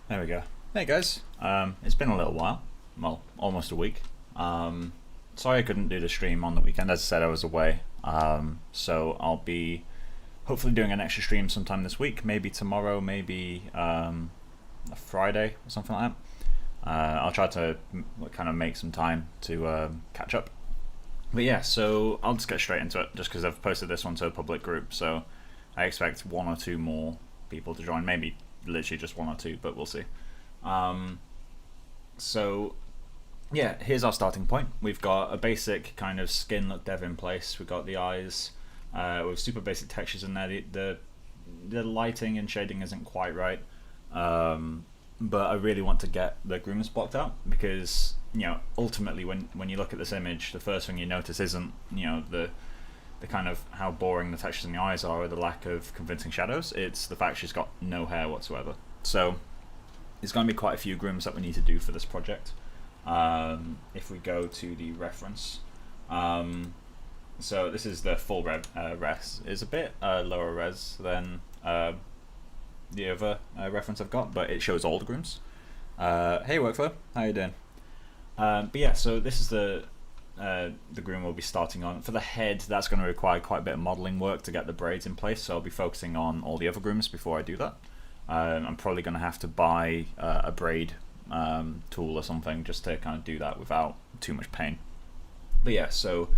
There we go. Hey guys, it's been a little while, well, almost a week. Sorry I couldn't do the stream on the weekend. As I said, I was away. So I'll be hopefully doing an extra stream sometime this week, maybe tomorrow, maybe a Friday or something like that. I'll try to kind of make some time to catch up. But yeah, so I'll just get straight into it, just because I've posted this one to a public group, so I expect one or two more people to join, maybe literally just one or two, but we'll see. So yeah, here's our starting point. We've got a basic kind of skin look dev in place. We've got the eyes with super basic textures in there. The lighting and shading isn't quite right, but I really want to get the grooms blocked out, because ultimately when you look at this image, the first thing you notice isn't the kind of how boring the textures in the eyes are, or the lack of convincing shadows. It's the fact she's got no hair whatsoever. So there's going to be quite a few grooms that we need to do for this project. If we go to the reference, so this is the full res. It's a bit lower res than the other reference I've got, but it shows all the grooms. Hey Workflow, how you doing? But yeah, so this is the groom we'll be starting on. For the head, that's going to require quite a bit of modeling work to get the braids in place, so I'll be focusing on all the other grooms before I do that. I'm probably going to have to buy a braid tool or something just to kind of do that without too much pain. But yeah, so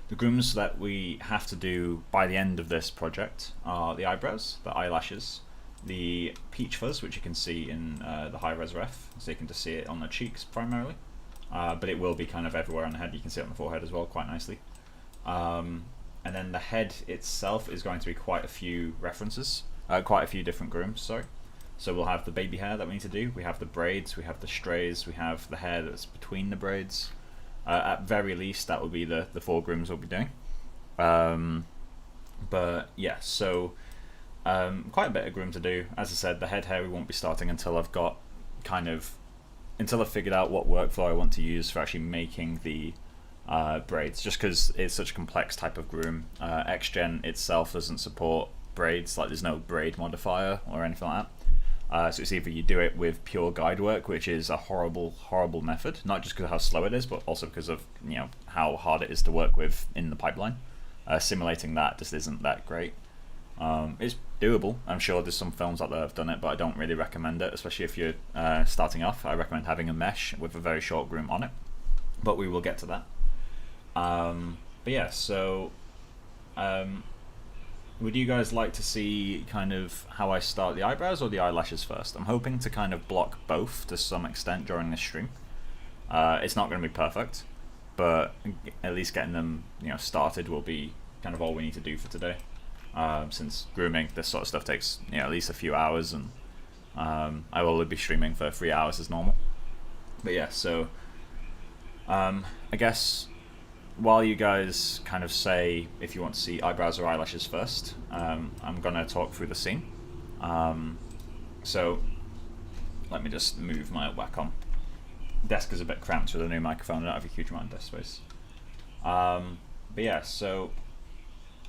the grooms that we have to do by the end of this project are the eyebrows, the eyelashes, the peach fuzz, which you can see in the high-res ref, so you can just see it on the cheeks primarily. But it will be kind of everywhere on the head. You can see it on the forehead as well quite nicely. And then the head itself is going to be quite a few references, quite a few different grooms, sorry. So we'll have the baby hair that we need to do, we have the braids, we have the strays, we have the hair that's between the braids. At very least, that will be the four grooms we'll be doing. But yeah, so quite a bit of groom to do. As I said, the head hair we won't be starting until I've got until I've figured out what workflow I want to use for actually making the braids, just because it's such a complex type of groom. XGen itself doesn't support braids, like there's no braid modifier or anything like that. So it's either you do it with pure guide work, which is a horrible method, not just because of how slow it is, but also because of how hard it is to work with in the pipeline. Simulating that just isn't that great. It's doable. I'm sure there's some films out there that have done it, but I don't really recommend it, especially if you're starting off. I recommend having a mesh with a very short groom on it, but we will get to that. But yeah, so would you guys like to see kind of how I start the eyebrows or the eyelashes first? I'm hoping to kind of block both to some extent during this stream. It's not going to be perfect, but at least getting them started will be kind of all we need to do for today. Since grooming, this sort of stuff takes at least a few hours, and I will be streaming for 3 hours as normal. But yeah, so I guess while you guys kind of say if you want to see eyebrows or eyelashes first, I'm gonna talk through the scene. So let me just move my Wacom. Desk is a bit cramped with a new microphone. I don't have a huge amount of desk space. But yeah, so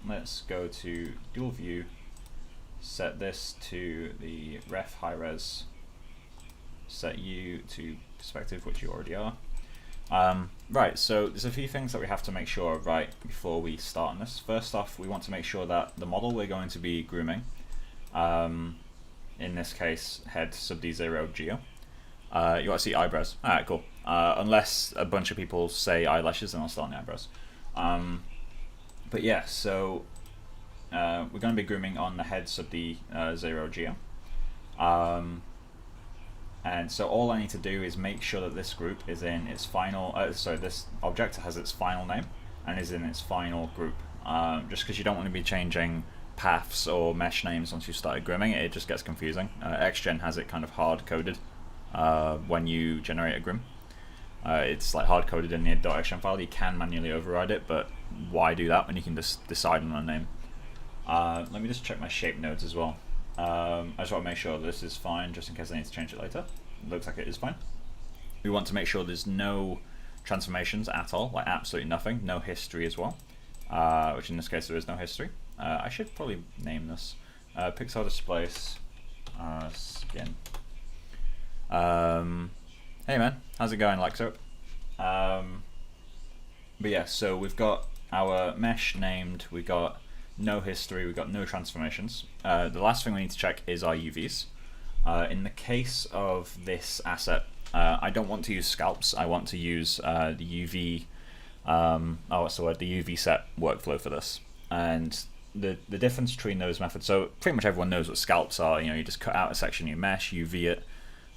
let's go to dual view, set this to the ref high res, set you to perspective, which you already are. Right, so there's a few things that we have to make sure are right before we start on this. First off, we want to make sure that the model we're going to be grooming, in this case head sub D0 Geo, you want to see eyebrows. Alright, cool. Unless a bunch of people say eyelashes, then I'll start on the eyebrows. But yeah, so we're going to be grooming on the head sub D0 Geo. And so all I need to do is make sure that this group is in its final, this object has its final name and is in its final group. Just because you don't want to be changing paths or mesh names once you started grooming, it just gets confusing. XGen has it kind of hard-coded when you generate a groom. It's like hard-coded in the .xgen file. You can manually override it, but why do that when you can just decide on a name? Let me just check my shape nodes as well. I just want to make sure this is fine, just in case I need to change it later. It looks like it is fine. We want to make sure there's no transformations at all, like absolutely nothing, no history as well, which in this case there is no history. I should probably name this pixel displace skin. Hey man, how's it going, Lexo? But yeah, so we've got our mesh named, we've got no history, we've got no transformations. The last thing we need to check is our UVs. In the case of this asset, I don't want to use scalps, I want to use the UV, what's the word, the UV set workflow for this. And the difference between those methods, so pretty much everyone knows what scalps are. You know, you just cut out a section of your mesh, UV it,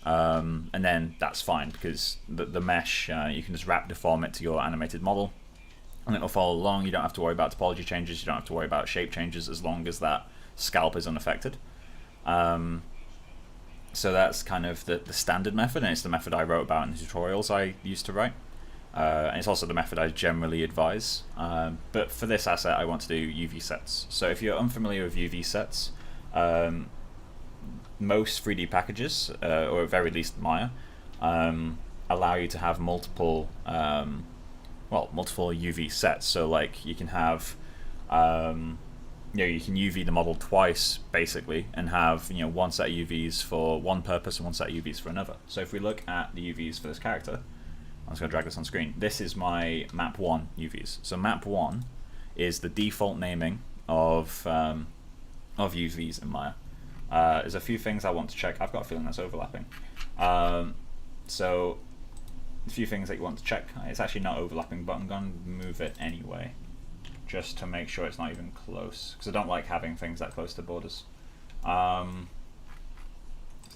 and then that's fine, because the mesh, you can just wrap deform it to your animated model and it'll follow along. You don't have to worry about topology changes, you don't have to worry about shape changes, as long as that scalp is unaffected. So that's kind of the standard method, and it's the method I wrote about in the tutorials I used to write. And it's also the method I generally advise. But for this asset, I want to do UV sets. So if you're unfamiliar with UV sets, most 3D packages, or at very least Maya, allow you to have multiple UV sets. So like you can have, you can UV the model twice basically, and have one set of UVs for one purpose and one set of UVs for another. So if we look at the UVs for this character, I'm just going to drag this on screen. This is my map 1 UVs. So map 1 is the default naming of UVs in Maya. There's a few things I want to check. I've got a feeling that's overlapping. So a few things that you want to check. It's actually not overlapping, but I'm going to move it anyway, just to make sure it's not even close, because I don't like having things that close to borders. So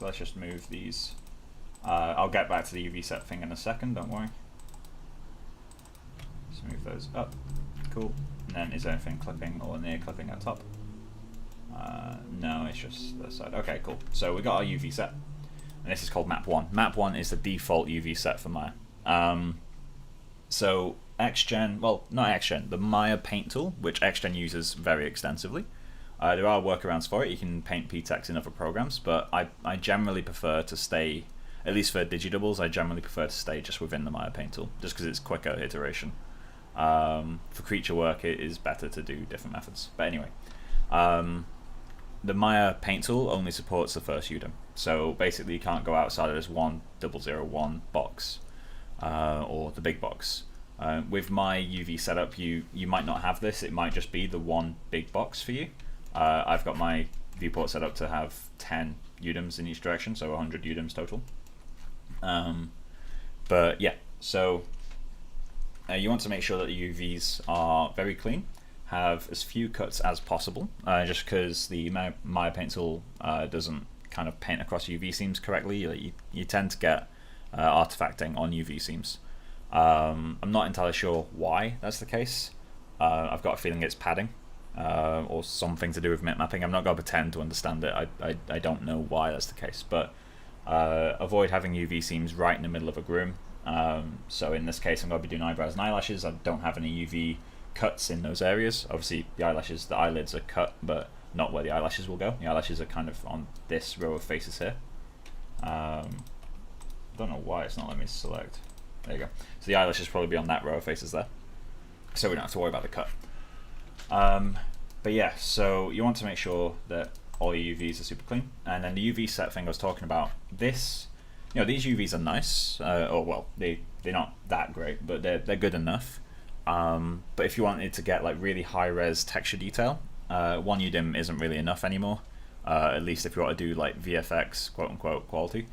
let's just move these. I'll get back to the UV set thing in a second, don't worry. Just move those up. Cool. And then is there anything clipping or near clipping at top? No, it's just this side. Okay, cool. So we got our UV set, and this is called map 1. Map 1 is the default UV set for Maya. So XGen, well, not XGen, the Maya paint tool, which XGen uses very extensively. There are workarounds for it. You can paint PTEX in other programs, but I generally prefer to stay, at least for digidoubles, I generally prefer to stay just within the Maya paint tool, just because it's quicker iteration. For creature work, it is better to do different methods. But anyway, the Maya paint tool only supports the first UDIM. So basically you can't go outside of this 1001 box, or the big box. With my UV setup, you might not have this. It might just be the one big box for you. I've got my viewport set up to have 10 UDIMs in each direction, so 100 UDIMs total. But yeah, so you want to make sure that the UVs are very clean, have as few cuts as possible, just because the Maya paint tool doesn't kind of paint across UV seams correctly. You tend to get artifacting on UV seams. I'm not entirely sure why that's the case. I've got a feeling it's padding, or something to do with mip mapping. I'm not going to pretend to understand it. I don't know why that's the case, but avoid having UV seams right in the middle of a groom. So in this case, I'm going to be doing eyebrows and eyelashes. I don't have any UV cuts in those areas. Obviously, the eyelids are cut, but not where the eyelashes will go. The eyelashes are kind of on this row of faces here. Don't know why it's not letting me select. There you go. So the eyelashes probably be on that row of faces there, so we don't have to worry about the cut. But yeah, so you want to make sure that all your UVs are super clean. And then the UV set thing I was talking about, this, these UVs are nice, or well, they're not that great, but they're good enough. But if you wanted to get like really high res texture detail, one UDIM isn't really enough anymore. At least if you want to do like VFX quote unquote quality,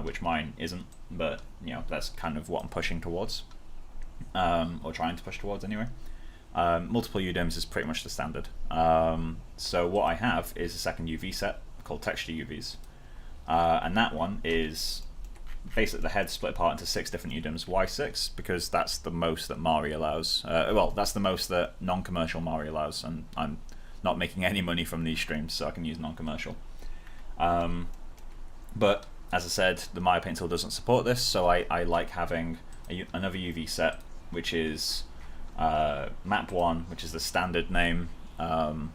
which mine isn't, but that's kind of what I'm pushing towards, or trying to push towards anyway. Multiple UDIMs is pretty much the standard. So what I have is a second UV set called texture UVs, and that one is basically the head split apart into 6 different UDIMs. Why 6? Because that's the most that Mari allows. Well, that's the most that non-commercial Mari allows, and I'm not making any money from these streams, so I can use non-commercial. But as I said, the Maya paint tool doesn't support this, so I like having another UV set, which is map 1, which is the standard name, and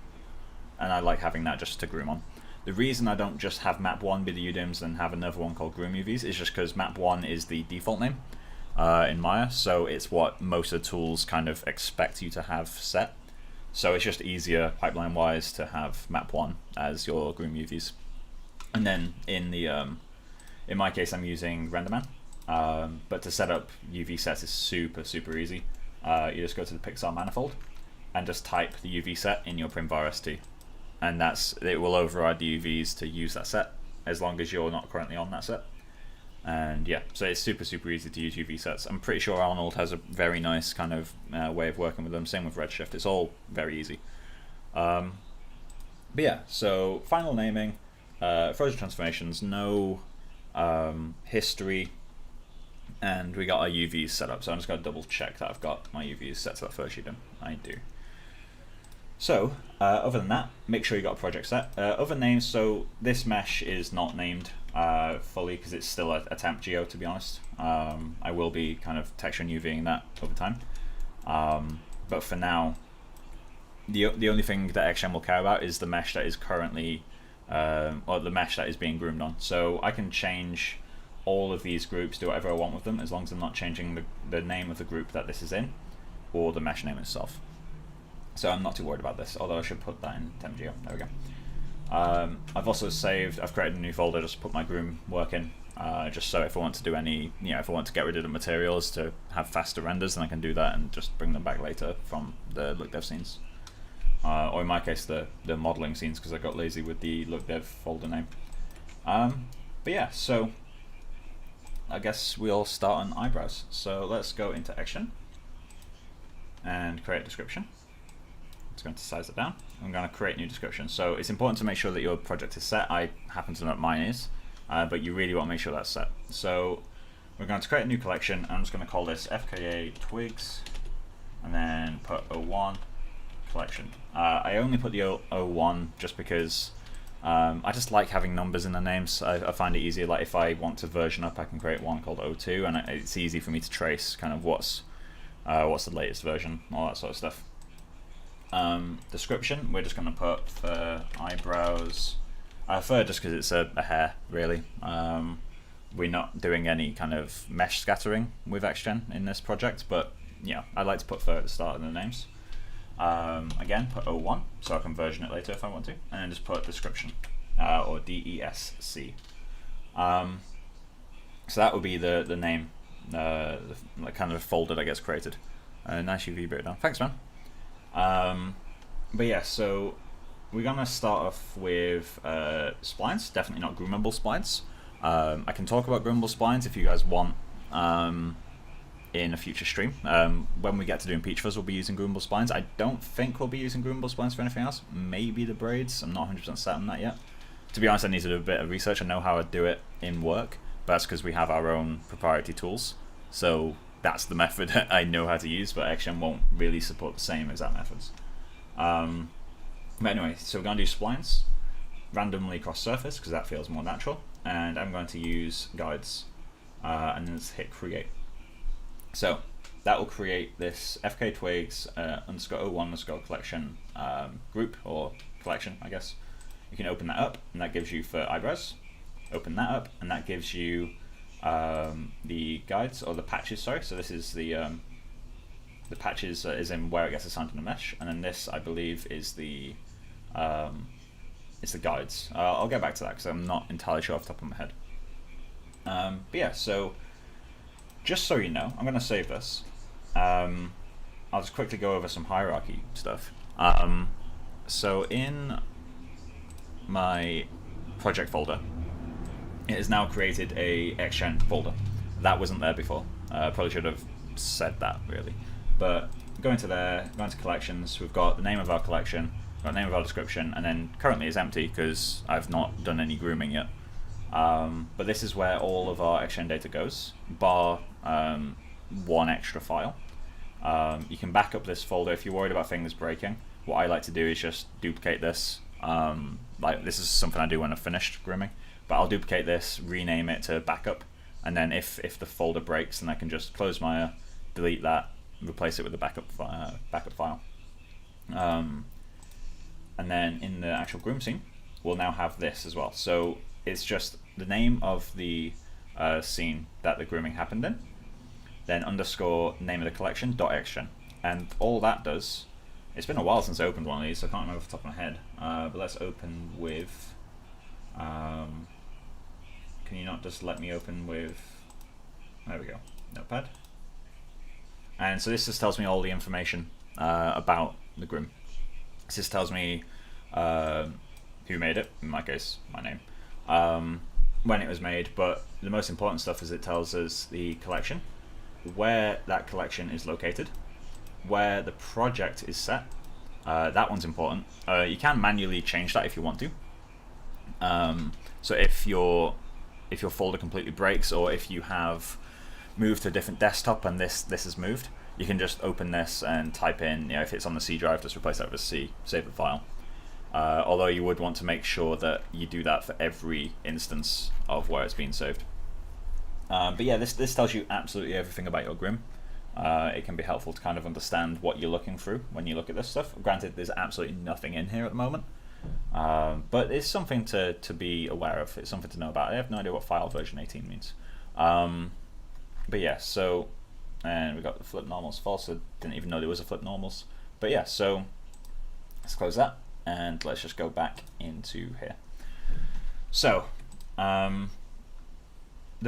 I like having that just to groom on. The reason I don't just have map 1 be the UDIMs and have another one called groom UVs is just because map 1 is the default name in Maya, so it's what most of the tools kind of expect you to have set. So it's just easier pipeline wise to have map 1 as your groom UVs. And then in the In my case, I'm using RenderMan, but to set up UV sets is super easy. You just go to the Pixar manifold and just type the UV set in your Primvar.st, and it will override the UVs to use that set as long as you're not currently on that set. And yeah, so it's super easy to use UV sets. I'm pretty sure Arnold has a very nice kind of way of working with them. Same with Redshift. It's all very easy. But yeah, so final naming, frozen transformations, no history, and we got our UVs set up. So I'm just going to double check that I've got my UVs set to that first sheet. I do. So other than that, make sure you got a project set. Other names, so this mesh is not named fully because it's still a temp geo, to be honest. I will be kind of texture and UVing that over time. But for now, the only thing that XGen will care about is the mesh that is currently, or the mesh that is being groomed on. So I can change all of these groups, do whatever I want with them, as long as I'm not changing the name of the group that this is in, or the mesh name itself. So I'm not too worried about this, although I should put that in TempGeo. There we go. I've also I've created a new folder just to put my groom work in, just so if I want to do any, if I want to get rid of the materials to have faster renders, then I can do that and just bring them back later from the look dev scenes. Or in my case, the modeling scenes, because I got lazy with the look dev folder name. But yeah, so I guess we'll start on eyebrows. So let's go into XGen and create a description. It's going to size it down. I'm going to create new description. So it's important to make sure that your project is set. I happen to know that mine is, but you really want to make sure that's set. So we're going to create a new collection. I'm just going to call this FKA twigs, and then put 01 collection. I only put the 01 just because I just like having numbers in the names. I find it easier. Like if I want to version up, I can create one called 02, and it's easy for me to trace kind of what's the latest version, all that sort of stuff. Description, we're just going to put for eyebrows, fur just because it's a hair, really. We're not doing any kind of mesh scattering with XGen in this project, but yeah, I like to put fur at the start of the names. Again, put 01, so I can version it later if I want to, and then just put description, or DESC. So that would be the name, the kind of folder that gets created. Nice UV breakdown. Thanks, man. But yeah, so we're gonna start off with splines. Definitely not groomable splines. I can talk about groomable splines if you guys want in a future stream. When we get to doing Peach Fuzz, we'll be using groomable splines. I don't think we'll be using groomable splines for anything else. Maybe the braids. I'm not 100% set on that yet. To be honest, I need to do a bit of research. I know how to do it in work, but that's because we have our own proprietary tools. So that's the method that I know how to use, but XGen won't really support the same exact methods. But anyway, so we're going to do splines randomly across surface because that feels more natural, and I'm going to use guides and then let's hit create. So that will create this FK twigs underscore 01 underscore collection group or collection, I guess. You can open that up, and that gives you for eyebrows. Open that up, and that gives you the guides or the patches. Sorry, so this is the patches is in where it gets assigned in the mesh, and then this I believe is the guides. I'll get back to that because I'm not entirely sure off the top of my head. But yeah, so just so you know, I'm going to save this. I'll just quickly go over some hierarchy stuff. So in my project folder, it has now created a XGen folder. That wasn't there before. Probably should have said that, really. But going to there, going to collections, we've got the name of our collection, got the name of our description, and then currently it's empty because I've not done any grooming yet. But this is where all of our XGen data goes, bar one extra file. You can back up this folder if you're worried about things breaking. What I like to do is just duplicate this. Like this is something I do when I've finished grooming. But I'll duplicate this, rename it to backup, and then if the folder breaks, then I can just close Maya, delete that, replace it with the backup file. And then in the actual groom scene, we'll now have this as well. So it's just the name of the scene that the grooming happened in, then underscore name of the collection .xgen, and all that does. It's been a while since I opened one of these, so I can't remember off the top of my head. But let's open with can you not just let me open with, there we go, Notepad. And so this just tells me all the information about the groom. This just tells me who made it, in my case, my name, when it was made, but the most important stuff is it tells us the collection, where that collection is located, where the project is set. That one's important. You can manually change that if you want to. So if your folder completely breaks, or if you have moved to a different desktop and this is moved, you can just open this and type in, if it's on the C drive, just replace that with a C, save the file. Although you would want to make sure that you do that for every instance of where it's being saved. But yeah, this tells you absolutely everything about your groom. It can be helpful to kind of understand what you're looking through when you look at this stuff. Granted, there's absolutely nothing in here at the moment, but it's something to be aware of. It's something to know about. I have no idea what file version 18 means. But yeah, so, and we got the flip normals false. I didn't even know there was a flip normals. But yeah, so let's close that. And let's just go back into here. So, the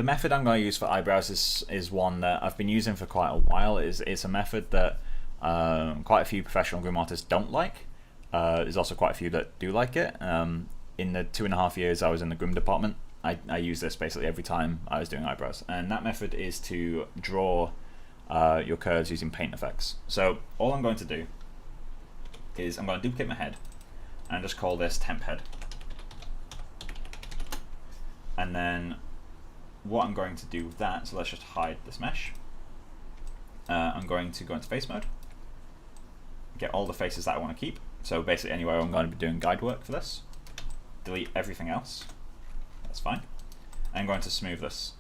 method I'm going to use for eyebrows is one that I've been using for quite a while. It's a method that quite a few professional groom artists don't like. There's also quite a few that do like it. In the 2.5 years I was in the groom department, I used this basically every time I was doing eyebrows. And that method is to draw your curves using paint effects. So all I'm going to do is I'm going to duplicate my head and just call this temp head. And then what I'm going to do with that, so let's just hide this mesh. I'm going to go into face mode, get all the faces that I want to keep. So basically anywhere I'm going to be doing guide work for this. Delete everything else. That's fine. And I'm going to smooth this.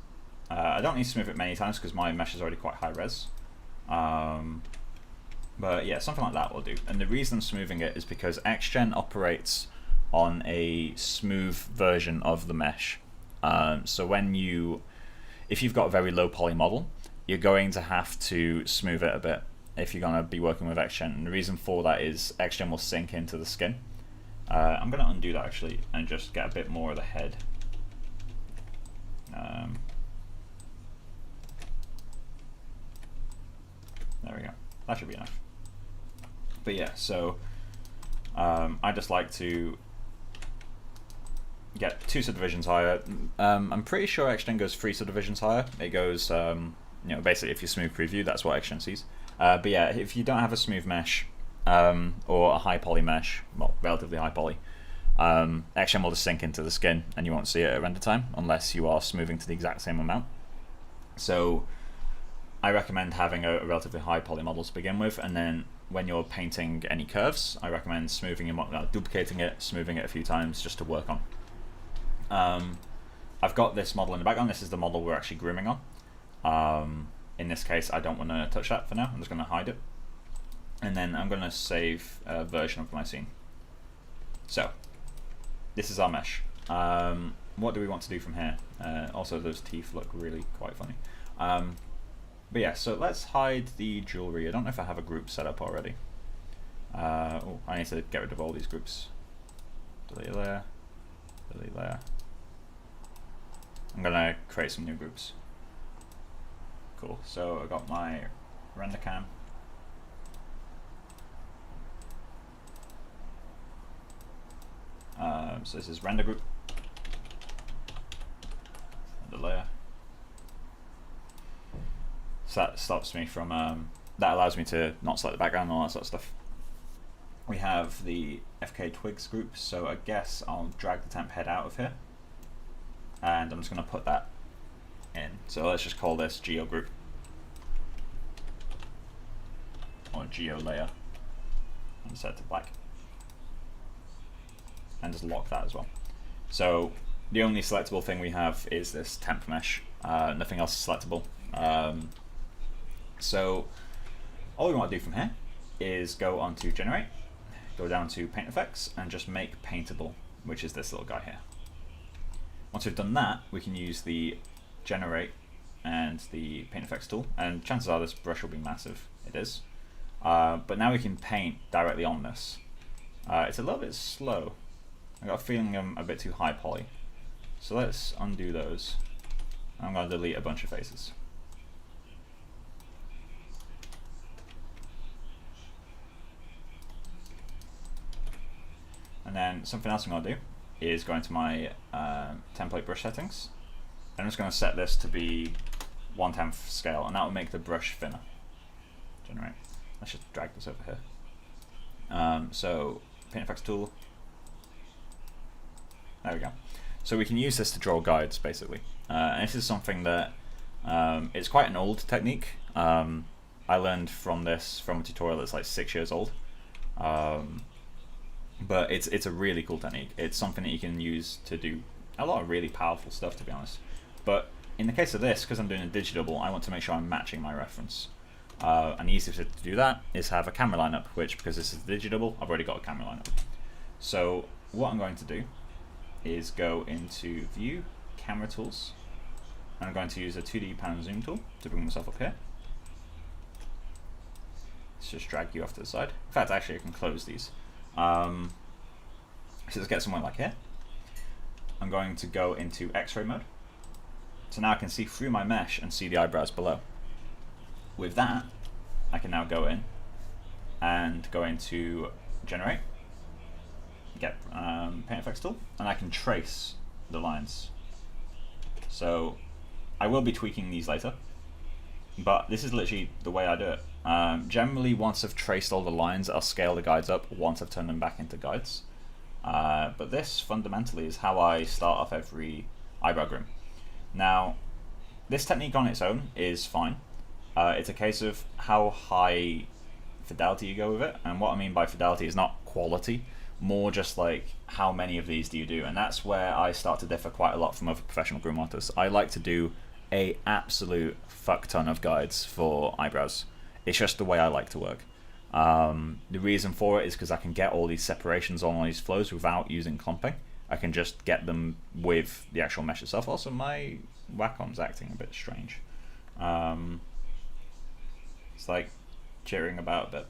I don't need to smooth it many times because my mesh is already quite high res. But yeah, something like that will do. And the reason I'm smoothing it is because XGen operates on a smooth version of the mesh. So if you've got a very low poly model, you're going to have to smooth it a bit if you're going to be working with XGen. And the reason for that is XGen will sink into the skin. I'm going to undo that actually and just get a bit more of the head. There we go. That should be enough. But yeah, so I just like to get 2 subdivisions higher. I'm pretty sure XGen goes 3 subdivisions higher. It goes, basically if you smooth preview, that's what XGen sees. But yeah, if you don't have a smooth mesh or a high poly mesh, well, relatively high poly, XGen will just sink into the skin and you won't see it at render time unless you are smoothing to the exact same amount. So I recommend having a relatively high poly model to begin with, and then when you're painting any curves, I recommend smoothing duplicating it, smoothing it a few times just to work on. I've got this model in the background. This is the model we're actually grooming on. In this case, I don't want to touch that for now. I'm just going to hide it. And then I'm going to save a version of my scene. So, this is our mesh. What do we want to do from here? Also, those teeth look really quite funny. But yeah, so let's hide the jewelry. I don't know if I have a group set up already. Oh, I need to get rid of all these groups. Delete layer, delete layer. I'm gonna create some new groups. Cool, so I got my render cam. So this is render group, render layer. So that stops me from, that allows me to not select the background and all that sort of stuff. We have the FKA twigs group, so I guess I'll drag the temp head out of here. And I'm just going to put that in. So let's just call this geo group. Or geo layer. And set it to black. And just lock that as well. So the only selectable thing we have is this temp mesh. Nothing else is selectable. So all we want to do from here is go on to generate, go down to paint effects, and just make paintable, which is this little guy here. Once we've done that, we can use the generate and the paint effects tool, and chances are this brush will be massive. It is. But now we can paint directly on this. It's a little bit slow. I got a feeling I'm a bit too high poly. So let's undo those. I'm going to delete a bunch of faces. And then something else I'm going to do is go into my template brush settings. I'm just going to set this to be 1/10 scale, and that will make the brush thinner. Generate. Let's just drag this over here. So paint effects tool. There we go. So we can use this to draw guides, basically. And this is something that it's quite an old technique. I learned from this from a tutorial that's like 6 years old. But it's a really cool technique. It's something that you can use to do a lot of really powerful stuff, to be honest. But in the case of this, because I'm doing a digitable, I want to make sure I'm matching my reference. And the easiest way to do that is have a camera lineup, which, because this is digitable, I've already got a camera lineup. So what I'm going to do is go into View, Camera Tools, and I'm going to use a 2D pan and zoom tool to bring myself up here. Let's just drag you off to the side. In fact, actually, I can close these. So let's get somewhere like here. I'm going to go into X-ray mode. So now I can see through my mesh and see the eyebrows below. With that, I can now go in and go into Generate, get Paint Effects tool, and I can trace the lines. So I will be tweaking these later, but this is literally the way I do it. Generally, once I've traced all the lines, I'll scale the guides up once I've turned them back into guides. But this fundamentally is how I start off every eyebrow groom. Now, this technique on its own is fine. It's a case of how high fidelity you go with it, and what I mean by fidelity is not quality, more just like how many of these do you do, and that's where I start to differ quite a lot from other professional groom artists. I like to do a absolute fuck ton of guides for eyebrows. It's just the way I like to work. The reason for it is because I can get all these separations on all these flows without using clumping. I can just get them with the actual mesh itself. Also, my Wacom's acting a bit strange. It's like cheering about a bit.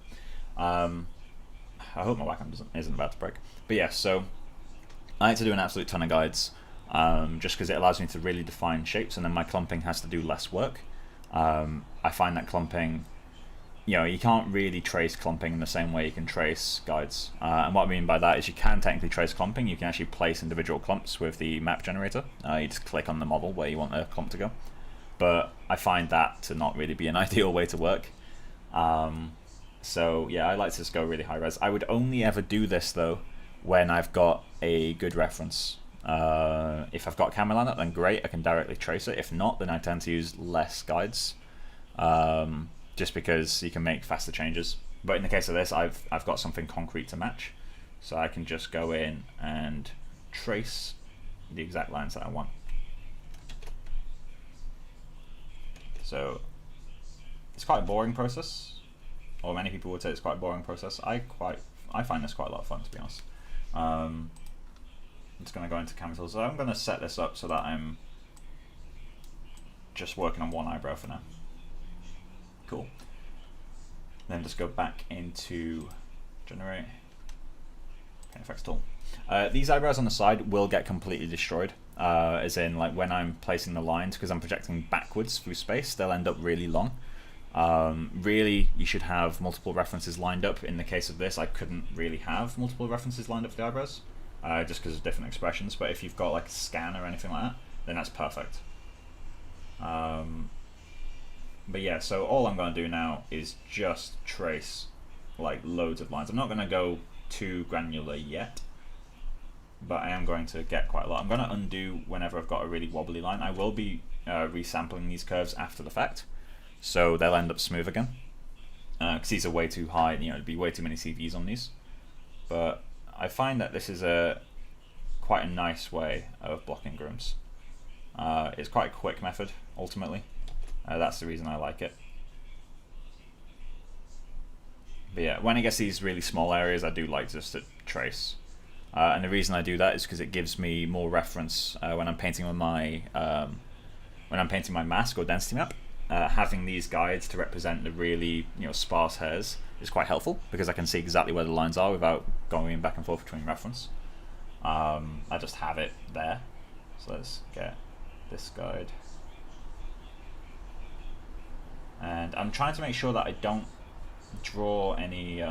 I hope my Wacom isn't about to break. But yeah, so I like to do an absolute ton of guides, just because it allows me to really define shapes, and then my clumping has to do less work. I find that clumping, you can't really trace clumping in the same way you can trace guides. And what I mean by that is you can technically trace clumping. You can actually place individual clumps with the map generator. You just click on the model where you want the clump to go. But I find that to not really be an ideal way to work. So yeah, I like to just go really high res. I would only ever do this though when I've got a good reference. If I've got camera lineup, then great, I can directly trace it. If not, then I tend to use less guides. Just because you can make faster changes. But in the case of this, I've got something concrete to match, so I can just go in and trace the exact lines that I want. So it's quite a boring process, or many people would say it's quite a boring process. I find this quite a lot of fun, to be honest. I'm just going to go into camera tools. So I'm going to set this up so that I'm just working on one eyebrow for now. Cool. Then just go back into Generate, Paint Effects tool. These eyebrows on the side will get completely destroyed, as in like when I'm placing the lines, because I'm projecting backwards through space, they'll end up really long. Really, you should have multiple references lined up. In the case of this, I couldn't really have multiple references lined up for the eyebrows, just because of different expressions, but if you've got like a scan or anything like that, then that's perfect. But yeah, so all I'm going to do now is just trace like loads of lines. I'm not going to go too granular yet, but I am going to get quite a lot. I'm going to undo whenever I've got a really wobbly line. I will be resampling these curves after the fact, so they'll end up smooth again, because these are way too high, there'd be way too many CVs on these. But I find that this is quite a nice way of blocking grooms. It's quite a quick method, ultimately. That's the reason I like it. But yeah, when it gets these really small areas, I do like just to trace. And the reason I do that is because it gives me more reference when I'm painting on my mask or density map. Having these guides to represent the really sparse hairs is quite helpful, because I can see exactly where the lines are without going back and forth between reference. I just have it there. So let's get this guide. And I'm trying to make sure that I don't draw any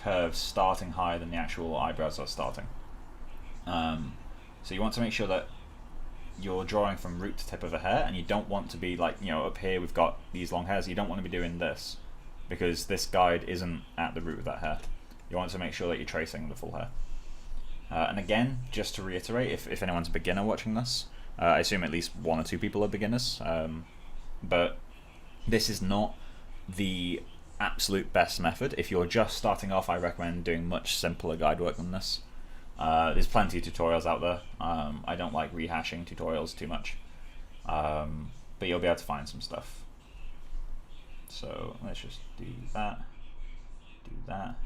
curves starting higher than the actual eyebrows are starting. So you want to make sure that you're drawing from root to tip of a hair, and you don't want to be like, you know, up here we've got these long hairs, you don't want to be doing this, because this guide isn't at the root of that hair. You want to make sure that you're tracing the full hair. And again, just to reiterate, if anyone's a beginner watching this, I assume at least 1 or 2 people are beginners, but this is not the absolute best method. If you're just starting off, I recommend doing much simpler guide work than this. There's plenty of tutorials out there. I don't like rehashing tutorials too much, but you'll be able to find some stuff. So let's just do that, do that.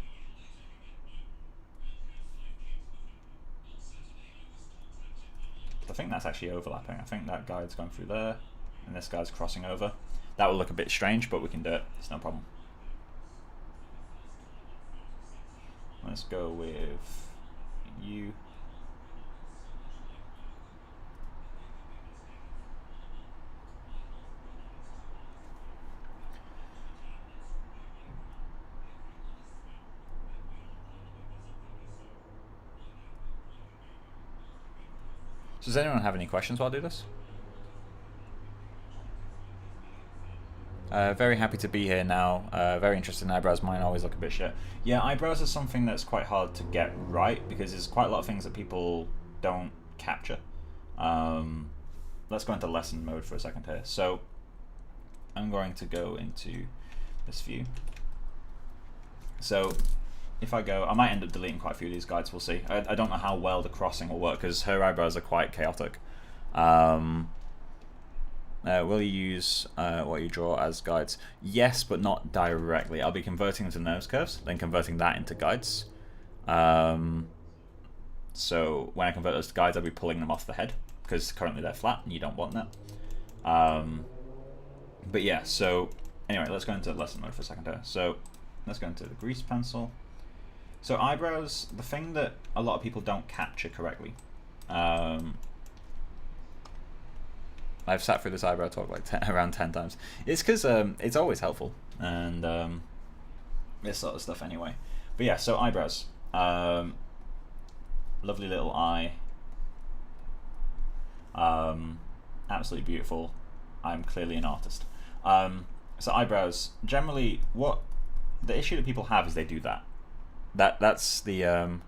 I think that's actually overlapping. I think that guide's going through there, and this guy's crossing over. That will look a bit strange, but we can do it. It's no problem. Let's go with you. So does anyone have any questions while I do this? Very happy to be here now. Very interested in eyebrows. Mine always look a bit shit. Yeah, eyebrows are something that's quite hard to get right because there's quite a lot of things that people don't capture. Let's go into lesson mode for a second here. So I'm going to go into this view. So if I go, I might end up deleting quite a few of these guides, we'll see. I don't know how well the crossing will work because her eyebrows are quite chaotic. Will you use what you draw as guides? Yes, but not directly. I'll be converting them to nose curves, then converting that into guides. So when I convert those to guides, I'll be pulling them off the head because currently they're flat and you don't want that. But yeah, so anyway, let's go into lesson mode for a second here. So let's go into the grease pencil. So eyebrows, the thing that a lot of people don't capture correctly. I've sat through this eyebrow talk like around 10 times. It's because it's always helpful, and this sort of stuff anyway. But yeah, so eyebrows. Lovely little eye. Absolutely beautiful. I'm clearly an artist. So eyebrows, generally, what the issue that people have is they do that. That's the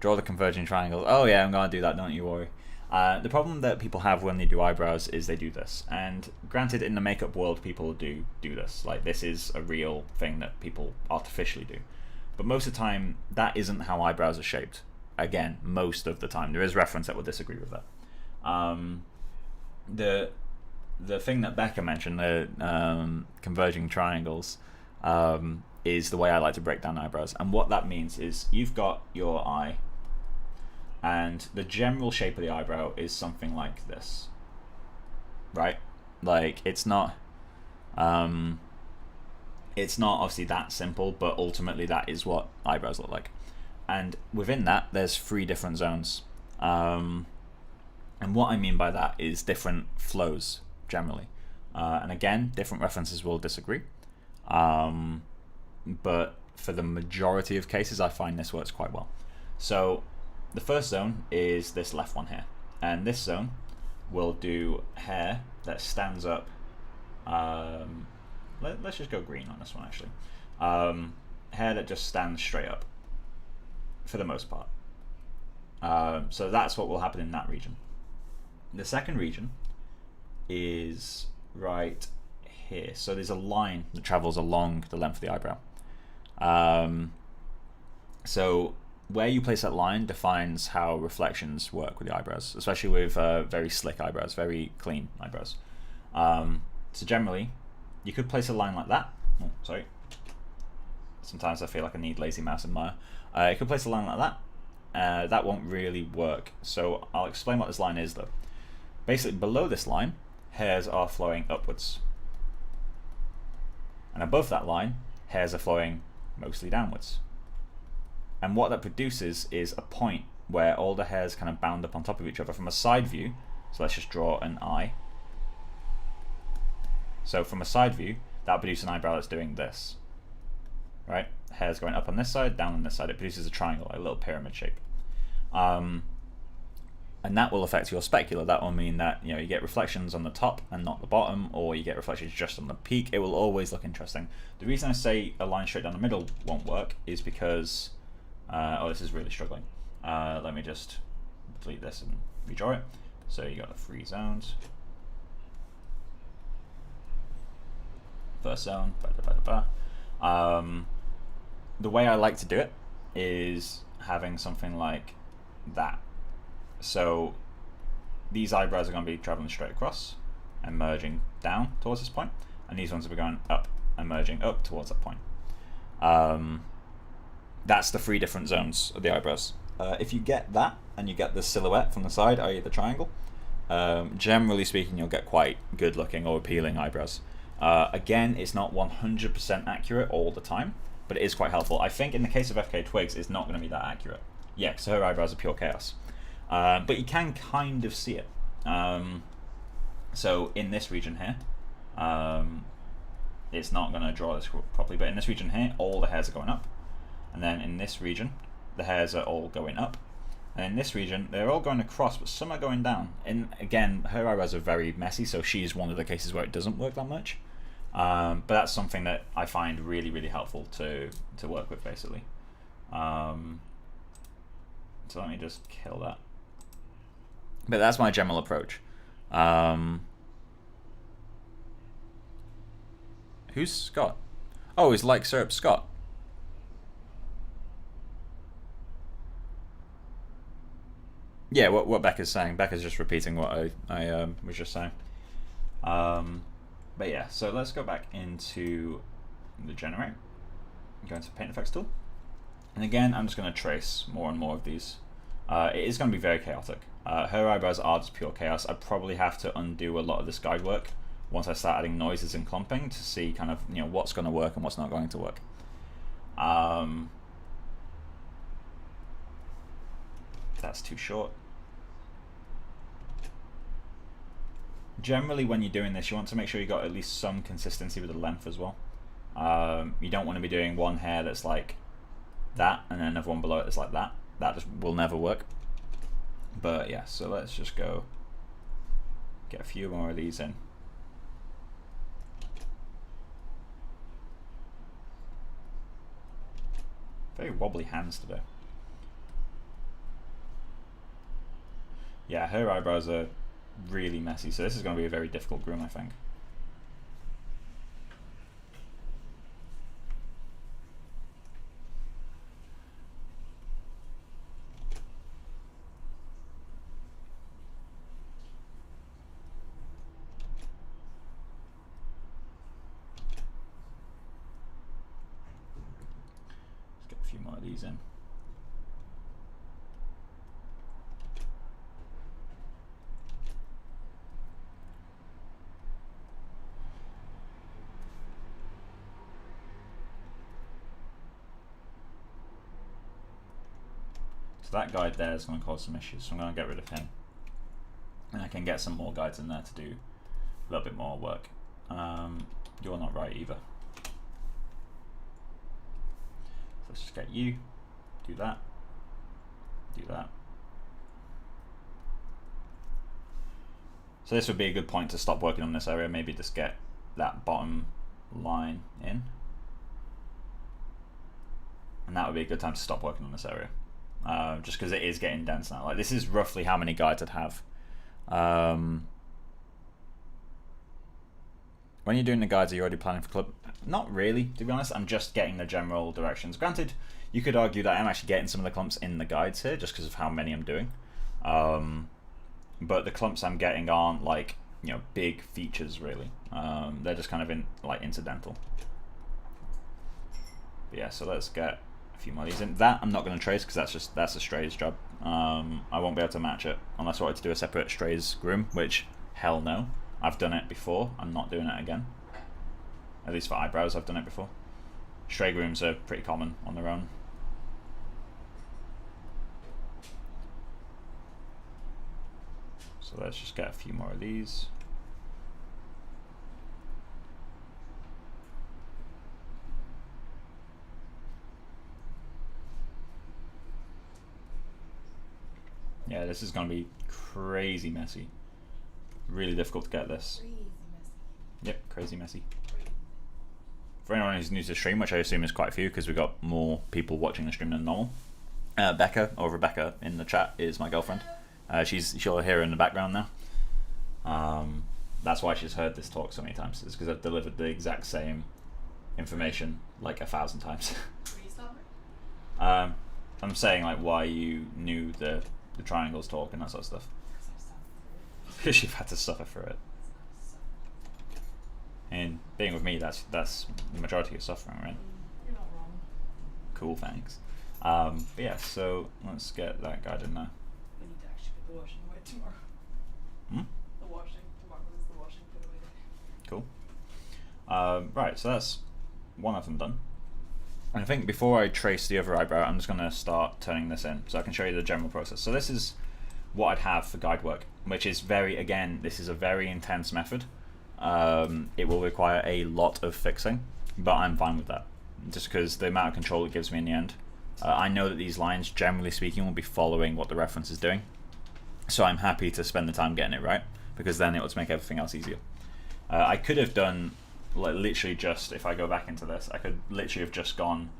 draw the converging triangles. Oh yeah, I'm gonna do that, don't you worry. The problem that people have when they do eyebrows is they do this, and granted, in the makeup world, people do this. Like, this is a real thing that people artificially do, but most of the time, that isn't how eyebrows are shaped. Again, most of the time, there is reference that will disagree with that. The thing that Becca mentioned, the converging triangles, is the way I like to break down eyebrows. And what that means is you've got your eye, and the general shape of the eyebrow is something like this, right? Like, it's not obviously that simple, but ultimately that is what eyebrows look like. And within that, there's 3 different zones. And what I mean by that is different flows, generally. And again, different references will disagree. But for the majority of cases, I find this works quite well. So the first zone is this left one here. And this zone will do hair that stands up. Let's just go green on this one, actually. Hair that just stands straight up, for the most part. So that's what will happen in that region. The second region is right here. So there's a line that travels along the length of the eyebrow. So where you place that line defines how reflections work with the eyebrows, especially with very slick eyebrows, very clean eyebrows. So generally, you could place a line like that. Oh, sorry. Sometimes I feel like I need lazy mouse and Maya. You could place a line like that. That won't really work. So I'll explain what this line is, though. Basically, below this line, hairs are flowing upwards. And above that line, hairs are flowing mostly downwards. And what that produces is a point where all the hairs kind of bound up on top of each other from a side view. So let's just draw an eye. So from a side view, that produces an eyebrow that's doing this, right? Hairs going up on this side, down on this side. It produces a triangle, a little pyramid shape. And that will affect your specular. That will mean that you get reflections on the top and not the bottom, or you get reflections just on the peak. It will always look interesting. The reason I say a line straight down the middle won't work is because, oh, this is really struggling. Let me just delete this and redraw it. So you got the 3 zones. First zone. The way I like to do it is having something like that. So these eyebrows are going to be traveling straight across and merging down towards this point, and these ones will be going up and merging up towards that point. That's the 3 different zones of the eyebrows. If you get that and you get the silhouette from the side, i.e. the triangle, generally speaking you'll get quite good looking or appealing eyebrows. Again, it's not 100% accurate all the time, but it is quite helpful. I think in the case of FKA Twigs, it's not going to be that accurate. Yeah, because her eyebrows are pure chaos. But you can kind of see it. So in this region here, it's not going to draw this properly, but in this region here, all the hairs are going up. And then in this region, the hairs are all going up. And in this region, they're all going across, but some are going down. And again, her eyebrows are very messy, so she's one of the cases where it doesn't work that much. But that's something that I find really, really helpful to work with, basically. So let me just kill that. But that's my general approach. Who's Scott? Oh, it's like Syrup Scott. Yeah, what Becca's saying. Becca's just repeating what I was just saying. But yeah, so let's go back into the generate. Go into Paint Effects tool. And again, I'm just going to trace more and more of these. It is going to be very chaotic. Her eyebrows are just pure chaos. I probably have to undo a lot of this guide work once I start adding noises and clumping to see kind of what's going to work and what's not going to work. That's too short. Generally, when you're doing this, you want to make sure you got at least some consistency with the length as well. You don't want to be doing one hair that's like that and then another one below it that's like that. That just will never work. But yeah, so let's just go get a few more of these in. Very wobbly hands today. Yeah, her eyebrows are really messy, so this is going to be a very difficult groom, I think. Let's get a few more of these in. So that guide there is going to cause some issues, so I'm going to get rid of him. And I can get some more guides in there to do a little bit more work. You're not right either. So let's just get you, do that, do that. So this would be a good point to stop working on this area, maybe just get that bottom line in. And that would be a good time to stop working on this area. Just because it is getting dense now. Like, this is roughly how many guides I'd have. When you're doing the guides, are you already planning for club? Not really, to be honest. I'm just getting the general directions. Granted, you could argue that I'm actually getting some of the clumps in the guides here, just because of how many I'm doing. But the clumps I'm getting aren't like big features really. They're just kind of like incidental. But yeah, so let's get a few more of these in. That I'm not going to trace because that's a strays job. I won't be able to match it unless I wanted to do a separate strays groom, which hell no. I've done it before. I'm not doing it again. At least for eyebrows, I've done it before. Stray grooms are pretty common on their own. So let's just get a few more of these. Yeah, this is going to be crazy messy. Really difficult to get this. Crazy messy. Yep, crazy messy. For anyone who's new to the stream, which I assume is quite a few because we've got more people watching the stream than normal, Becca, or Rebecca in the chat, is my girlfriend. She'll hear her in the background now. That's why she's heard this talk so many times. It's because I've delivered the exact same information like 1,000 times. Will you stop her? I'm saying like why you knew the triangles talk and that sort of stuff. Because you've had to suffer through it. And being with me, that's the majority of suffering, right? You're not wrong. Cool, thanks. But yeah, so let's get that guy in there. We need to actually put the washing away tomorrow. The washing. Tomorrow is the washing put away day. Cool. Right, so that's one of them done. And I think before I trace the other eyebrow, I'm just going to start turning this in so I can show you the general process. So this is what I'd have for guide work, which is this is a very intense method. It will require a lot of fixing, but I'm fine with that, just because the amount of control it gives me in the end. I know that these lines, generally speaking, will be following what the reference is doing, so I'm happy to spend the time getting it right, because then it will make everything else easier. I could have done, like, literally just, if I go back into this, I could literally have just gone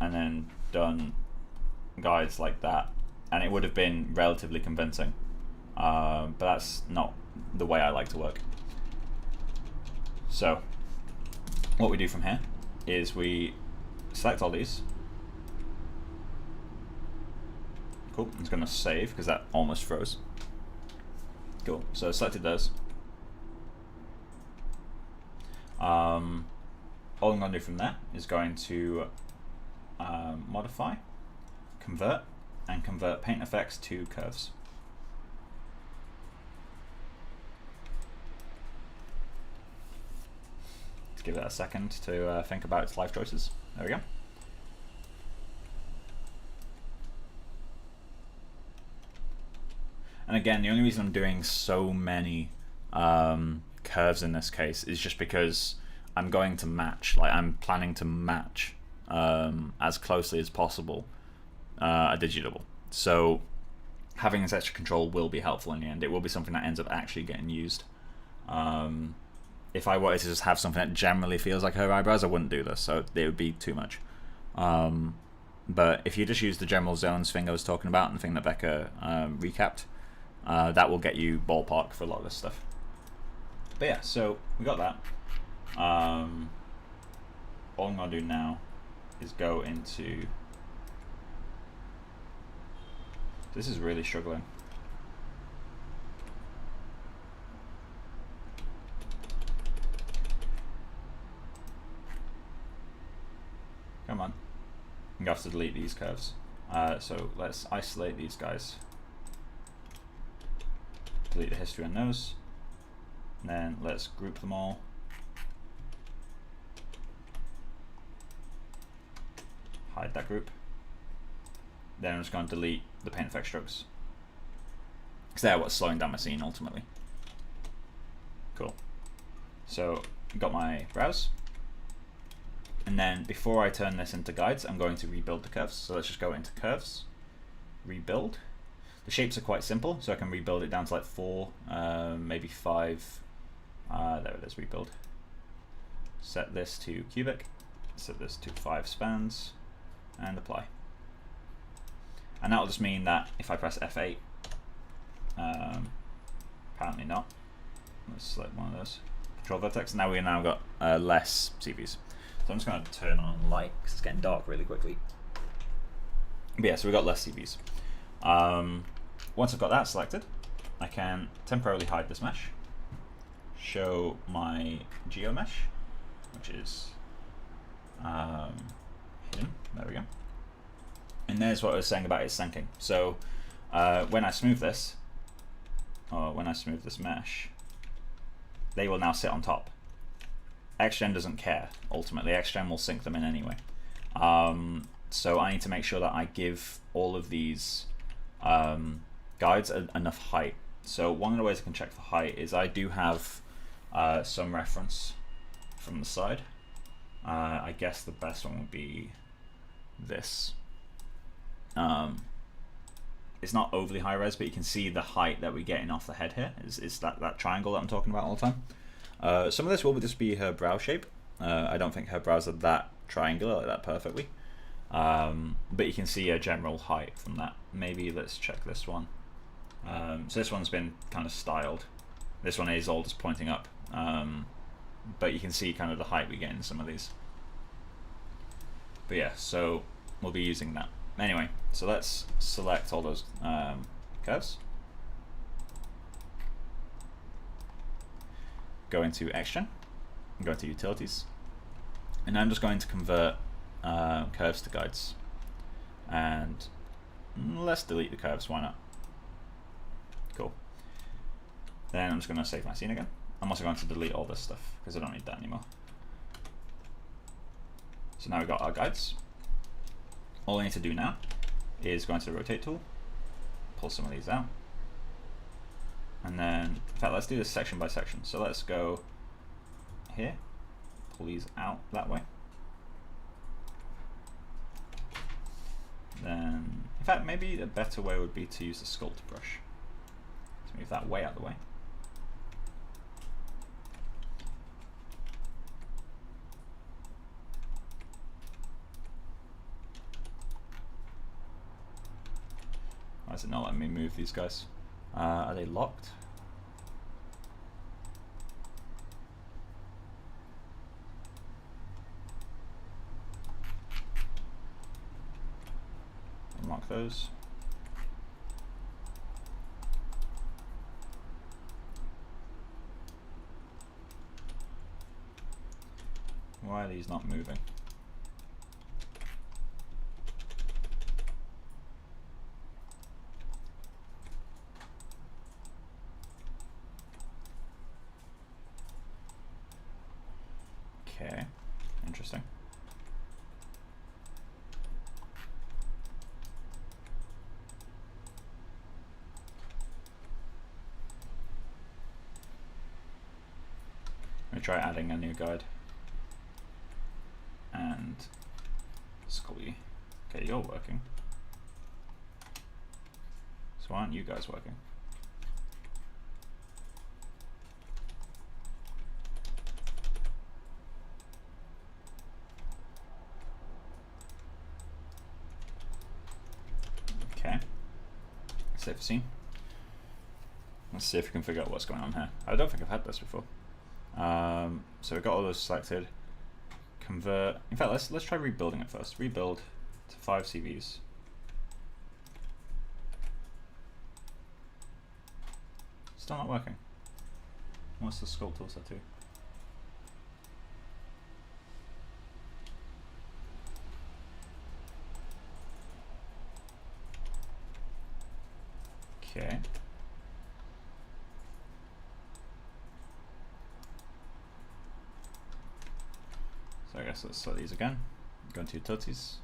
and then done guides like that, and it would have been relatively convincing. But that's not the way I like to work. So what we do from here is we select all these. Cool, it's going to save because that almost froze. Cool, so selected those. All I'm going to do from there is going to modify, convert, and convert paint effects to curves. Let's give that a second to think about its life choices. There we go. And again, the only reason I'm doing so many curves in this case is just because I'm going to match, like I'm planning to match as closely as possible a Digi double. So having this extra control will be helpful in the end. It will be something that ends up actually getting used. If I wanted to just have something that generally feels like her eyebrows, I wouldn't do this, so it would be too much. But if you just use the general zones thing I was talking about and the thing that Becca recapped, that will get you ballpark for a lot of this stuff. But yeah, so we got that. All I'm going to do now is go into... This is really struggling. Come on. I'm going to have to delete these curves. So let's isolate these guys. Delete the history on those. And then let's group them all. Hide that group. Then I'm just going to delete the paint effect strokes, because they're what's slowing down my scene ultimately. Cool. So got my brows. And then before I turn this into guides, I'm going to rebuild the curves. So let's just go into curves, rebuild. The shapes are quite simple, so I can rebuild it down to like 4, maybe 5. There it is, rebuild. Set this to cubic, set this to 5 spans, and apply. And that will just mean that if I press F8, apparently not. Let's select one of those. Control vertex. Now we've now got less CVs. So I'm just going to turn on light because it's getting dark really quickly. But yeah, so we've got less CVs. Once I've got that selected, I can temporarily hide this mesh, show my geo mesh, which is hidden. There we go. And there's what I was saying about it sinking. So when I smooth this, or when I smooth this mesh, they will now sit on top. XGen doesn't care, ultimately. XGen will sync them in anyway. So I need to make sure that I give all of these guides enough height. So one of the ways I can check for height is I do have some reference from the side. I guess the best one would be this. It's not overly high res, but you can see the height that we're getting off the head here. Is that triangle that I'm talking about all the time. Some of this will just be her brow shape. I don't think her brows are that triangular like that perfectly. But you can see a general height from that. Maybe let's check this one. So this one's been kind of styled. This one is all just pointing up. But you can see kind of the height we get in some of these. But yeah, so we'll be using that. Anyway, so let's select all those curves. Go into XGen, go into Utilities, and I'm just going to convert curves to guides. And let's delete the curves, why not? Cool. Then I'm just going to save my scene again. I'm also going to delete all this stuff because I don't need that anymore. So now we've got our guides. All I need to do now is go into the rotate tool, pull some of these out, and then, in fact, let's do this section by section. So let's go here, pull these out that way. Then, in fact, maybe a better way would be to use the sculpt brush. Let's move that way out of the way. Why is it not letting me move these guys? Are they locked? Unlock those. Why are these not moving? Okay, interesting. Let me try adding a new guide. And Scully. Okay, you're working. So why aren't you guys working? Okay. Save the scene. Let's see if we can figure out what's going on here. I don't think I've had this before. So we've got all those selected. Convert. In fact, let's try rebuilding it first. Rebuild to 5 CVs. Still not working. What's the sculpt tool set to? Okay. So I guess let's set these again. Go into Utilities,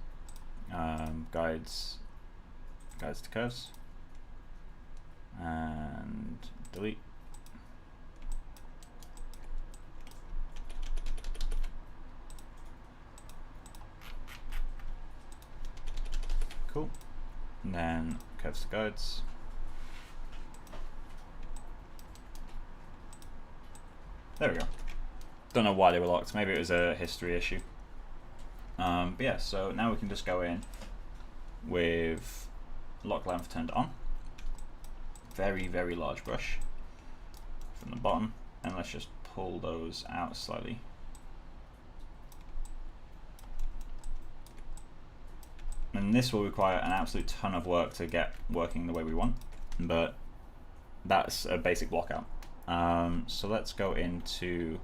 guides to curves, and delete. Cool. And then curves to guides. There we go. Don't know why they were locked. Maybe it was a history issue. But yeah, so now we can just go in with lock length turned on. Very, very large brush from the bottom. And let's just pull those out slightly. And this will require an absolute ton of work to get working the way we want. But that's a basic block out. So let's go into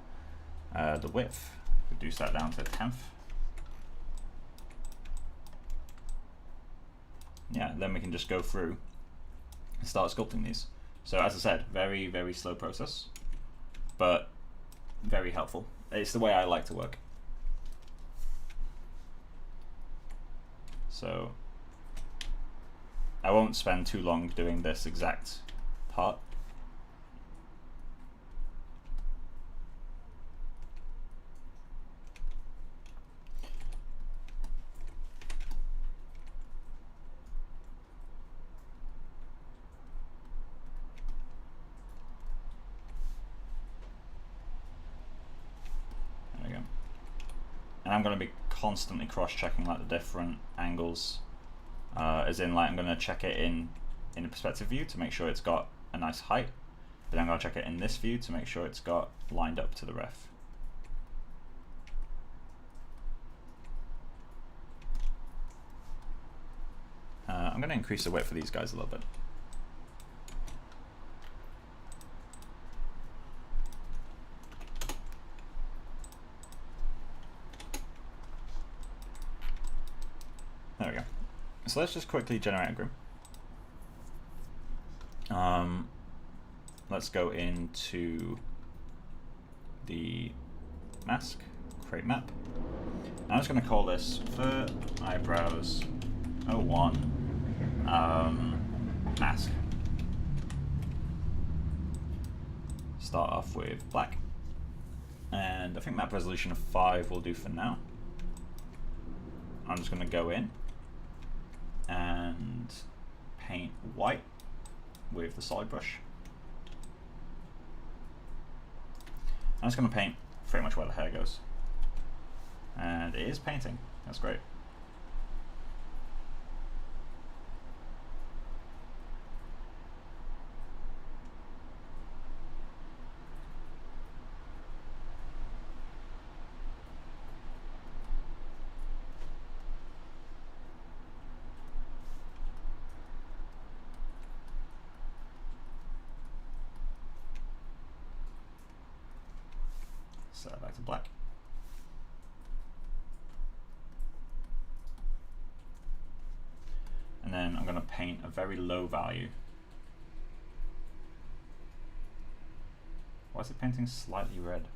the width, reduce that down to 1/10. Yeah, then we can just go through and start sculpting these. So as I said, very, very slow process, but very helpful. It's the way I like to work. So I won't spend too long doing this exact part. There we go. And I'm going to be constantly cross-checking like the different angles. As in, like, I'm going to check it in a perspective view to make sure it's got a nice height. Then I'm going to check it in this view to make sure it's got lined up to the ref. I'm going to increase the width for these guys a little bit. There we go. So let's just quickly generate a groom. Let's go into the mask, create map. I'm just going to call this for eyebrows 01 mask. Start off with black, and I think map resolution of 5 will do for now. I'm just going to go in and paint white with the solid brush. I'm just going to paint pretty much where the hair goes. And it is painting. That's great. Set that back to black. And then I'm going to paint a very low value. Why is it painting slightly red?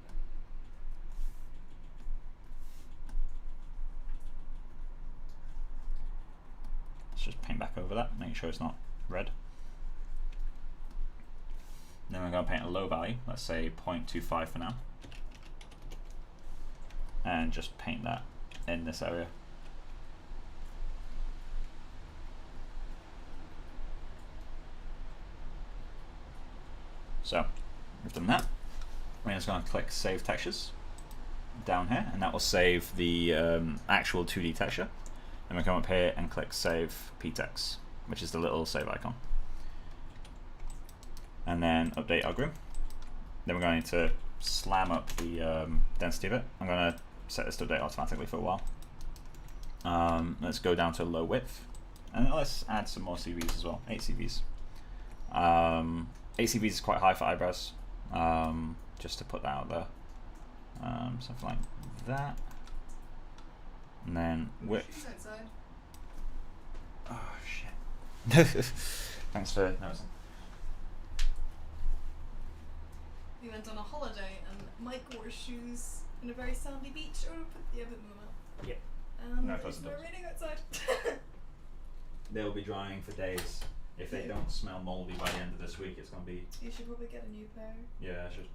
Let's just paint back over that, make sure it's not red. Then we're going to paint a low value, let's say 0.25 for now. And just paint that in this area. So we've done that. We're just going to click Save Textures down here, and that will save the actual 2D texture. Then we come up here and click Save PTEX, which is the little save icon. And then update our groom. Then we're going to slam up the density of it. I'm going to set this to update automatically for a while. Let's go down to low width, and let's add some more CVs as well. 8 CVs. 8 CVs is quite high for eyebrows, just to put that out there. Something like that. And then width. Oh shit. Thanks for noticing. We went on a holiday and Mike wore shoes in a very sandy beach. Oh, put the other one up. Yeah. And No, it's not raining outside. They'll be drying for days. If they don't smell moldy by the end of this week, it's gonna be. You should probably get a new pair. Yeah, I should.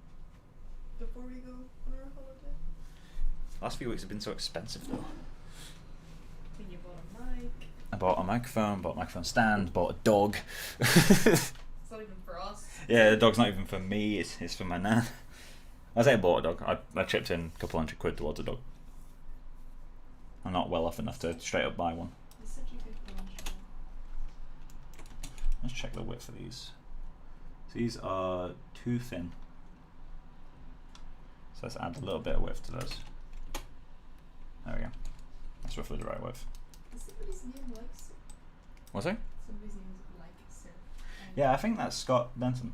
Before we go on our holiday. Last few weeks have been so expensive though. When you bought a mic. I bought a microphone, bought a microphone stand, bought a dog. It's not even for us. Yeah, the dog's not even for me, it's for my nan. I say I bought a dog, I chipped in a couple £100 towards a dog. I'm not well off enough to straight up buy one. It's such a good one. Let's check the width of these. So these are too thin. So let's add a little bit of width to those. There we go. That's roughly the right width. Is somebody's name like Sir? Was it? Somebody's name is like Sir. Yeah, I think that's Scott Benson.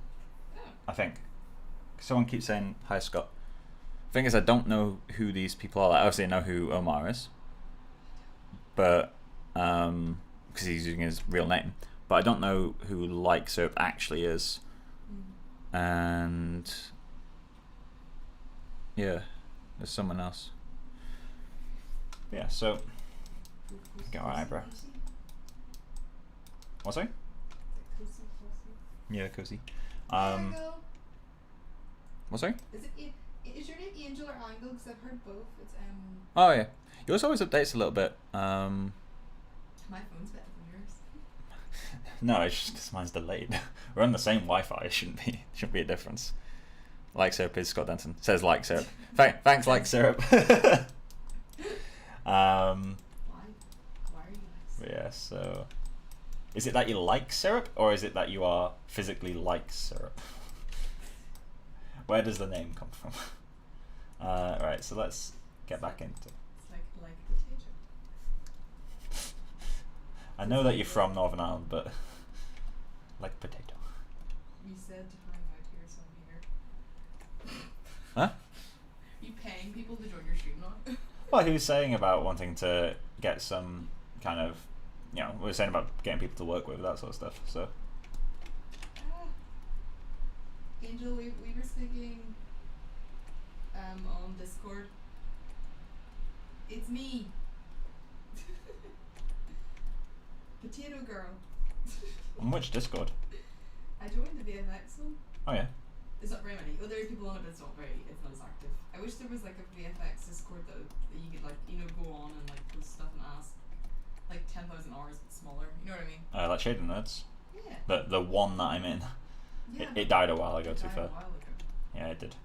Oh. I think. Someone keeps saying, hi Scott. The thing is, I don't know who these people are. Like, obviously I know who Omar is. But, because he's using his real name. But I don't know who Like Soap actually is. And yeah, there's someone else. Yeah, so get our eyebrow. What's that? Cozy, cozy. Yeah, cozy. Angle. What's that? Is your name Angel or Angle? Because I've heard both. It's Oh yeah, yours always updates a little bit. My phone's better than yours. No, it's just because mine's delayed. We're on the same Wi-Fi. It shouldn't be a difference. Like syrup is Scott Denton says like syrup. Thanks like syrup. Why? Why are you like syrup? Yeah. So, is it that you like syrup, or is it that you are physically like syrup? Where does the name come from? Right. So let's get back into. It's like potato. I know that you're from Northern Ireland, but like potato. You said to hang out here, so I'm here. Huh? Are you paying people to join your stream now? Well, he was saying about wanting to get some kind of, we were saying about getting people to work with, that sort of stuff. So. Angel, we were speaking on Discord. It's me. Potato Girl. On which Discord? I joined the VFX one. Oh yeah. There's not very many. Well, there are people on it, but it's not as active. I wish there was like a VFX Discord that you could go on and like post stuff and ask. Like 10,000 hours, but smaller. You know what I mean? Like Shading Nerds. Yeah. The one that I'm in. Yeah. It died a while ago, It to be died fair. a while ago. Yeah, it did.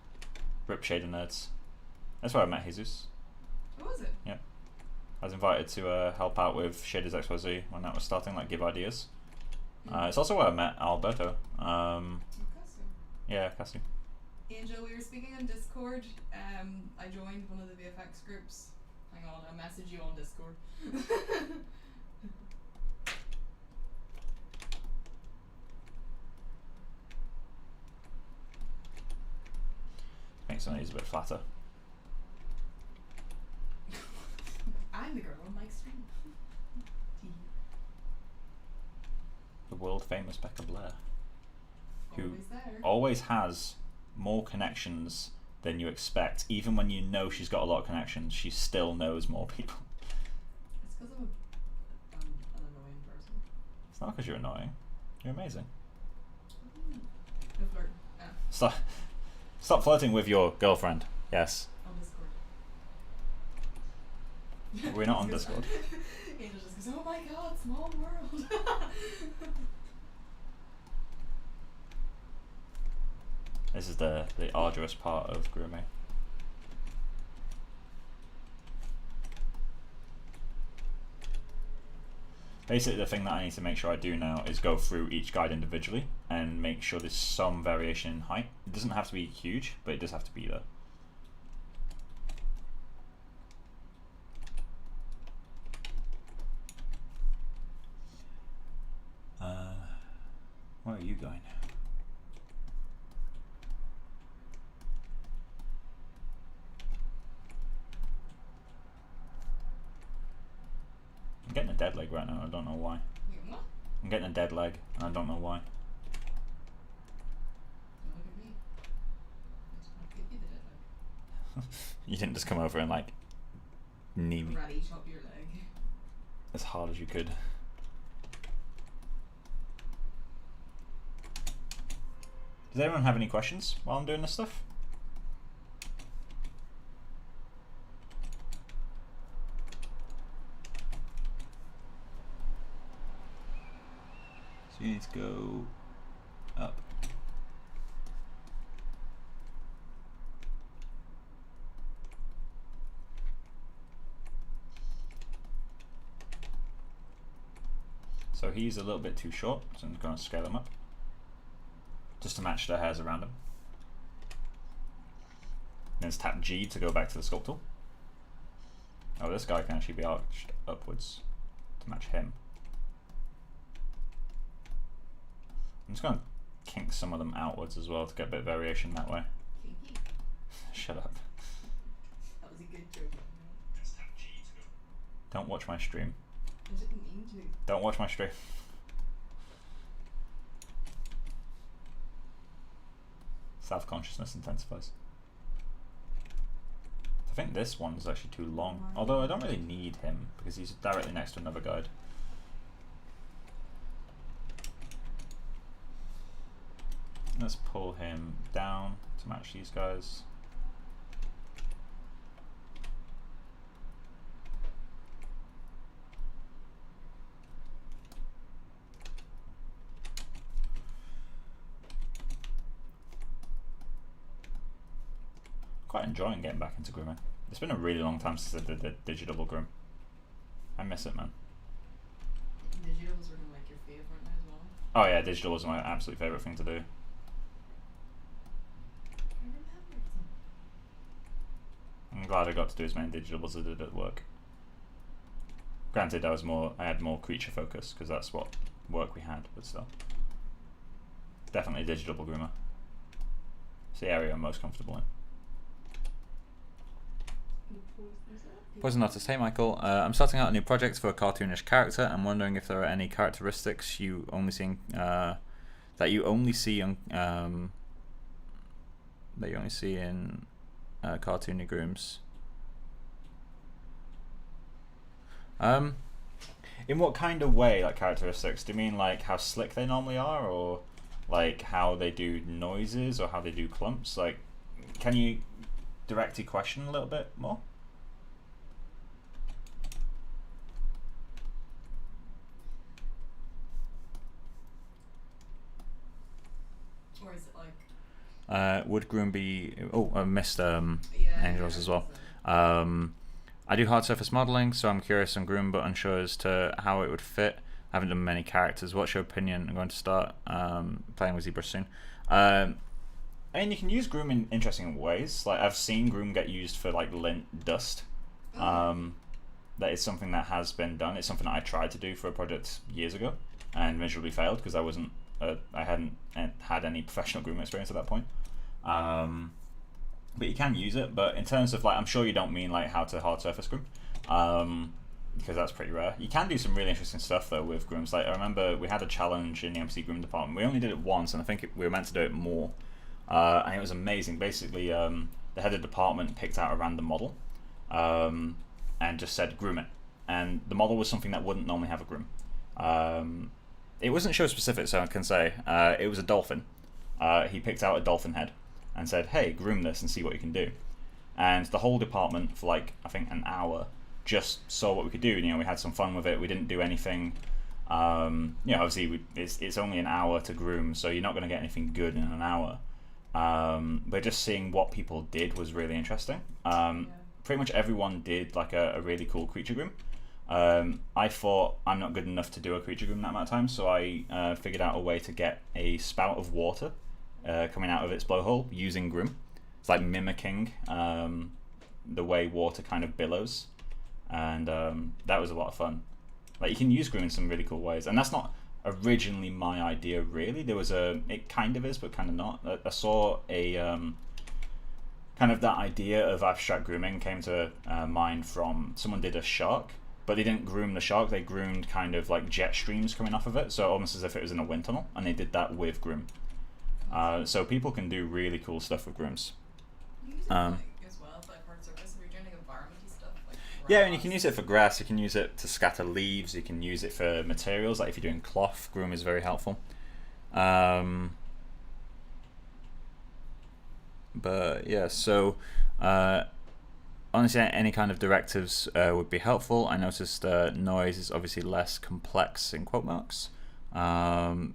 Rip Shading Nerds. That's where I met Jesus. What was it? Yeah. I was invited to help out with Shaders XYZ when that was starting, like give ideas. It's also where I met Alberto. Yeah, Cassie. Angel, we were speaking on Discord. I joined one of the VFX groups. Hang on, I'll message you on Discord. Make some of these a bit flatter. I'm the girl on Mike's stream. The world famous Becca Blair. Who Always there. always has more connections than you expect. Even when you know she's got a lot of connections, she still knows more people. It's because I'm an annoying person. It's not because you're annoying. You're amazing. No flirt. Stop flirting with your girlfriend. Yes. On Discord. We're not on Discord. Angel just goes, oh my god, small world. This is the arduous part of grooming. Basically, the thing that I need to make sure I do now is go through each guide individually and make sure there's some variation in height. It doesn't have to be huge, but it does have to be there. Where are you going? I'm getting a dead leg right now, I don't know why. What? I'm getting a dead leg, and I don't know why. Don't look at me. I just want to give you the dead leg. You didn't just come over and like knee me Ratty chop your leg. as hard as you could. Does anyone have any questions while I'm doing this stuff? So you need to go up. So he's a little bit too short, so I'm going to scale him up. Just to match the hairs around him. Then let's tap G to go back to the sculpt tool. Oh, this guy can actually be arched upwards to match him. I'm just going to kink some of them outwards as well to get a bit of variation that way. Kinky. Shut up. That was a good joke. Just tap G to go. Don't watch my stream. I didn't mean to. Don't watch my stream. Self-consciousness intensifies. I think this one is actually too long. Although I don't really need him because he's directly next to another guide. Let's pull him down to match these guys. Quite enjoying getting back into grooming. It's been a really long time since I did the Digi double groom. I miss it, man. Digi doubles are like your favorite now as well. Oh yeah, digital was my absolute favorite thing to do. I remember them. I'm glad I got to do as many digitals as I did at work. Granted, I had more creature focus because that's what work we had, but still. Definitely a digital groomer. It's the area I'm most comfortable in. Poison Artist, hey Michael, I'm starting out a new project for a cartoonish character. I'm wondering if there are any characteristics you only see that you only see in cartoony grooms. In what kind of way, like characteristics? Do you mean like how slick they normally are, or like how they do noises, or how they do clumps? Like, can you direct your question a little bit more? Or is it like? Would groom be? Oh, I missed Yeah, angels as well. I do hard surface modeling, so I'm curious on groom, but unsure as to how it would fit. I haven't done many characters. What's your opinion? I'm going to start playing with ZBrush soon. And you can use groom in interesting ways. Like I've seen groom get used for like lint dust. That is something that has been done. It's something that I tried to do for a project years ago and miserably failed because I hadn't had any professional groom experience at that point. But you can use it. But in terms of like, I'm sure you don't mean like how to hard surface groom, because that's pretty rare. You can do some really interesting stuff though with grooms. Like I remember we had a challenge in the MC groom department. We only did it once, and I think we were meant to do it more. And it was amazing. Basically, the head of the department picked out a random model and just said groom it. And the model was something that wouldn't normally have a groom. It wasn't show specific, so I can say it was a dolphin. He picked out a dolphin head and said, hey, groom this and see what you can do. And the whole department for like, I think an hour just saw what we could do. You know, we had some fun with it. We didn't do anything. You know, obviously it's only an hour to groom, so you're not going to get anything good in an hour. But just seeing what people did was really interesting. Pretty much everyone did like a really cool creature groom. I thought I'm not good enough to do a creature groom that amount of time, so I figured out a way to get a spout of water coming out of its blowhole using groom. It's like mimicking the way water kind of billows, and that was a lot of fun. Like you can use groom in some really cool ways, and that's not originally my idea really. It kind of is, but kind of not. I saw a kind of that idea of abstract grooming came to mind from someone did a shark, but they didn't groom the shark, they groomed kind of like jet streams coming off of it, so almost as if it was in a wind tunnel, and they did that with groom. So people can do really cool stuff with grooms. You use it like, as well, like hard surface, if you're doing like environmental stuff, like Yeah, and you can use it for grass, you can use it to scatter leaves, you can use it for materials, like if you're doing cloth, groom is very helpful. But yeah, so honestly, any kind of directives would be helpful. I noticed noise is obviously less complex in quote marks.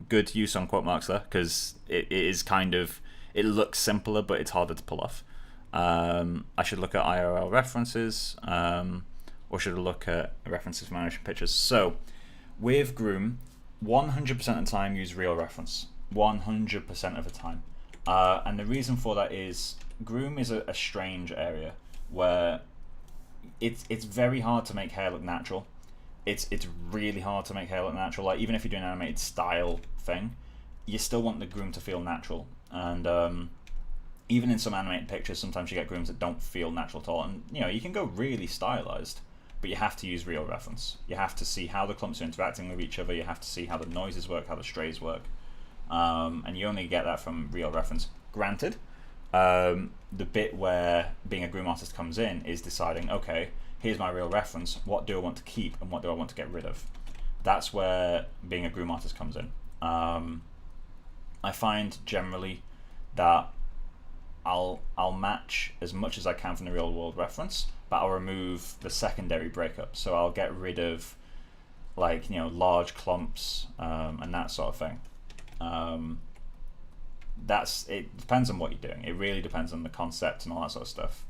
Good use on quote marks there, because it is kind of, it looks simpler, but it's harder to pull off. I should look at IRL references, or should I look at references from animation pictures? So with groom, 100% of the time use real reference. 100% of the time. And the reason for that is groom is a strange area where it's very hard to make hair look natural. It's really hard to make hair look natural. Like even if you're doing an animated style thing, you still want the groom to feel natural. And even in some animated pictures, sometimes you get grooms that don't feel natural at all. And you know, you can go really stylized, but you have to use real reference. You have to see how the clumps are interacting with each other. You have to see how the noises work, how the strays work. And you only get that from real reference. Granted, the bit where being a groom artist comes in is deciding, okay, here's my real reference, what do I want to keep and what do I want to get rid of? That's where being a groom artist comes in. I find generally that I'll match as much as I can from the real world reference, but I'll remove the secondary breakup. So I'll get rid of like, you know, large clumps and that sort of thing. It depends on what you're doing. It really depends on the concept and all that sort of stuff.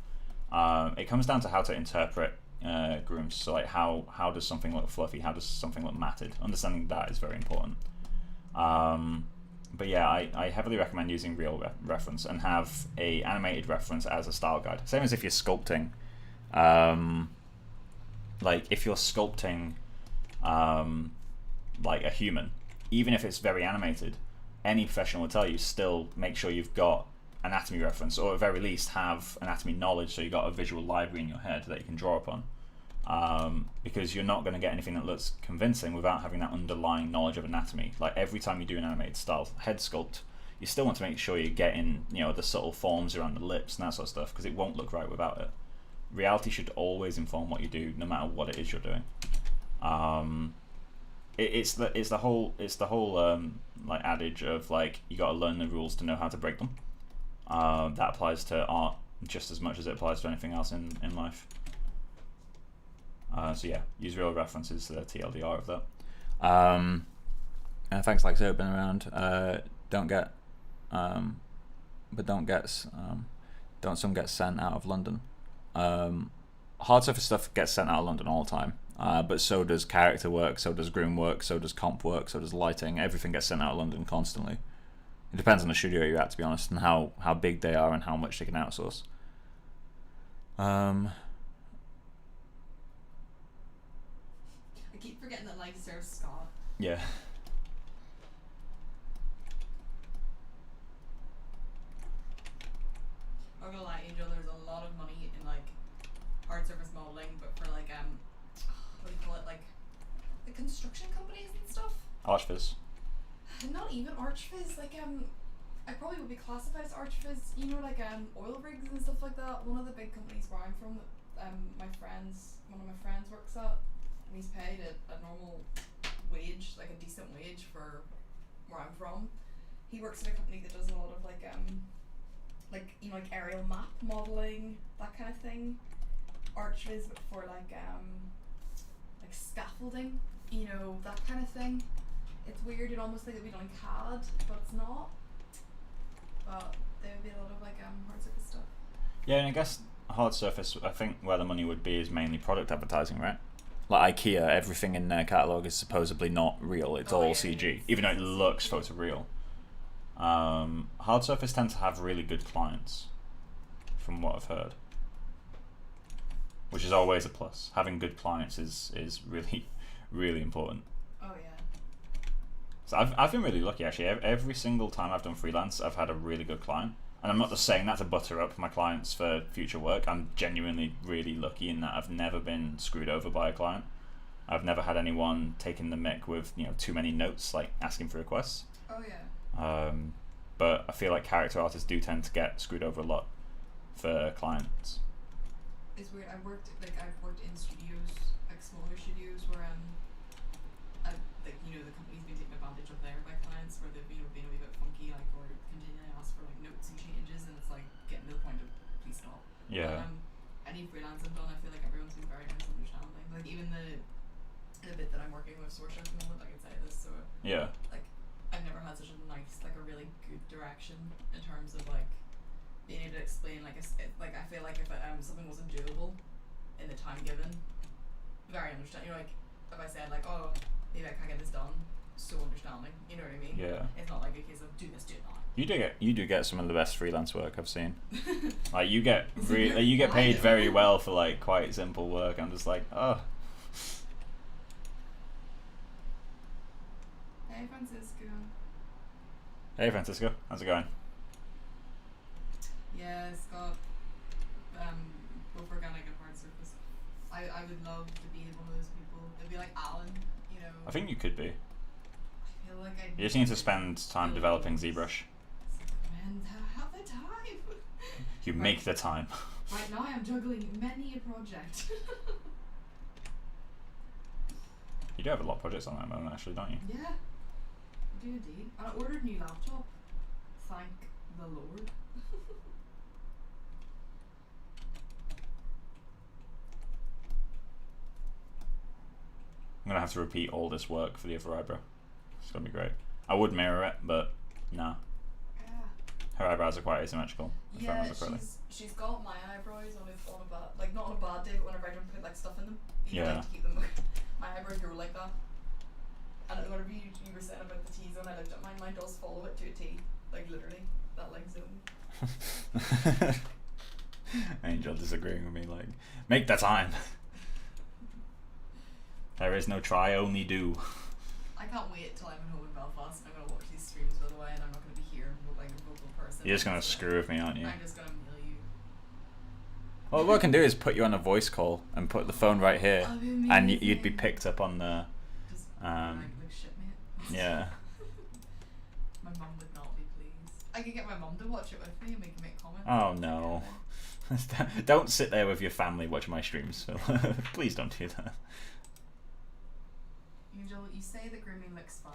It comes down to how to interpret grooms. So like how does something look fluffy? How does something look matted? Understanding that is very important. But yeah, I heavily recommend using real reference and have a animated reference as a style guide. Same as if you're sculpting. Like if you're sculpting like a human, even if it's very animated, any professional will tell you still make sure you've got anatomy reference, or at very least have anatomy knowledge, so you've got a visual library in your head that you can draw upon. Because you're not going to get anything that looks convincing without having that underlying knowledge of anatomy. Like every time you do an animated style head sculpt, you still want to make sure you're getting, you know, the subtle forms around the lips and that sort of stuff, because it won't look right without it. Reality should always inform what you do, no matter what it is you're doing. It's the whole like adage of like you got to learn the rules to know how to break them. That applies to art just as much as it applies to anything else in life. So yeah, use real references, the TLDR of that. And thanks, like so, been around. Don't some get sent out of London. Hard surface stuff gets sent out of London all the time. But so does character work, so does groom work, so does comp work, so does lighting. Everything gets sent out of London constantly. It depends on the studio you're at, to be honest, and how big they are and how much they can outsource. I keep forgetting that like serves Scott. Yeah. I'm not gonna lie, Angel, there's a lot of money in like hard surface modeling, but for like what do you call it, like the construction companies and stuff. Archviz. Not even Archviz, like I probably would be classified as Archviz, you know, like oil rigs and stuff like that. One of the big companies where I'm from, one of my friends works at, and he's paid a normal wage, like a decent wage for where I'm from. He works at a company that does a lot of like you know, like aerial map modeling, that kind of thing. Archviz, but for like scaffolding, you know, that kind of thing. It's weird, you'd almost think it'd be done in CAD, but it's not. But there would be a lot of like hard surface stuff. Yeah, and I guess hard surface, I think where the money would be is mainly product advertising, right? Like IKEA, everything in their catalogue is supposedly not real, it's all CG, even though it looks photoreal. Hard surface tend to have really good clients, from what I've heard. Which is always a plus. Having good clients is really, really important. Oh yeah. So I've been really lucky actually. Every single time I've done freelance, I've had a really good client. And I'm not just saying that to butter up my clients for future work. I'm genuinely really lucky in that I've never been screwed over by a client. I've never had anyone taking the mick with, you know, too many notes, like asking for requests. Oh yeah. But I feel like character artists do tend to get screwed over a lot for clients. It's weird. I've worked in studios, like smaller studios, where like, you know, the company's been taken advantage of there by clients, where they've, you know, been a wee bit funky, like, or continually ask for like notes and changes, and it's like getting to the point of please stop. Yeah. But, any freelance I've done, I feel like everyone's been very nice and understanding. Like even the bit that I'm working with Source at the moment, I can say this, so Yeah. like I've never had such a nice, like a really good direction in terms of like being able to explain, like like I feel like if something wasn't doable in the time given, very understanding. You know, like if I said like, oh, maybe I can't get this done, so understanding. You know what I mean? Yeah. It's not like a case of do this, do it not. You do get some of the best freelance work I've seen. Like you get you get paid very well for like quite simple work. I'm just like, oh. Hey Francisco. Hey Francisco, how's it going? Yeah, Scott. Both organic and hard surface. I would love to be one of those people. It'd be like Alan, you know. I think you could be. I feel like I. You just need to spend time developing ZBrush. Man, have the time. You make the time. Right now, I'm juggling many a project. You do have a lot of projects on that moment, actually, don't you? Yeah, I do indeed. And I ordered a new laptop Thank the Lord. I'm gonna have to repeat all this work for the other eyebrow. It's gonna be great. I would mirror it, but no. Yeah. Her eyebrows are quite asymmetrical. If I remember correctly. she's got my eyebrows on a bad, like not on a bad day, but whenever I don't put like stuff in them, you Yeah. like to keep them. My eyebrows grow like that. And whatever you were saying about the T zone, I looked at mine. Mine does follow it to a T, like literally that like zone. Angel disagreeing with me, like, make the time. There is no try, only do. I can't wait till I'm at home in Belfast and I'm gonna watch these streams, by the way, and I'm not gonna be here like a vocal person. You're just gonna screw with me, aren't you? I'm just gonna mail you. Well, what I can do is put you on a voice call and put the phone right here, That'd be and amazing. you'd be picked up on the. Just Um, like shit, mate. Yeah. My mum would not be pleased. I could get my mum to watch it with me and we can make comments. Oh no. Don't sit there with your family watching my streams, Phil. Please don't do that. Angel, you say that grooming looks fun,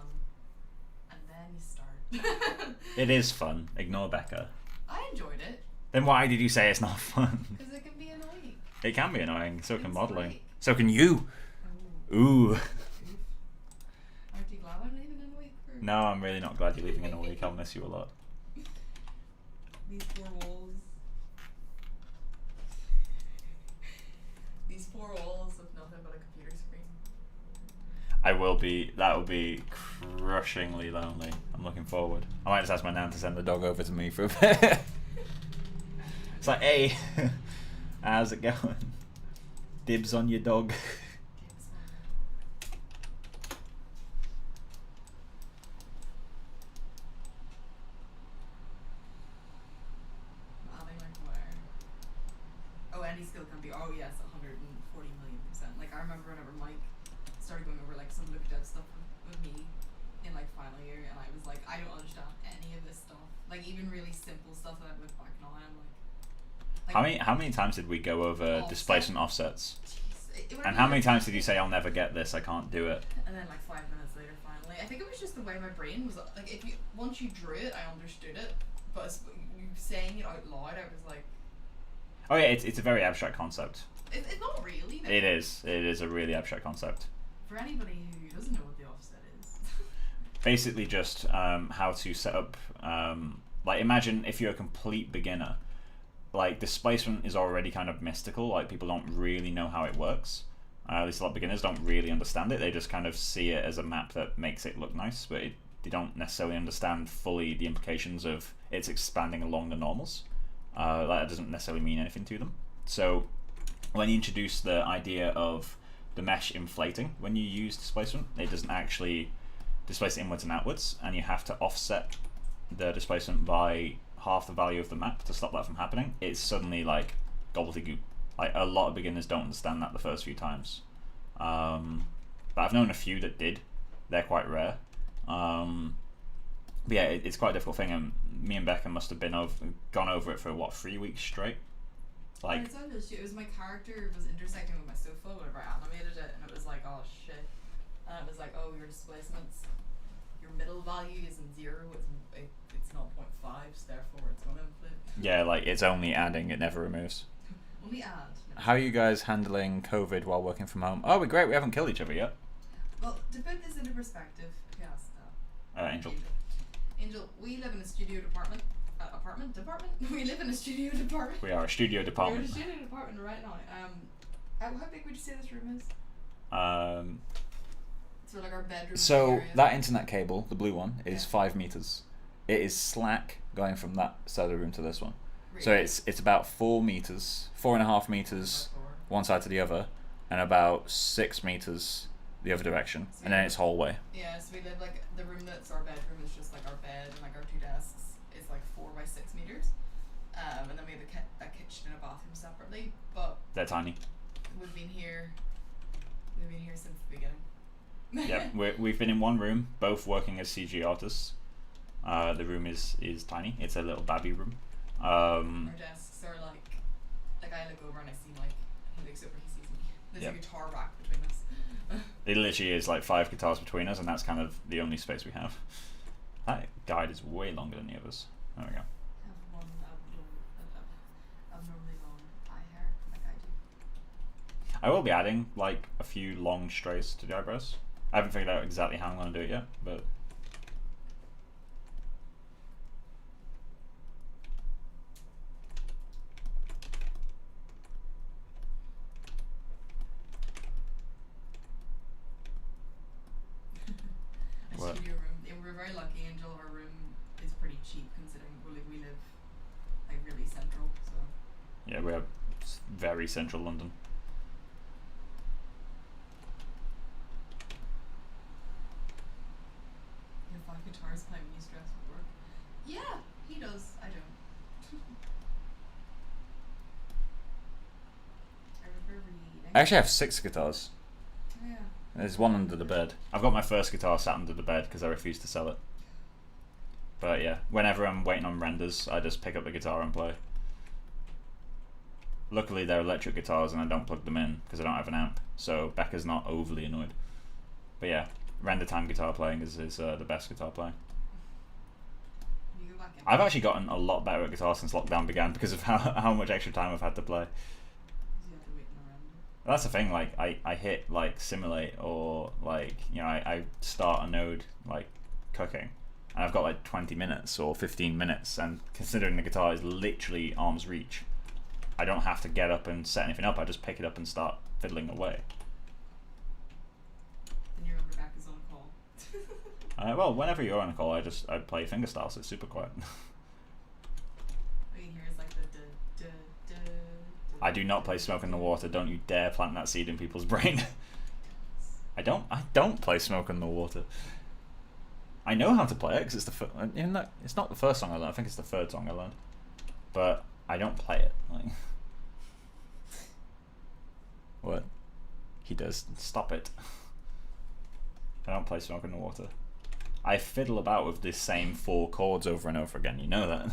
and then you start. It is fun. Ignore Becca. I enjoyed it. Then why did you say it's not fun? Because it can be annoying. It can be annoying. So can It's modelling. great. So can you. Oh. Ooh. Oof. Aren't you glad I'm leaving in a week? Or? No, I'm really not glad you're leaving in a week. I'll miss you a lot. These four walls. These four walls with nothing but a computer screen. I will be. That will be crushingly lonely. I'm looking forward. I might just ask my nan to send the dog over to me for a bit. It's like, hey, how's it going? Dibs on your dog. Oh, any skill can be. Oh yes, 140,000,000%. Like I remember whenever Mike started going over like some look dev stuff with me in like final year, and I was like, I don't understand any of this stuff. Like even really simple stuff that I look back now, and I'm like How many times did we go over Offset. displacement offsets? Jeez, it And how many times did you say, I'll never get this, I can't do it? And then like 5 minutes later, finally, I think it was just the way my brain was. Like if you once you drew it, I understood it, but you saying it out loud, I was like, Oh yeah, it's a very abstract concept. it's not really. No. It is a really abstract concept. For anybody who doesn't know what the offset is. Basically just how to set up, like imagine if you're a complete beginner, like displacement is already kind of mystical, like people don't really know how it works. At least a lot of beginners don't really understand it, they just kind of see it as a map that makes it look nice, but they don't necessarily understand fully the implications of it's expanding along the normals. That doesn't necessarily mean anything to them. So when you introduce the idea of the mesh inflating, when you use displacement, it doesn't actually displace inwards and outwards, and you have to offset the displacement by half the value of the map to stop that from happening. It's suddenly like gobbledygook. Like a lot of beginners don't understand that the first few times. But I've known a few that did. They're quite rare. But yeah, it's quite a difficult thing, and me and Becca must have gone over it for what, 3 weeks straight. Like, And it sounded shit. It was my character was intersecting with my sofa whenever I animated it, and it was like, oh shit. And it was like, oh, your displacements, your middle value isn't 0, it's 0.5, so therefore it's gonna inflate. yeah, like it's only adding, it never removes. Only add. No. How are you guys handling COVID while working from home? Oh, we're great. We haven't killed each other yet. Well, to put this into perspective, who asked that? Angel. Angel, we live in a studio department. Department? We live in a studio department. We are a studio We're in department. a studio department right now. How big would you say this room is? So like our bedroom. So area. that internet cable, the blue one, is Yeah. 5 meters. It is slack going from that side of the room to this one. So Really? it's about 4 meters, 4.5 meters one side to the other, and about 6 meters the other direction, So and then yeah. it's hallway. Yeah, so we live like the room that's our bedroom is just like our bed and like our 2 desks is like 4 by 6 meters, and then we have a kitchen and a bathroom separately. But They're tiny. we've been here since the beginning. Yeah, we've been in one room, both working as CG artists. The room is tiny. It's a little babby room. Our desks are like I look over and I see Mike. He looks over, he sees me. There's Yep. a guitar rack between us. It literally is like 5 guitars between us, and that's kind of the only space we have. That guide is way longer than the others. There we go. Have one abnormally long eye hair like I do. I will be adding like a few long strays to the eyebrows. I haven't figured out exactly how I'm going to do it yet, but What? Studio room. Yeah, we're very lucky, Angel. Our room is pretty cheap considering we live like really central. So yeah, we have very central London. You have 5 guitars playing when you stress with work. Yeah, he does. I don't. I remember reading. I actually have 6 guitars. Yeah. There's one under the bed. I've got my first guitar sat under the bed because I refuse to sell it. But yeah, whenever I'm waiting on renders, I just pick up the guitar and play. Luckily they're electric guitars and I don't plug them in because I don't have an amp, so Becca's not overly annoyed. But yeah, render time guitar playing is the best guitar playing. You go back in. I've actually gotten a lot better at guitar since lockdown began because of how much extra time I've had to play. You have to wait in a render. That's the thing, like I hit like simulate or like, you know, I start a node like cooking and I've got like 20 minutes or 15 minutes, and considering the guitar is literally arm's reach, I don't have to get up and set anything up, I just pick it up and start fiddling away. Then your render back is on call. Well, whenever you're on a call, I play fingerstyle, so it's super quiet. What you can hear is like the I do not play Smoke in the Water. Don't you dare plant that seed in people's brain. I don't play Smoke in the Water. I know how to play it because it's it's not the first song I learned. I think it's the 3rd song I learned, but I don't play it. Like, what? He does. Stop it. I don't play Smoke in the Water. I fiddle about with the same 4 chords over and over again. You know that.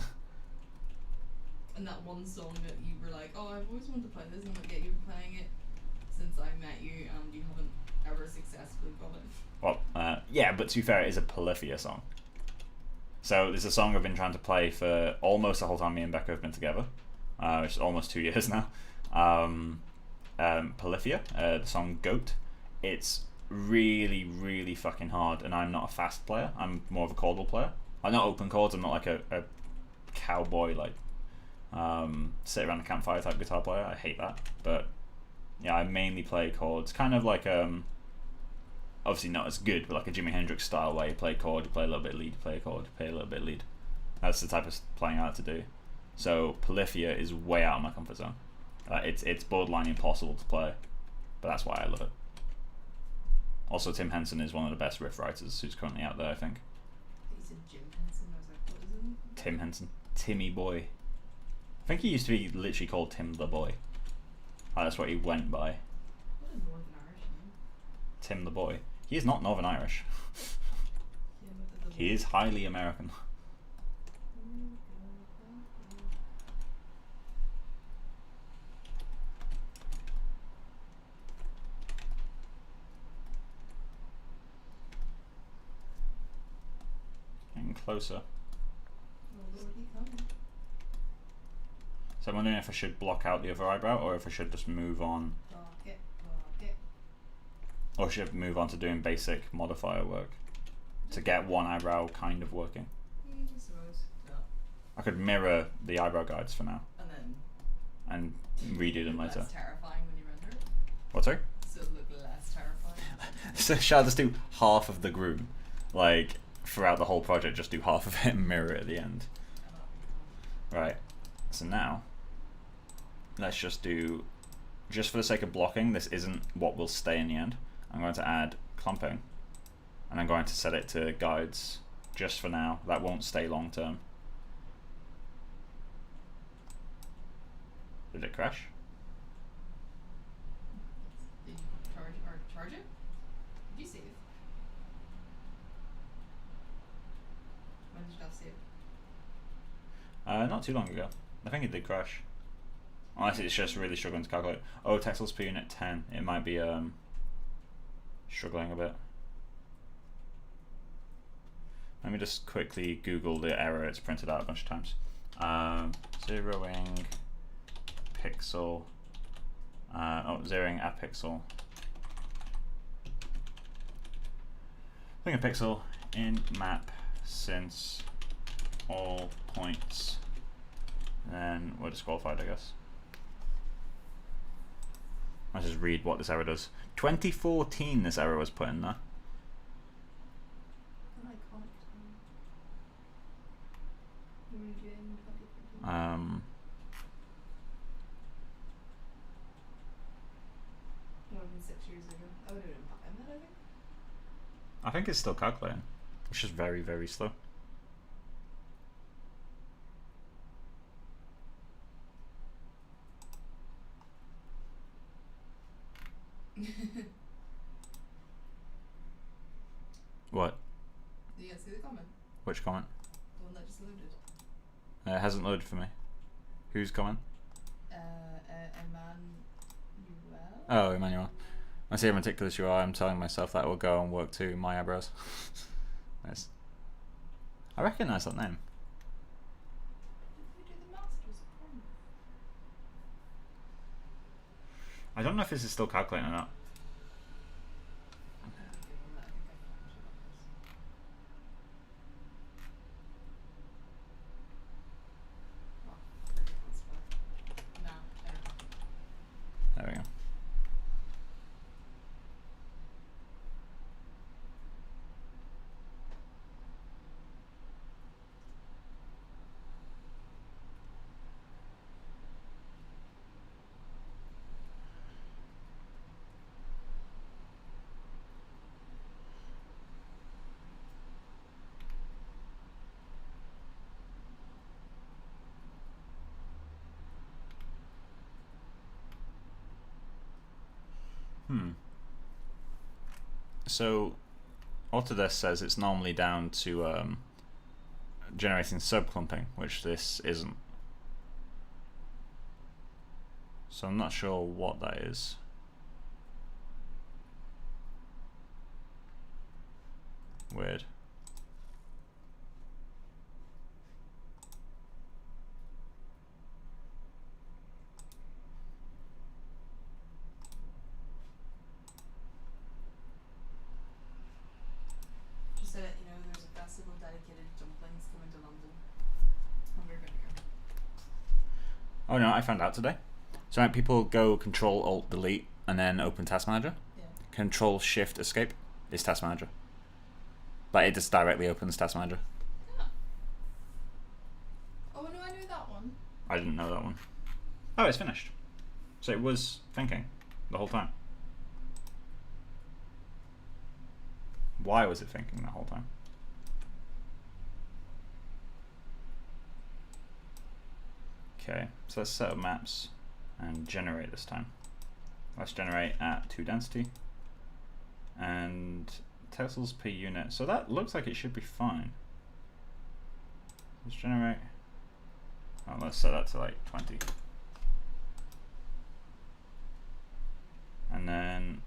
And that one song that you were like, oh, I've always wanted to play this, and I'm like, yeah, you've been playing it since I met you, and you haven't ever successfully got it. Well, yeah, but to be fair, it is a Polyphia song. So there's a song I've been trying to play for almost the whole time me and Becca have been together, which is almost 2 years now. Polyphia, the song Goat. It's really, really fucking hard, and I'm not a fast player. I'm more of a chordal player. I'm not open chords. I'm not like a cowboy, like sit around the campfire type guitar player. I hate that. But yeah, I mainly play chords, kind of like obviously not as good, but like a Jimi Hendrix style, where you play a chord, you play a little bit of lead, you play a chord, you play a little bit of lead. That's the type of playing I like to do. So Polyphia is way out of my comfort zone. It's borderline impossible to play, but that's why I love it. Also, Tim Henson is one of the best riff writers who's currently out there, I think. He said Jim Henson. I was like, what is it? Tim Henson. Timmy Boy. I think he used to be literally called Tim the Boy. That's what he went by. What a Northern Irish name. Tim the Boy. He is not Northern Irish. Yeah, but He is highly American. Getting closer. So I'm wondering if I should block out the other eyebrow, or if I should just move on. Block it. Or should I move on to doing basic modifier work to get one eyebrow kind of working? I suppose. Yeah. I could mirror the eyebrow guides for now And and redo them later. less terrifying when you render it. What's sorry? So it'll look less terrifying. So shall I just do half of the groom? Like, throughout the whole project, just do half of it and mirror it at the end. Right. So now, let's just do, just for the sake of blocking, this isn't what will stay in the end. I'm going to add clumping, and I'm going to set it to guides just for now. That won't stay long term. Did it crash? Did you charge it? Did you save? When did you last save? Not too long ago. I think it did crash. Unless it's just really struggling to calculate. Oh, textiles per unit 10. It might be struggling a bit. Let me just quickly Google the error. It's printed out a bunch of times. Zeroing pixel. Zeroing a pixel. Thing a pixel in map since all points. Then we're disqualified, I guess. Let's just read what this error does. 2014 this error was put in there. An iconic time. You want to do it in 2014? More than 6 years ago. I would have been fine then, I think. I think it's still calculating. It's just very, very slow. What? You can't see the comment? Which comment? The one that just loaded. It hasn't loaded for me. Whose comment? Emmanuel? Oh, Emmanuel. I see how meticulous you are. I'm telling myself that will go and work too. My eyebrows. Nice. I recognise that name. Did we do the masters prom? I don't know if this is still calculating or not. There we go. So Autodesk says it's normally down to generating sub-clumping, which this isn't. So I'm not sure what that is. Weird. Just to let you know, there's a festival dedicated to dumplings coming to London. And we're going to go. Oh no, I found out today. So people go Control Alt Delete and then open Task Manager. Yeah. Control Shift Escape is Task Manager. Like it just directly opens Task Manager. Yeah. Oh no, I knew that one. I didn't know that one. Oh, it's finished. So it was thinking the whole time. Why was it thinking the whole time? Okay, so let's set up maps and generate this time. Let's generate at 2 density and pixels per unit. So that looks like it should be fine. Let's generate. Oh, let's set that to like 20. And then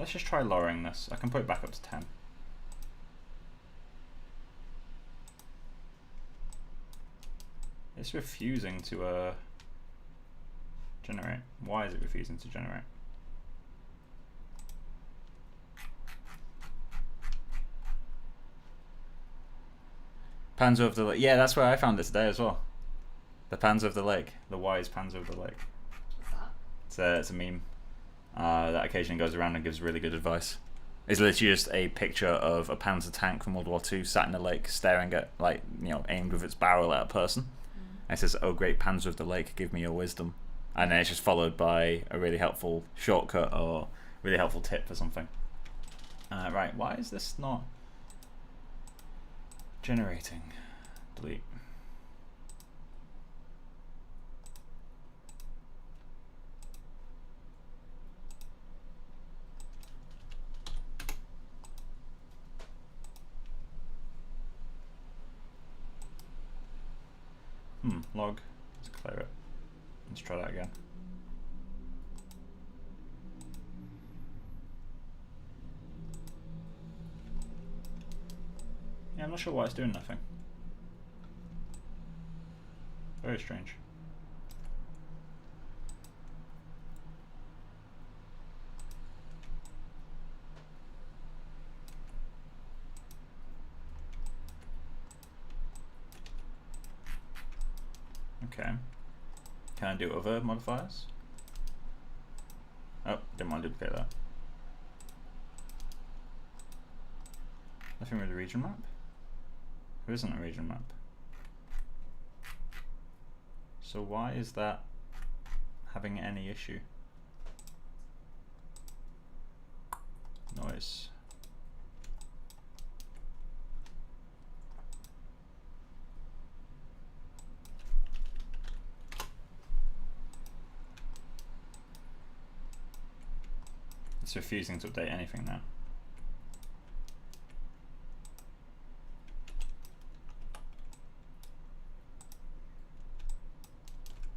let's just try lowering this. I can put it back up to 10. It's refusing to generate. Why is it refusing to generate? Pans over the lake. Yeah, that's where I found it today as well. The pans over the lake. The wise pans over the lake. What's that? It's a meme that occasionally goes around and gives really good advice. It's literally just a picture of a Panzer tank from World War II sat in a lake staring at, like, you know, aimed with its barrel at a person. And it says, "Oh great Panzer of the lake, give me your wisdom." And then it's just followed by a really helpful shortcut or really helpful tip or something. Right, why is this not generating? Delete. Log. Let's clear it. Let's try that again. Yeah, I'm not sure why it's doing nothing. Very strange. Okay. Can I do other modifiers? Oh, didn't want to duplicate that. Nothing with the region map? There isn't a region map. So why is that having any issue? Noise. It's refusing to update anything now.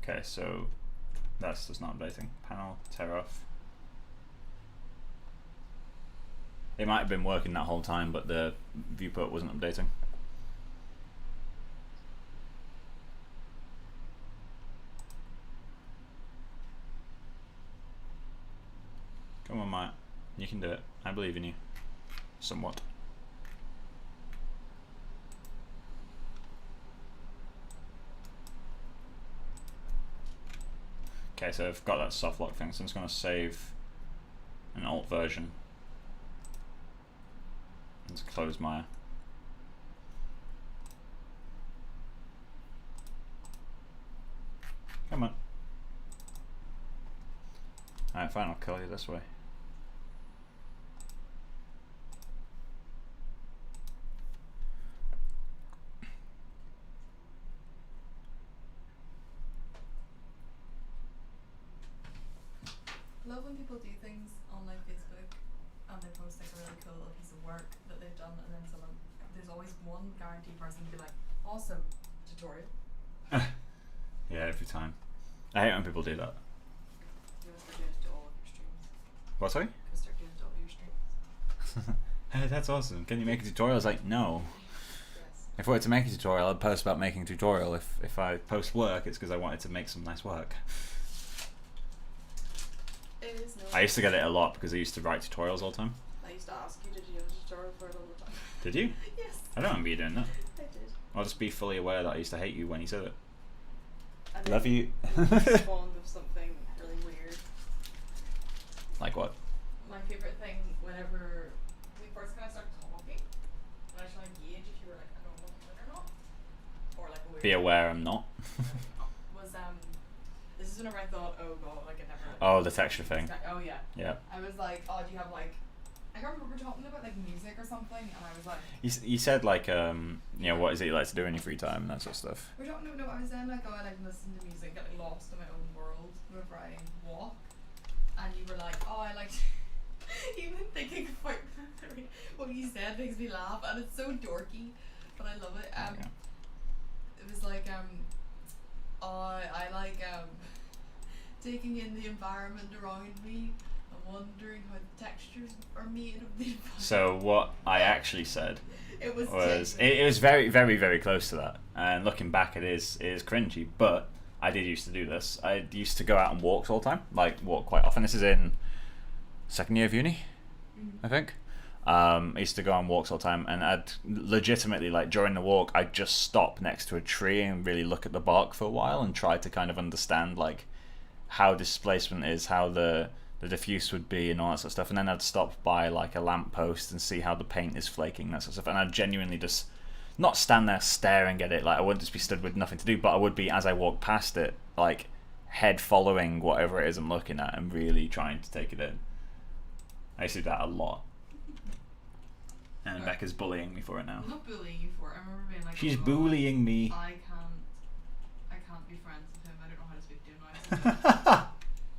Okay, so that's just not updating. Panel, tear off. It might have been working that whole time, but the viewport wasn't updating. Come on, Matt. You can do it. I believe in you. Somewhat. Okay, so I've got that soft lock thing, so I'm just going to save an alt version. Let's close Maya. Come on. Alright, fine, I'll kill you this way. Love when people do things on like Facebook and they post like a really cool little piece of work that they've done, and then someone, there's always one guaranteed person to be like, awesome tutorial. Yeah, every time. I hate when people do that. You must start doing it to all of your streams. What, sorry? You must start doing it to all of your streams. Hey, that's awesome. Can you make a tutorial? I was like, no. Yes. If I were to make a tutorial, I'd post about making a tutorial. If I post work, it's because I wanted to make some nice work. It is no. I used to get it a lot because I used to write tutorials all the time. I used to ask you, did you have a tutorial for it all the time? Did you? Yes. I don't remember you doing that. I did. I'll just be fully aware that I used to hate you when you said it. And Love then you. spawned of something really weird. Like what? My favourite thing whenever we first kind of started talking, when I was trying to gauge if you were like a normal human or not, or like a weird Be aware I'm not. was this is whenever I thought, oh god, like I never like, Oh, the texture thing. oh yeah. Yeah. I was like, oh, do you have like, I can't remember we were talking about like music or something, and I was like, You said like you know, what is it you like to do in your free time and that sort of stuff. we're talking, no, I was saying like, oh, I like listen to music, get like lost in my own world whenever I walk, and you were like, oh, I like even thinking about what you said makes me laugh, and it's so dorky, but I love it. Yeah. It was like I like taking in the environment around me and wondering how the textures are made of the environment. So what I actually said It was it was very, very, very close to that. And looking back, it is cringy. But I did used to do this. I used to go out on walks all the time, like walk quite often. This is in second year of uni, I think. I used to go on walks all the time, and I'd legitimately, like during the walk, I'd just stop next to a tree and really look at the bark for a while and try to kind of understand like how displacement is, how the diffuse would be, and all that sort of stuff. And then I'd stop by like a lamppost and see how the paint is flaking, that sort of stuff. And I'd genuinely just not stand there staring at it, like I wouldn't just be stood with nothing to do, but I would be, as I walk past it, like head following whatever it is I'm looking at and really trying to take it in. I used to do that a lot. And Becca's bullying me for it now. I'm not bullying you for it. I remember being like, She's oh, bullying me. I can't be friends with him. I don't know how to speak to him now.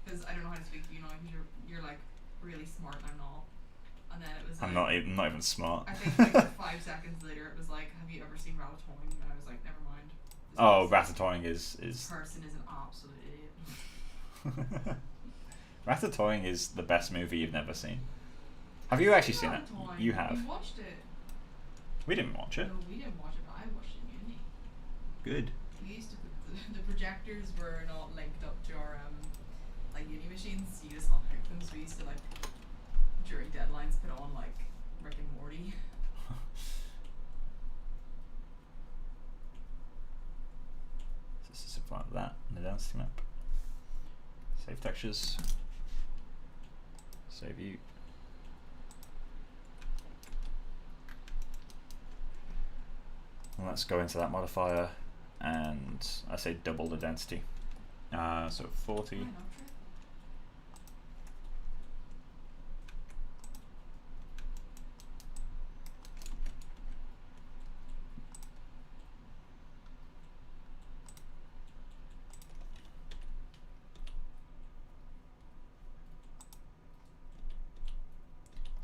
Because I don't know how to speak to you now. You're like really smart and I'm not. And then it was like, I'm not even smart. I think like 5 seconds later it was like, have you ever seen Ratatouille? And I was like, never mind. Oh, Ratatouille is This person is an absolute idiot. Ratatouille is the best movie you've never seen. Have you actually seen it? Ratatouille. You have. You watched it. We didn't watch it. No, we didn't watch it, but I watched it in uni. Good. We used to the projectors were not linked up to our like uni machines. You just unhook them, so we used to like during deadlines put on like Rick and Morty. This is a part of that in the density map. Save textures. Save you. And let's go into that modifier and I say double the density. So 40. Why not, Trey?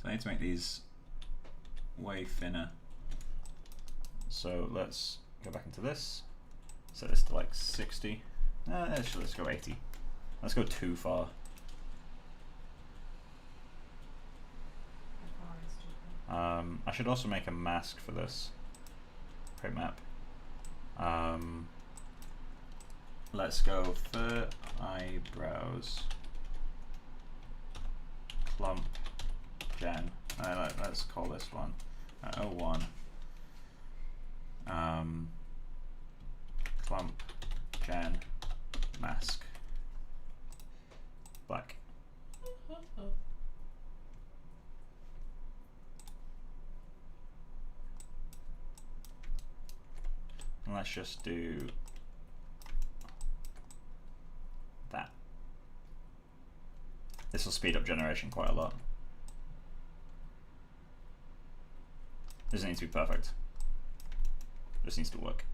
So I need to make these way thinner. So let's go back into this. Set this to like 60. Actually, let's go 80. Let's go too far. I should also make a mask for this. Create map. Let's go for eyebrows. Clump gen. Let's call this one 01. Clump gen mask black. And let's just do that. This will speed up generation quite a lot. Doesn't need to be perfect. Just needs to work.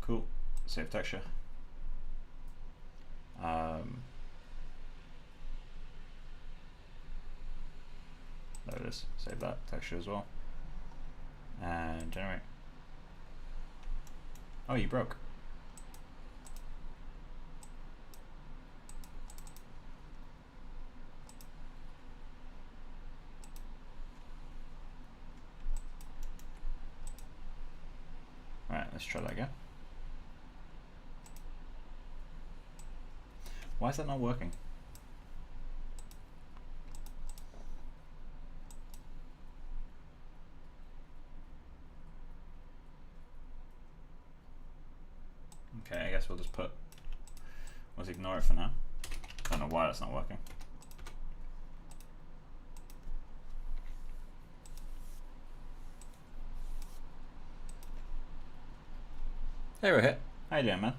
Cool. Save texture. There it is. Save that texture as well. And generate. Oh, you broke. Right, let's try that again. Why is that not working? Okay, I guess we'll just ignore it for now. Don't know why that's not working. Hey, we're hit. How you doing, man?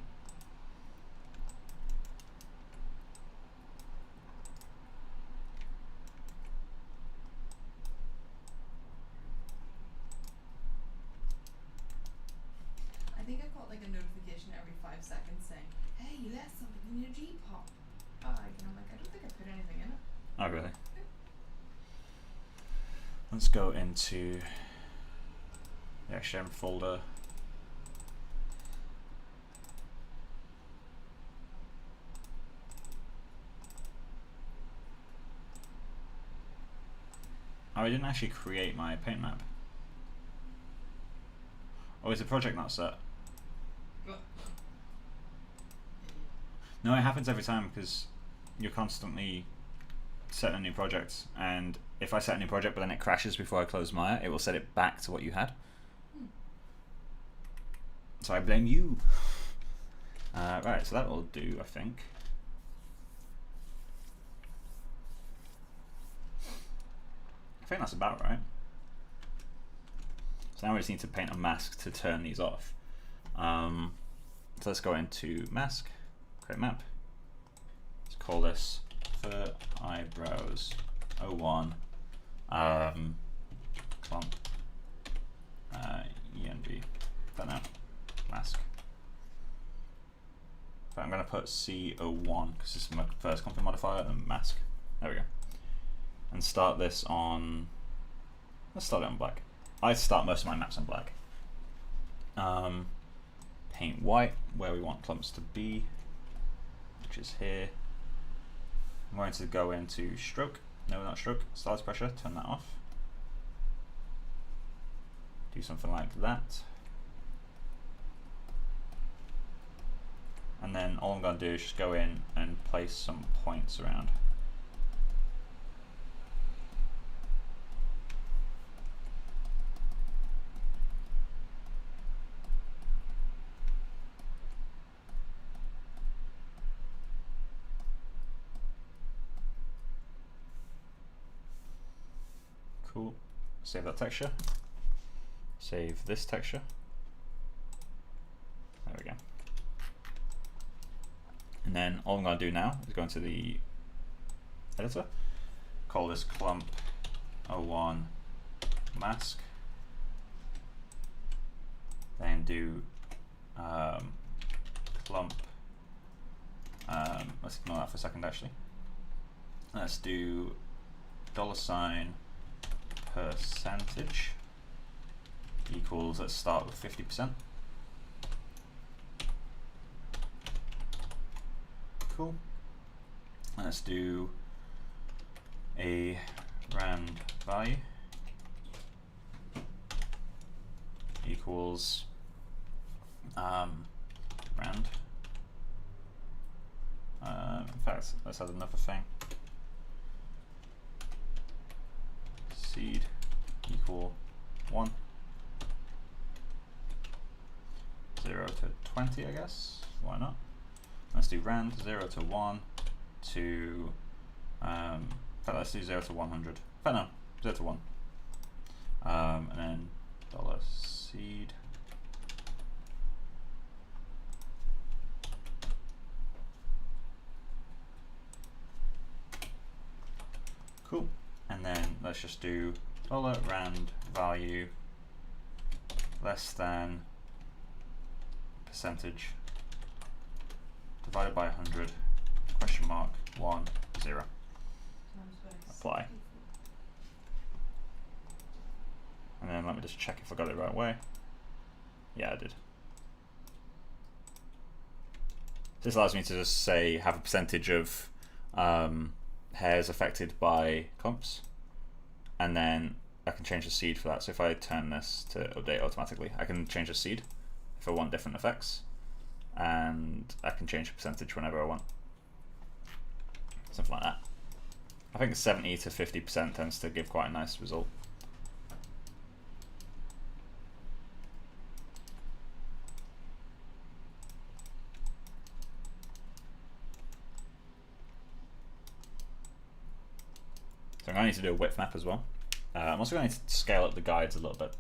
I think I got like a notification every 5 seconds saying, "Hey, you left something in your G-pop bag," and I'm like, I don't think I put anything in it. Oh, really? Let's go into the XGen folder. Oh, I didn't actually create my paint map. Oh, is the project not set? No, it happens every time because you're constantly setting a new project, and if I set a new project but then it crashes before I close Maya, it will set it back to what you had. So I blame you. Right, so that will do, I think. I think that's about right. So now we just need to paint a mask to turn these off. So let's go into mask, create map. Let's call this for eyebrows 01 clump env. That now mask. But I'm going to put C01 because this is my first clumping modifier and mask. There we go. And start this on. Let's start it on black. I start most of my maps on black. Paint white where we want clumps to be, which is here. I'm going to go into stroke No, not stroke. Stylus pressure. Turn that off. Do something like that. And then all I'm going to do is just go in and place some points around. Cool. Save that texture. Save this texture. There we go. And then all I'm going to do now is go into the editor, call this Clump01 mask, then do clump, let's ignore that for a second actually. Let's do $percentage equals, let's start with 50%. Cool. Let's do a rand value equals rand. In fact, let's add another thing. Seed equal 1. 0 to 20, I guess. Why not? Let's do rand 0 to 1 to, in fact, let's do 0 to 100. Oh no, 0 to 1. And then $seed. Cool. And then let's just do $rand value less than percentage divided by 100, question mark, 1, 0. Apply. And then let me just check if I got it the right way. Yeah, I did. This allows me to just say, have a percentage of hairs affected by clumps. And then I can change the seed for that. So if I turn this to update automatically, I can change the seed if I want different effects. And I can change the percentage whenever I want. Something like that. I think 70 to 50% tends to give quite a nice result. So I'm going to need to do a width map as well. I'm also going to need to scale up the guides a little bit.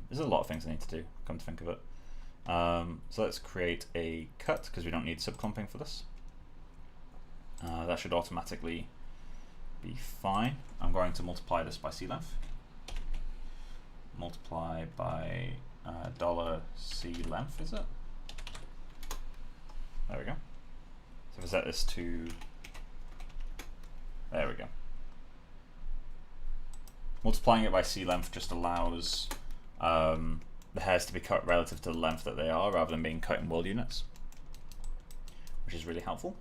There's a lot of things I need to do, come to think of it. So let's create a cut because we don't need subclumping for this. That should automatically be fine. I'm going to multiply this by C length. Multiply by $C length, is it? There we go. So if I set this to, there we go. Multiplying it by C length just allows the hairs to be cut relative to the length that they are, rather than being cut in world units, which is really helpful.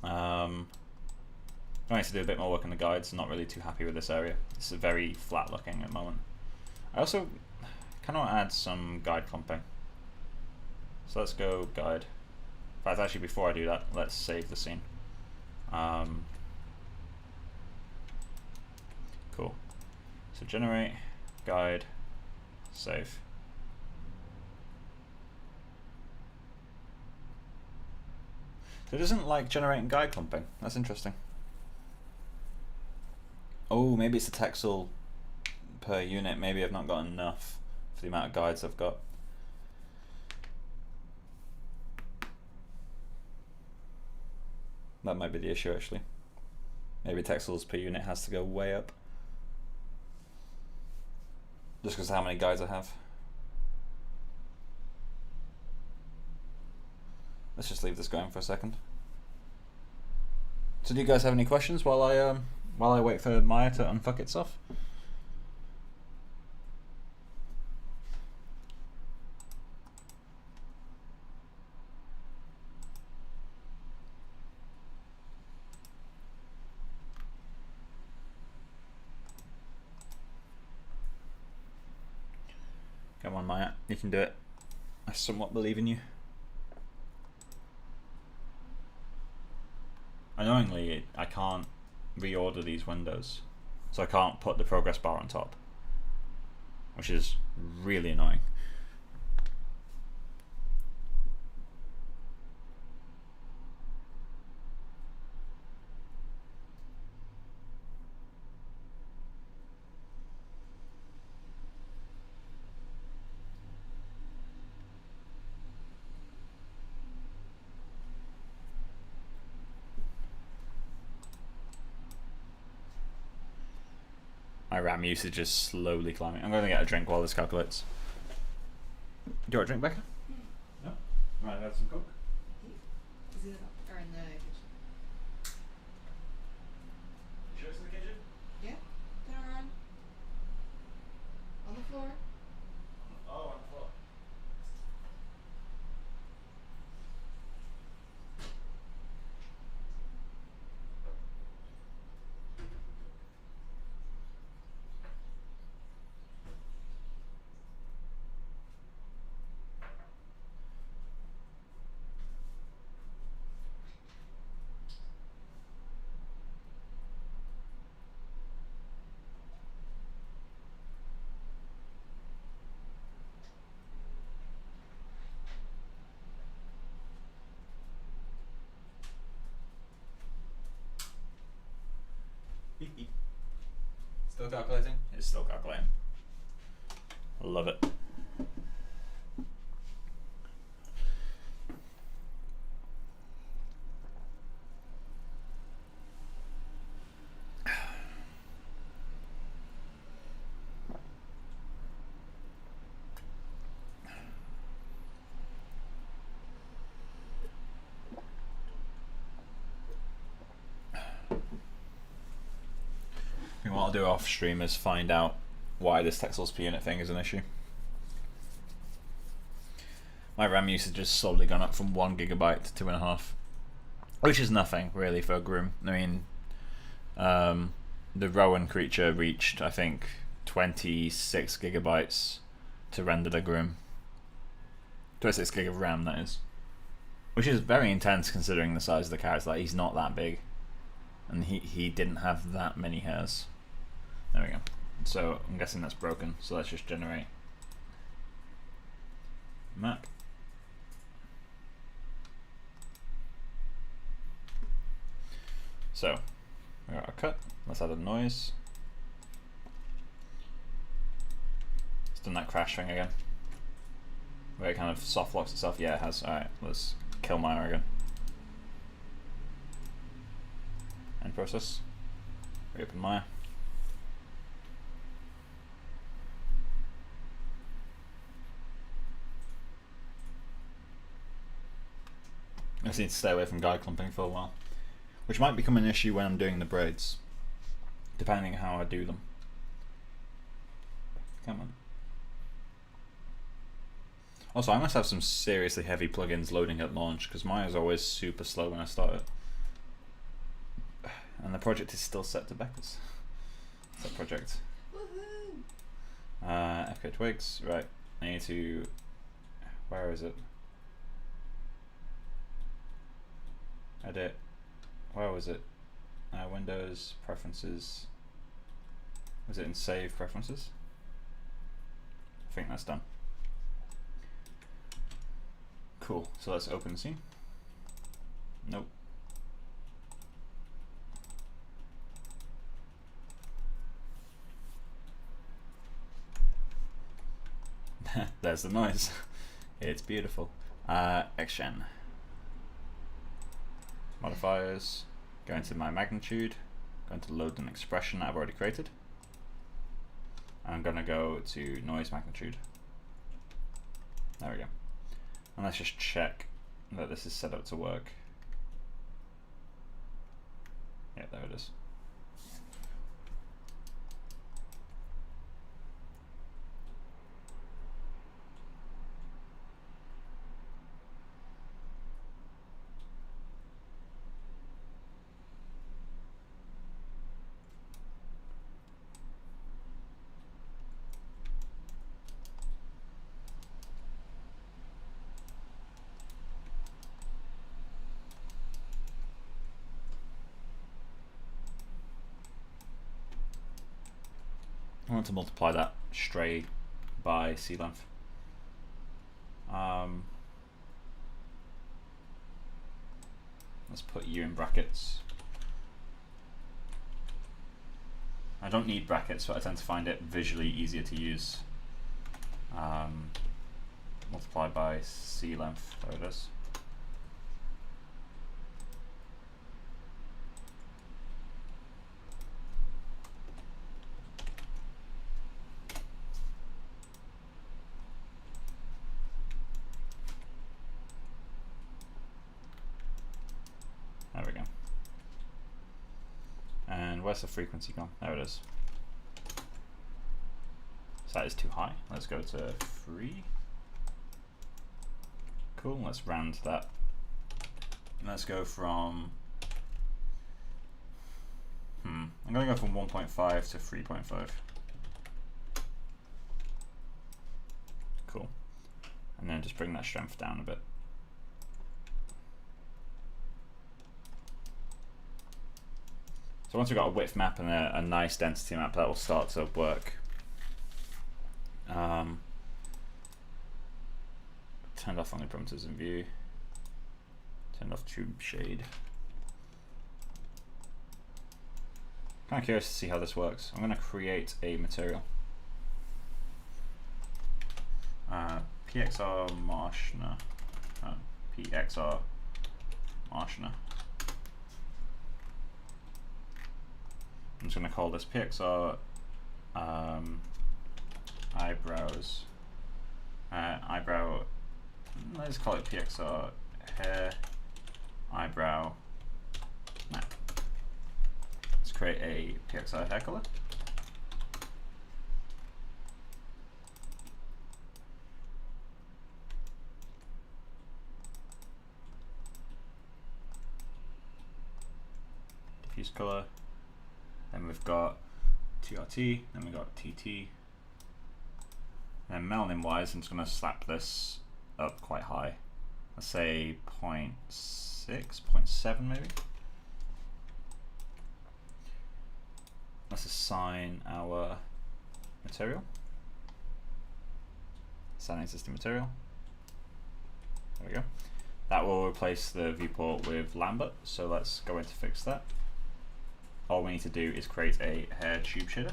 I need to do a bit more work on the guides. I'm not really too happy with this area. It's very flat looking at the moment. I also kind of want to add some guide clumping. So let's go guide. In fact, actually, before I do that, let's save the scene. Cool. So generate, guide, save. So it doesn't like generating guide clumping. That's interesting. Oh, maybe it's a texel per unit. Maybe I've not got enough for the amount of guides I've got. That might be the issue actually. Maybe texels per unit has to go way up. Just because of how many guides I have. Let's just leave this going for a second. So do you guys have any questions while I wait for Maya to unfuck itself? on, Maya. You can do it. I somewhat believe in you. Annoyingly, I can't reorder these windows, so I can't put the progress bar on top, which is really annoying. My RAM usage is slowly climbing. I'm going to get a drink while this calculates. Do you want a drink, Becca? No? Right, have some Coke? Is it up or in the kitchen? You sure it's in the kitchen? Yeah. Turn around. On the floor. Oh, on the floor. Still calculating? It's still calculating. I love it. And what I'll do off stream is find out why this textiles per unit thing is an issue. My RAM usage has slowly gone up from 1 gigabyte to 2.5, which is nothing really for a groom. I mean, the Rowan creature reached, I think, 26 gigabytes to render the groom. 26 gig of RAM, that is. Which is very intense considering the size of the character. Like, he's not that big. And he didn't have that many hairs. There we go. So I'm guessing that's broken. So let's just generate map. So we got a cut. Let's add a noise. It's done that crash thing again, where it kind of soft locks itself. Yeah, it has. All right, let's kill Maya again. End process. Reopen Maya. I just need to stay away from guy clumping for a while, which might become an issue when I'm doing the braids, depending on how I do them. Come on. Also, I must have some seriously heavy plugins loading at launch, because Maya's always super slow when I start it. And the project is still set to Becca's. Set project. Woohoo! FKA twigs, right. I need to, where is it? Edit, where was it? Windows, preferences. Was it in save preferences? I think that's done. Cool, so let's open the scene. Nope. There's the noise. It's beautiful. XGen. Modifiers. Go into my magnitude. Going to load an expression that I've already created. I'm going to go to noise magnitude. There we go. And let's just check that this is set up to work. Yeah, there it is. want to multiply that stray by C length. Let's put U in brackets. I don't need brackets, but I tend to find it visually easier to use. Multiply by C length, there it is. There we go. And where's the frequency gone? There it is. So that is too high. Let's go to 3. Cool, let's round that. Let's go from, I'm gonna go from 1.5 to 3.5. Cool. And then just bring that strength down a bit. So once we've got a width map and a nice density map, that will start to work. Turned off only parameters in view. Turned off tube shade. Kind of curious to see how this works. I'm going to create a material. PXR Marshner. PXR Marshner. I'm just going to call this PXR eyebrows. Eyebrow. Let's call it PXR hair eyebrow map. Let's create a PXR hair color. Diffuse color. Then we've got TRT, then we've got TT. And melanin wise, I'm just going to slap this up quite high. Let's say 0.6, 0.7 maybe. Let's assign our material. Assign existing material. There we go. That will replace the viewport with Lambert, so let's go in to fix that. All we need to do is create a hair tube shader.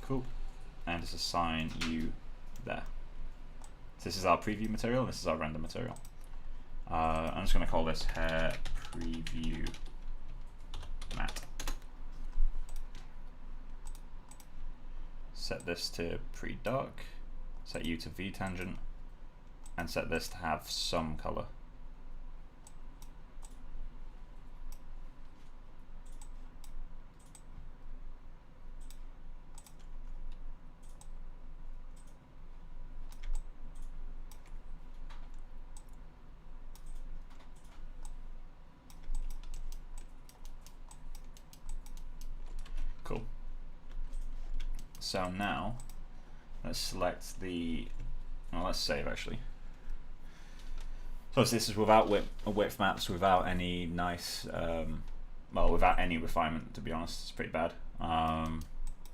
Cool. And just assign you there. So this is our preview material, this is our render material. I'm just going to call this hair preview matte. Set this to pre-dark, set you to V tangent, and set this to have some color. Cool. So now let's select the, well, let's save actually. So this is without width maps, without any nice, well, without any refinement, to be honest. It's pretty bad,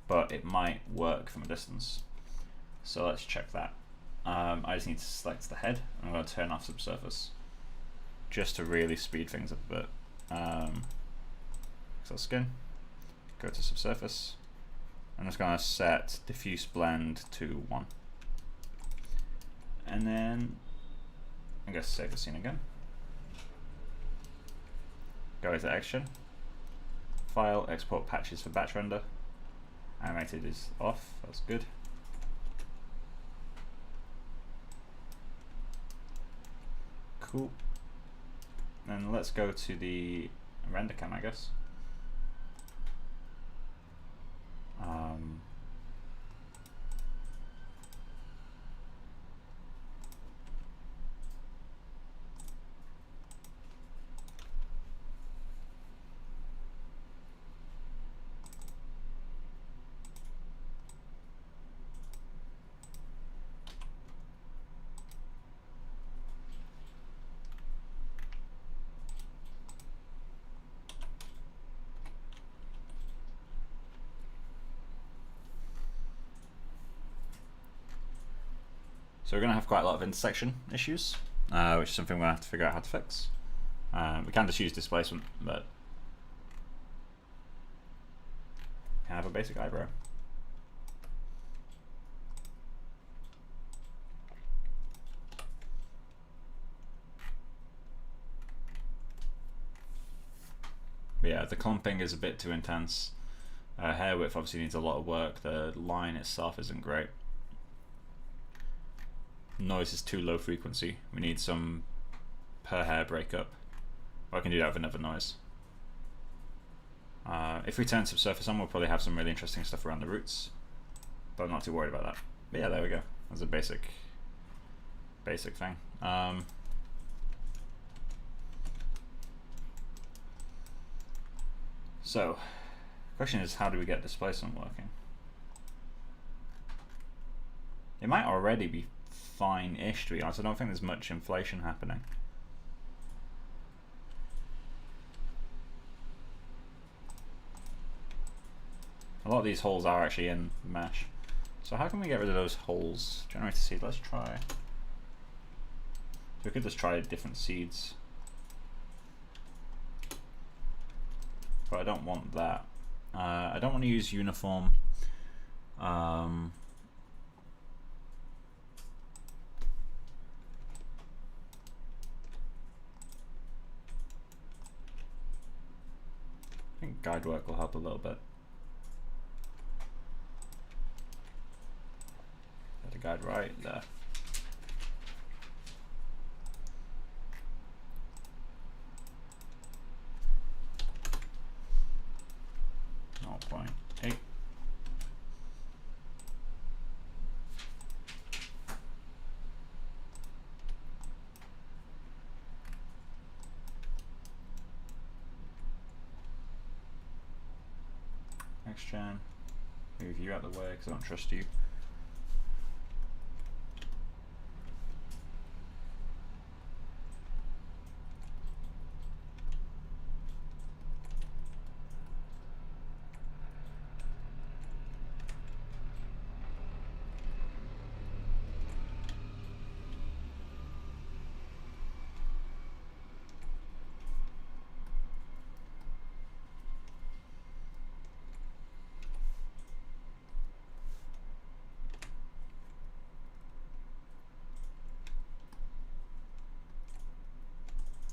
but it might work from a distance. So let's check that. I just need to select the head. I'm going to turn off subsurface just to really speed things up a bit. Pixel skin, go to subsurface. I'm just going to set diffuse blend to 1, and then I guess save the scene again. Go to XGen, file, export patches for batch render. Animated is off, that's good. Cool. Then let's go to the render cam, I guess. So we're going to have quite a lot of intersection issues, which is something we're going to have to figure out how to fix. We can just use displacement, but we can have a basic eyebrow. But yeah, the clumping is a bit too intense. Hair width obviously needs a lot of work. The line itself isn't great. Noise is too low frequency. We need some per hair breakup. Or I can do that with another noise. If we turn some surface on, we'll probably have some really interesting stuff around the roots. But I'm not too worried about that. But yeah, there we go. That's a basic thing. So, the question is, how do we get displacement working? It might already be fine-ish, to be honest. I don't think there's much inflation happening. A lot of these holes are actually in mesh. So how can we get rid of those holes? Generate a seed, let's try. So we could just try different seeds. But I don't want that. I don't want to use uniform. I think guide work will help a little bit. Got the guide right there. .8. XGen. Move you out of the way because I don't trust you.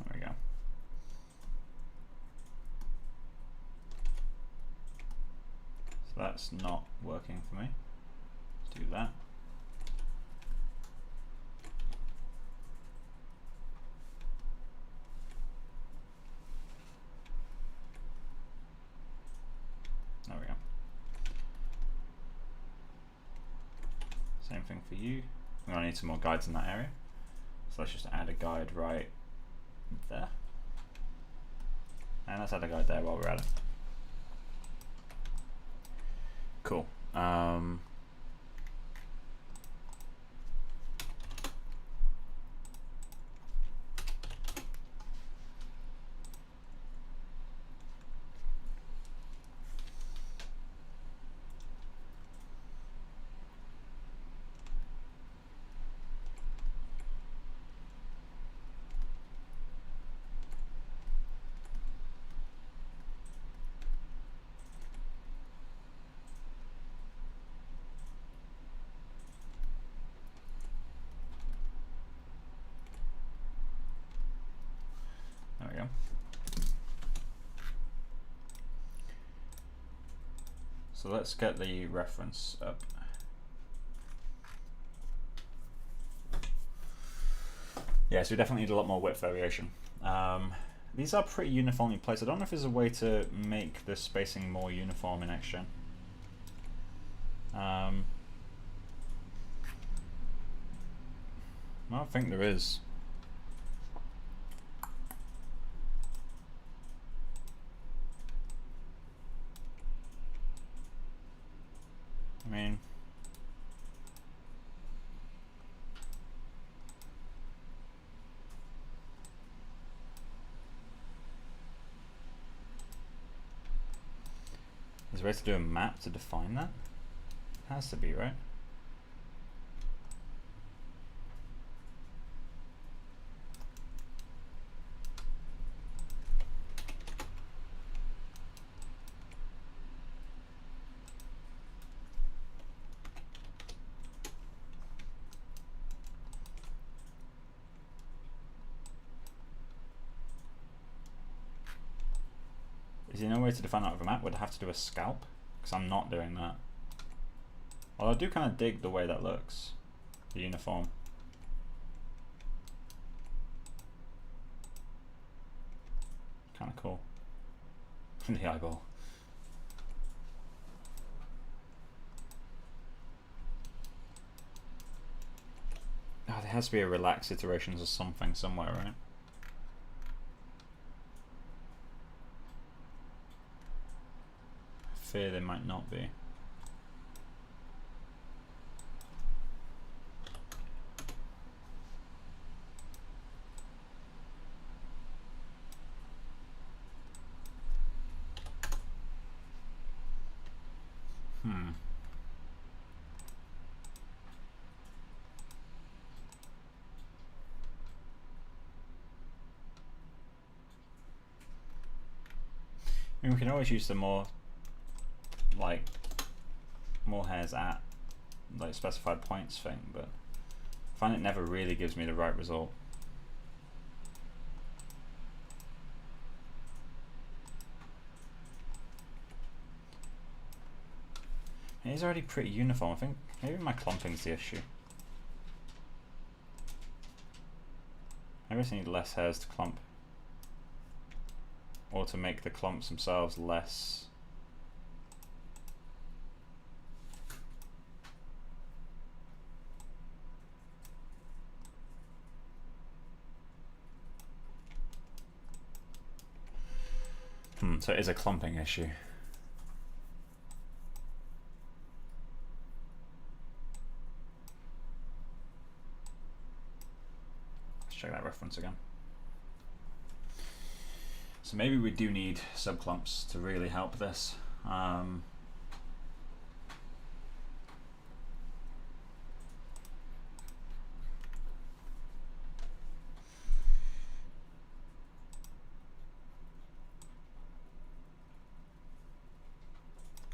There we go. So that's not working for me. Let's do that. There we go. Same thing for you. We're gonna need some more guides in that area. So let's just add a guide right there. And let's add a guide there while we're at it. Cool. There we go. So let's get the reference up. Yeah, so we definitely need a lot more width variation. These are pretty uniformly placed. I don't know if there's a way to make the spacing more uniform in XGen. I don't think there is. I mean, is there a way to do a map to define that? Has to be, right? Is there no way to define out of a map? Would I have to do a scalp? Because I'm not doing that. Well, I do kind of dig the way that looks. The uniform. Kind of cool. The eyeball. Oh, there has to be a relaxed iterations or something somewhere, right? I fear there might not be. I mean, we can always use the more hairs at like specified points thing, but I find it never really gives me the right result. It is already pretty uniform. I think maybe my clumping's the issue. I just need less hairs to clump, or to make the clumps themselves less. So it is a clumping issue. Let's check that reference again. So maybe we do need subclumps to really help this.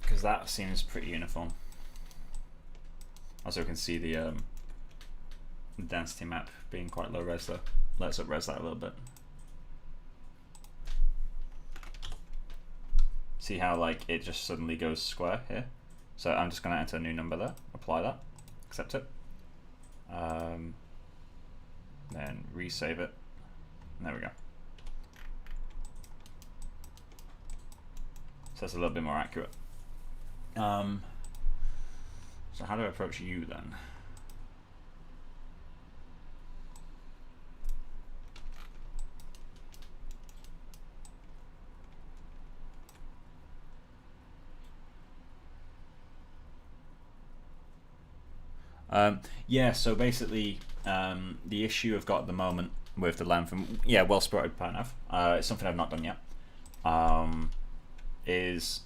Because that seems pretty uniform. Also, we can see the density map being quite low res though. Let's up res that a little bit. See how like it just suddenly goes square here? So I'm just going to enter a new number there, apply that, accept it, then resave it, and there we go. So that's a little bit more accurate. So how do I approach you then? Yeah, so basically the issue I've got at the moment with the length, and yeah, well spotted Panav, it's something I've not done yet, is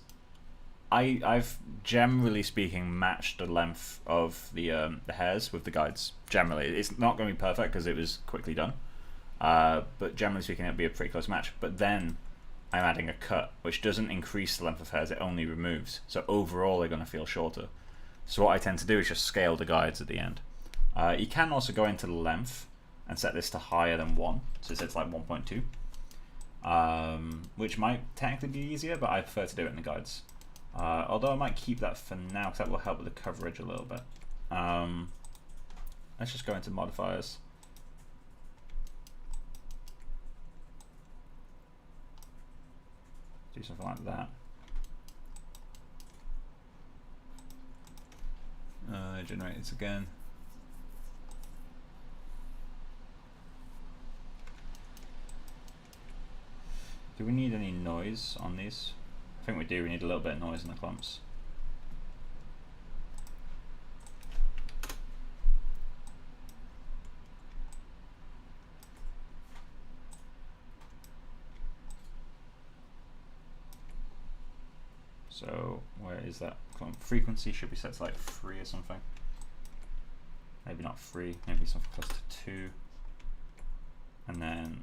I've generally speaking matched the length of the hairs with the guides. Generally, it's not going to be perfect because it was quickly done, but generally speaking it'll be a pretty close match. But then I'm adding a cut, which doesn't increase the length of hairs, it only removes. So overall they're going to feel shorter. So what I tend to do is just scale the guides at the end. You can also go into the length and set this to higher than 1, so it's like 1.2, which might technically be easier, but I prefer to do it in the guides. Although I might keep that for now because that will help with the coverage a little bit. Let's just go into modifiers. Do something like that. Generate this again. Do we need any noise on these? I think we do. We need a little bit of noise in the clumps. So where is that clump? Frequency should be set to like 3 or something. Maybe not 3, maybe something close to 2. And then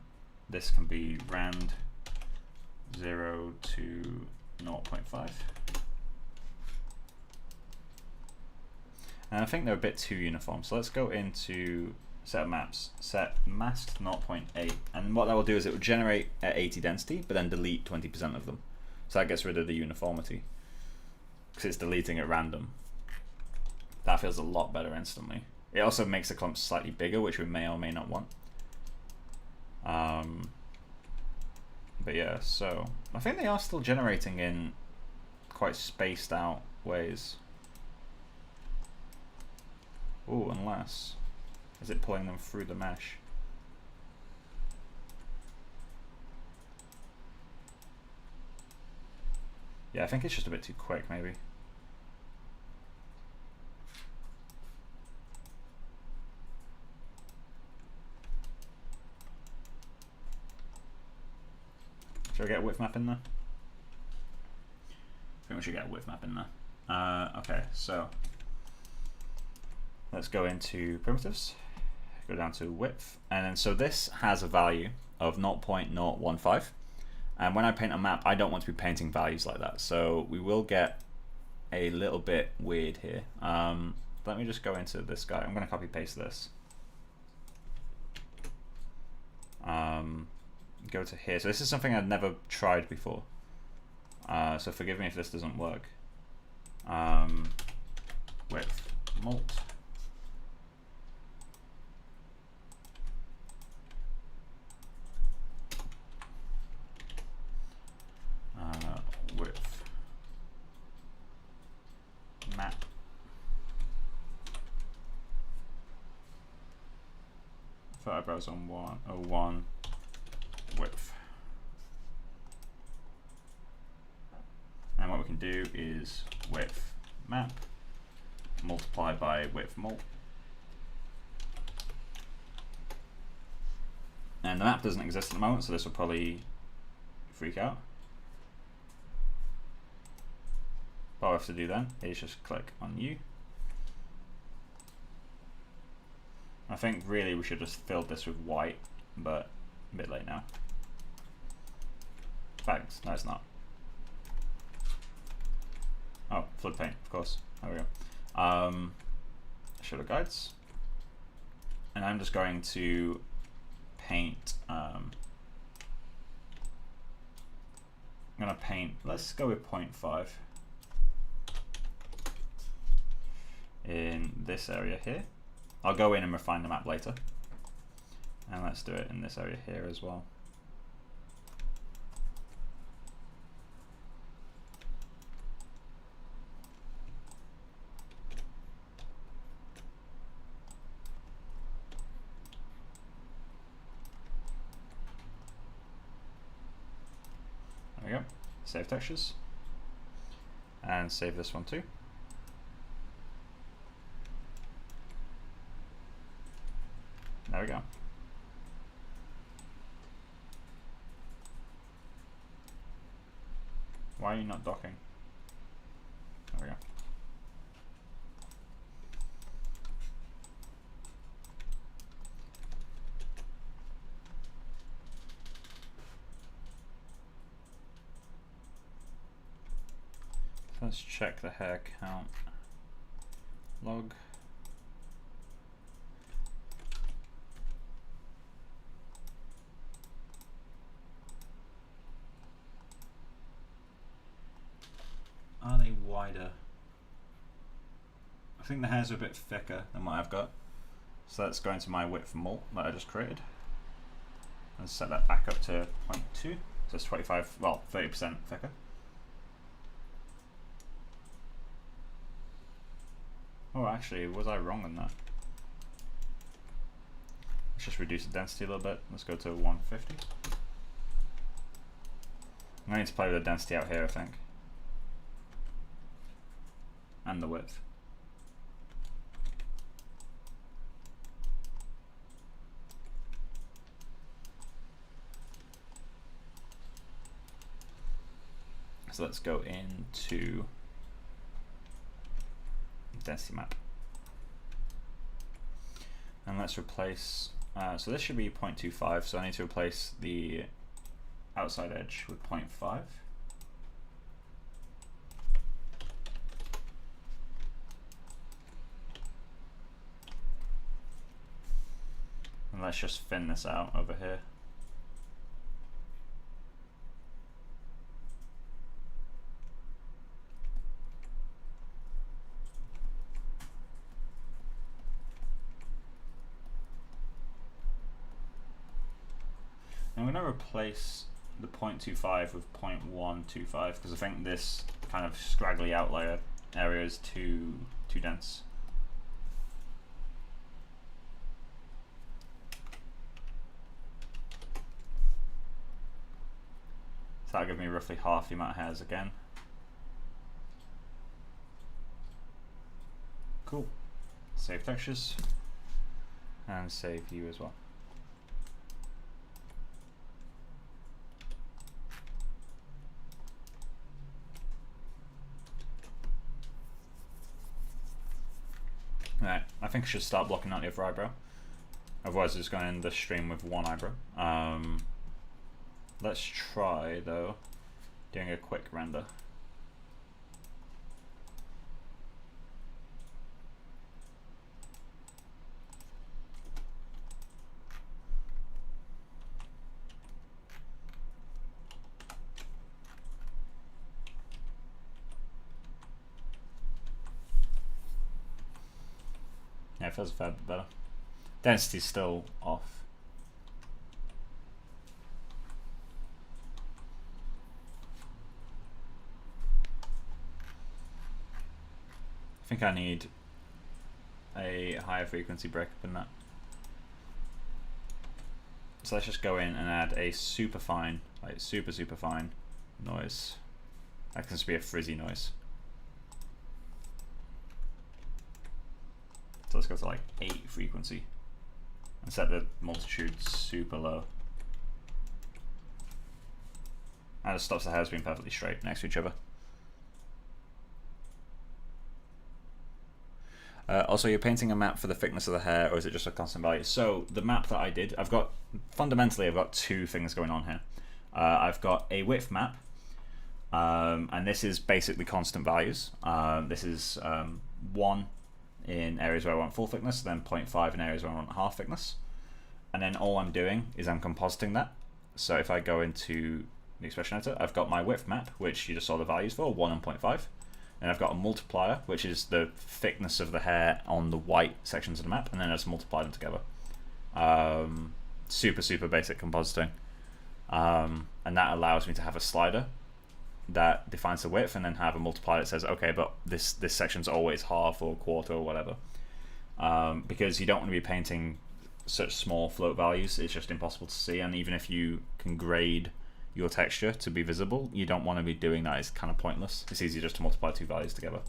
this can be rand 0 to 0.5. And I think they're a bit too uniform. So let's go into set maps, set masked 0.8. And what that will do is it will generate at 80 density, but then delete 20% of them. So that gets rid of the uniformity, because it's deleting at random. That feels a lot better instantly. It also makes the clumps slightly bigger, which we may or may not want. But yeah, so I think they are still generating in quite spaced out ways. Ooh, unless, is it pulling them through the mesh? Yeah, I think it's just a bit too quick, maybe. Should I get a width map in there? I think we should get a width map in there. Okay, so let's go into primitives, go down to width, and then so this has a value of 0.015, and when I paint a map, I don't want to be painting values like that, so we will get a little bit weird here. Let me just go into this guy. I'm going to copy paste this. Go to here. So this is something I've never tried before. So forgive me if this doesn't work. Width mult. Width map. For eyebrows on 101 width. And what we can do is width map multiply by width mult. And the map doesn't exist at the moment, so this will probably freak out. What I have to do then is just click on U. I think really we should just fill this with white, but a bit late now. Thanks. No, it's not. Oh, flood paint, of course. There we go. Shadow guides. And I'm just going to paint. I'm going to paint, let's go with 0.5 in this area here. I'll go in and refine the map later. And let's do it in this area here as well. There we go. Save textures. And save this one too. There we go. Why are you not docking? There we go. Let's check the hair count log. Are they wider? I think the hairs are a bit thicker than what I've got. So let's go into my width mult that I just created. And set that back up to 0.2. So it's 25, well, 30% thicker. Oh, actually, was I wrong on that? Let's just reduce the density a little bit. Let's go to 150. I need to play with the density out here, I think. And the width. So let's go into density map. And let's replace, so this should be 0.25, so I need to replace the outside edge with 0.5. And let's just thin this out over here. to replace the 0.25 with 0.125 because I think this kind of scraggly outlier area is too dense. So that'll give me roughly half the amount of hairs again. Cool. Save textures and save you as well. Right, I think I should start blocking out the other eyebrow. Otherwise, it's going in the stream with one eyebrow. Let's try though doing a quick render. Yeah, it feels a fair bit better. Density's still off. I think I need a higher frequency breakup in that. So let's just go in and add a super fine, like super fine noise. That can just be a frizzy noise. So let's go to like 8 frequency and set the multitude super low. And it stops the hairs being perfectly straight next to each other. Also, you're painting a map for the thickness of the hair, or is it just a constant value? So the map that I did, fundamentally I've got 2 things going on here. I've got a width map, and this is basically constant values. This is 1 in areas where I want full thickness, then 0.5 in areas where I want half thickness. And then all I'm doing is I'm compositing that. So if I go into the expression editor, I've got my width map, which you just saw the values for, 1 and 0.5. And I've got a multiplier, which is the thickness of the hair on the white sections of the map, and then I just multiply them together. Super basic compositing. And that allows me to have a slider that defines the width, and then have a multiplier that says, okay, but this section's always half or quarter or whatever. Because you don't want to be painting such small float values, it's just impossible to see, and even if you can grade your texture to be visible, you don't want to be doing that. It's kind of pointless. It's easier just to multiply 2 values together.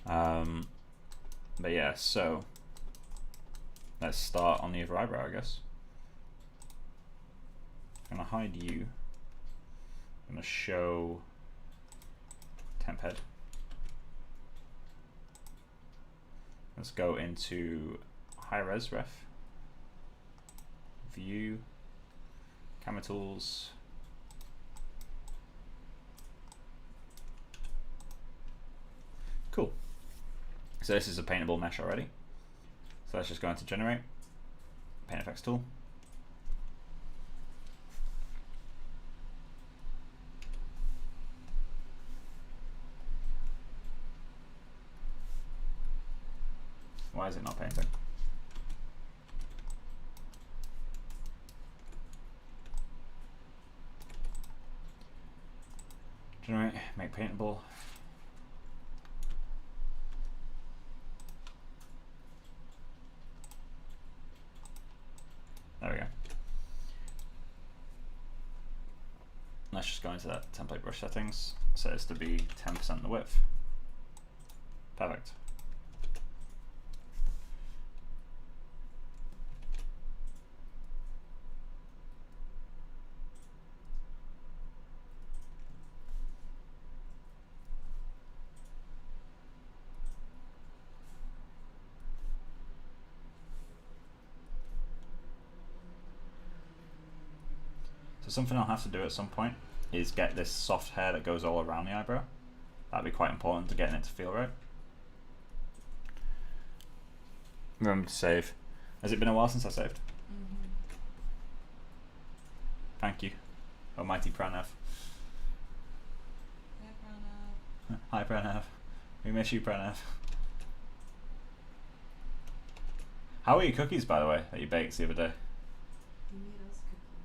But yeah, so let's start on the other eyebrow, I guess. I'm gonna hide you. I'm gonna show temp head. Let's go into high res ref, view, camera tools, cool. So this is a paintable mesh already. So let's just go into generate, paint effects tool. Why is it not painting? Generate, make paintable. There we go. Let's just go into that template brush settings. Set this to be 10% the width. Perfect. So something I'll have to do at some point is get this soft hair that goes all around the eyebrow. That'd be quite important to getting it to feel right. Remember to save. Has it been a while since I saved? Mm-hmm. Thank you, almighty Pranav. Hi, Pranav. Hi Pranav. We miss you, Pranav. How were your cookies, by the way, that you baked the other day? He made us cookies.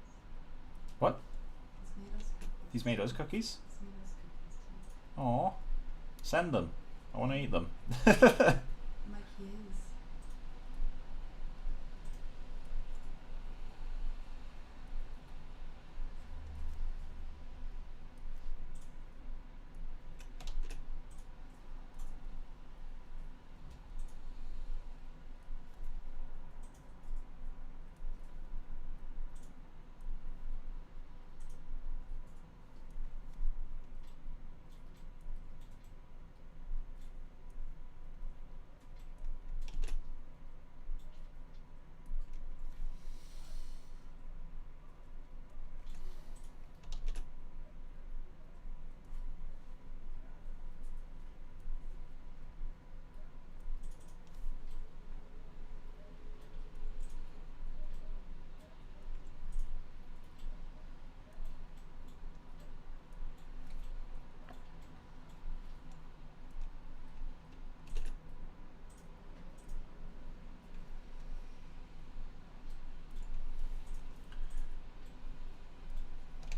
He's made us cookies? He's made us cookies too. Aw. Send them. I want to eat them. Like he is.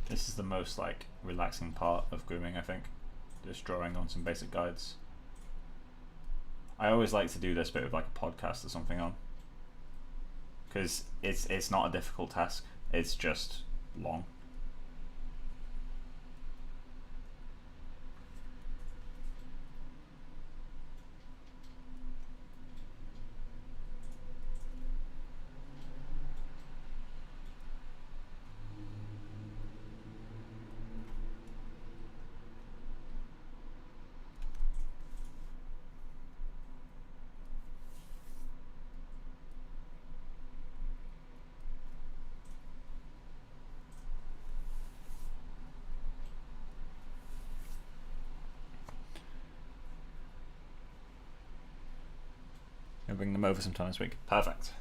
This is the most like relaxing part of grooming, I think. Just drawing on some basic guides. I always like to do this bit with like a podcast or something on, because it's not a difficult task. It's just long. I'll bring them over sometime this week. Perfect.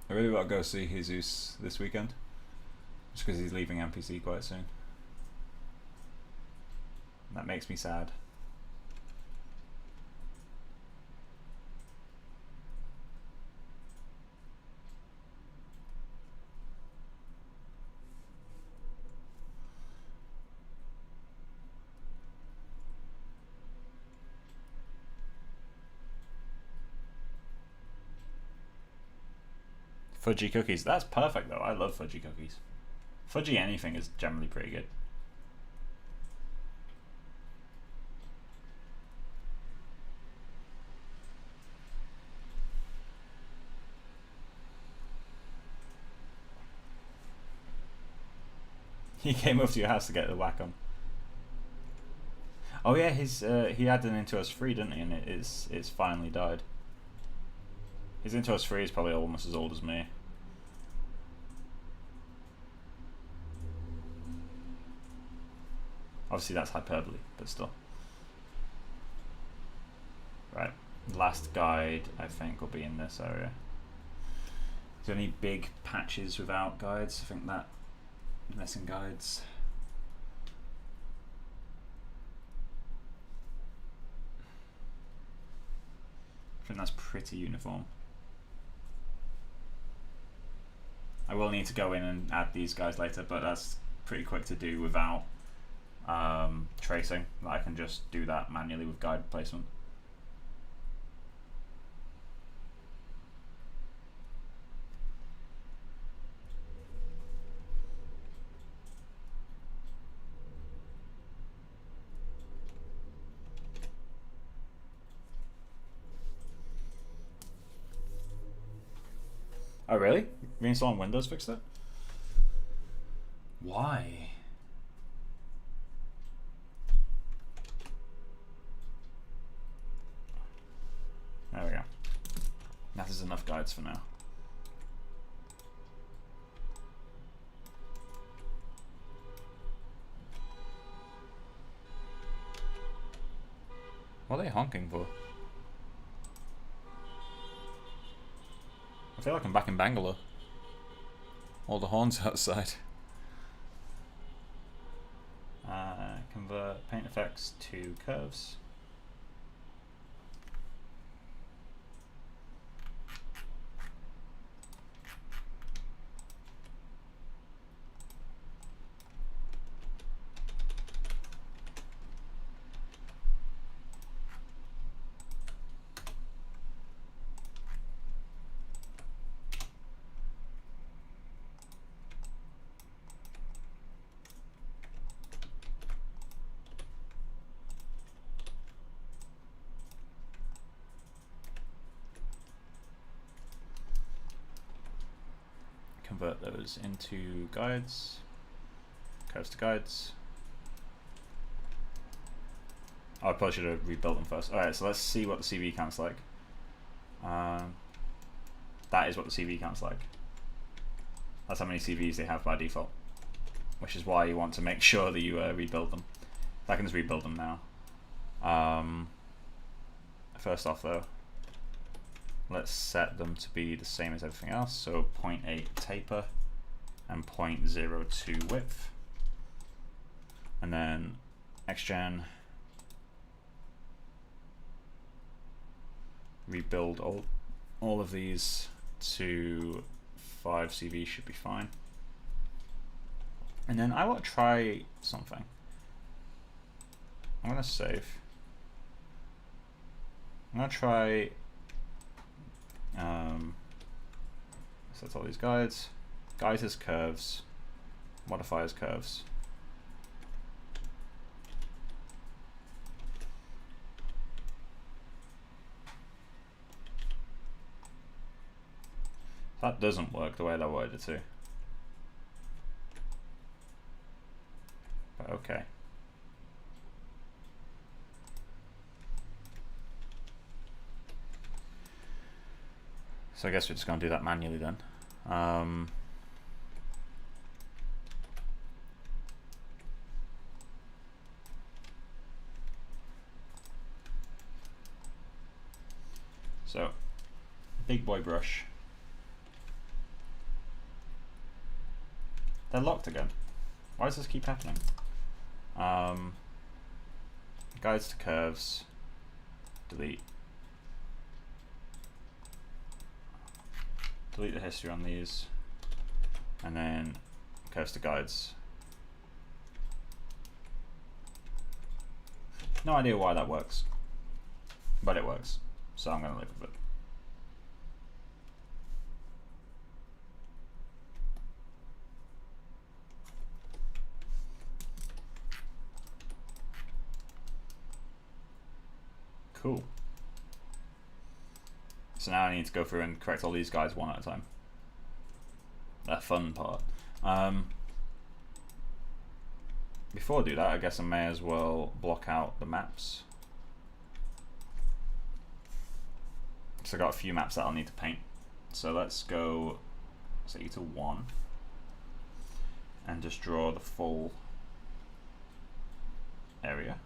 I really want to go see Jesus this weekend, just because he's leaving NPC quite soon. That makes me sad. Fudgy cookies. That's perfect though. I love fudgy cookies. Fudgy anything is generally pretty good. He came over to your house to get the whack-on. Oh yeah, his he had an Into Us free, didn't he? And it's finally died. His Into Us free is probably almost as old as me. Obviously that's hyperbole, but still. Right, last guide I think will be in this area. Is there any big patches without guides? I think that missing guides. I think that's pretty uniform. I will need to go in and add these guys later, but that's pretty quick to do without tracing. I can just do that manually with guide placement. Oh really? Reinstalling Windows fixed it? Why? There we go. That is enough guides for now. What are they honking for? I feel like I'm back in Bangalore. All the horns outside. Convert paint effects to curves. convert those into guides, curves to guides. Oh, I probably should have rebuilt them first. Alright, so let's see what the CV count's like. That is what the CV count's like. That's how many CVs they have by default, which is why you want to make sure that you rebuild them. I can just rebuild them now. First off though, let's set them to be the same as everything else. So 0.8 taper and 0.02 width. And then XGen, rebuild all of these to 5 CV should be fine. And then I want to try something. I'm going to save. I'm going to try set all these guides. Guides as curves, modify as curves. That doesn't work the way that I wanted it to. But okay. So I guess we're just going to do that manually then. So, big boy brush. They're locked again. Why does this keep happening? Guides to curves. Delete. Delete the history on these. And then curves to guides. No idea why that works. But it works. So I'm going to live with it. Cool. So now I need to go through and correct all these guys one at a time. The fun part. Before I do that, I guess I may as well block out the maps. So I've got a few maps that I'll need to paint. So let's go, say, to 1 and just draw the full area.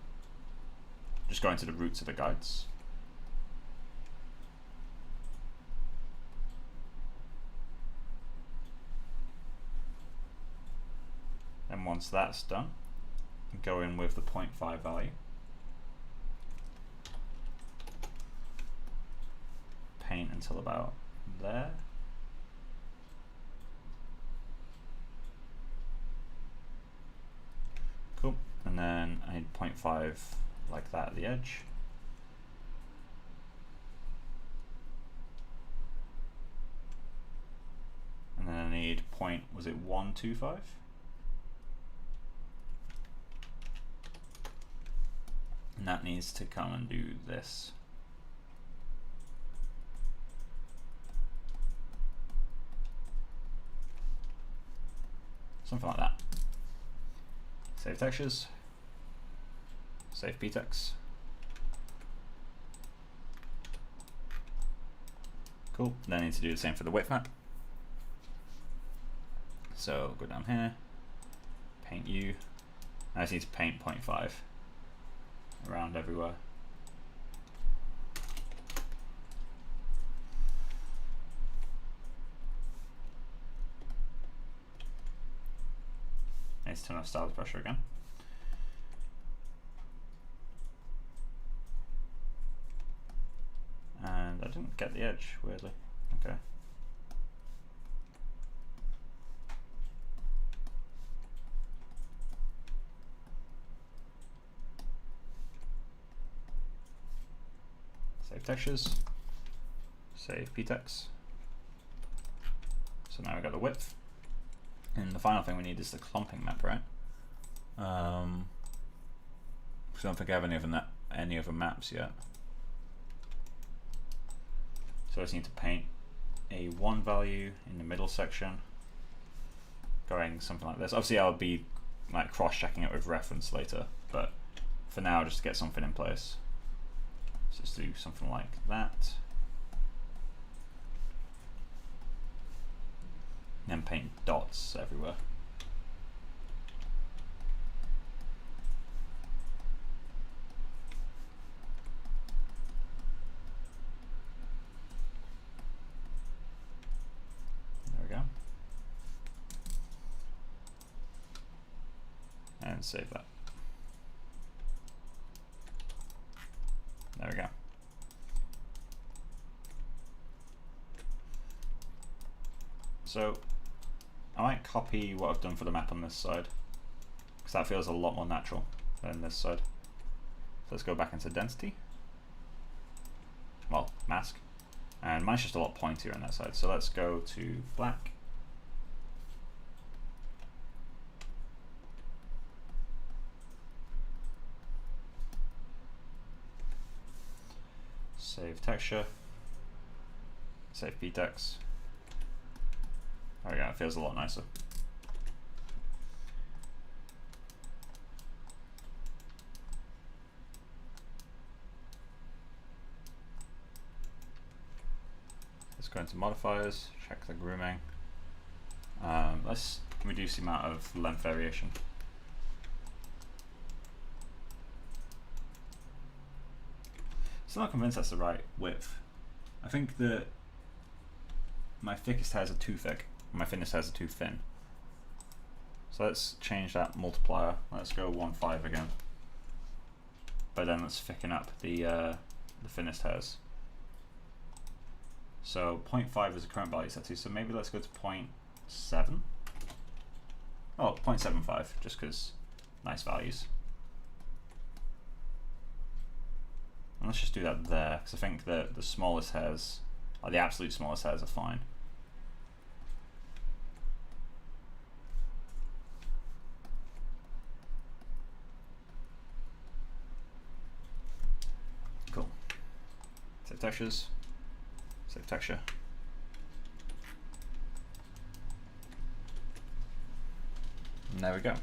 Just going to the roots of the guides. And once that's done, go in with the 0.5 value. Paint until about there. Cool. And then I need 0.5 like that at the edge. And then I need was it 125? And that needs to come and do this. Something like that. Save textures. Save Ptex. Cool. Then I need to do the same for the width map. So go down here, paint you. I just need to paint 0.5 around everywhere. I need to turn off stylus pressure again. And I didn't get the edge, weirdly. Okay. Save textures. Save Ptex. So now we've got the width. And the final thing we need is the clumping map, right? I don't think I have any other maps yet. So I just need to paint a 1 value in the middle section, going something like this. Obviously I'll be like cross-checking it with reference later, but for now just to get something in place. So let's do something like that. And then paint dots everywhere. There we go. And save that. There we go. So I might copy what I've done for the map on this side, because that feels a lot more natural than this side. So let's go back into density. Well, mask. And mine's just a lot pointier on that side. So let's go to black. Save texture. Save ptex. There we go, it feels a lot nicer. Let's go into modifiers, check the grooming. Let's reduce the amount of length variation. Still not convinced that's the right width. I think that my thickest hairs are too thick, and my thinnest hairs are too thin. So let's change that multiplier. Let's go 1.5 again. But then let's thicken up the thinnest hairs. So 0.5 is the current value set to, so maybe let's go to 0.7. Oh, 0.75, just because nice values. And let's just do that there, because I think that the smallest hairs, or the absolute smallest hairs, are fine. Cool. Save textures. Save texture. And there we go.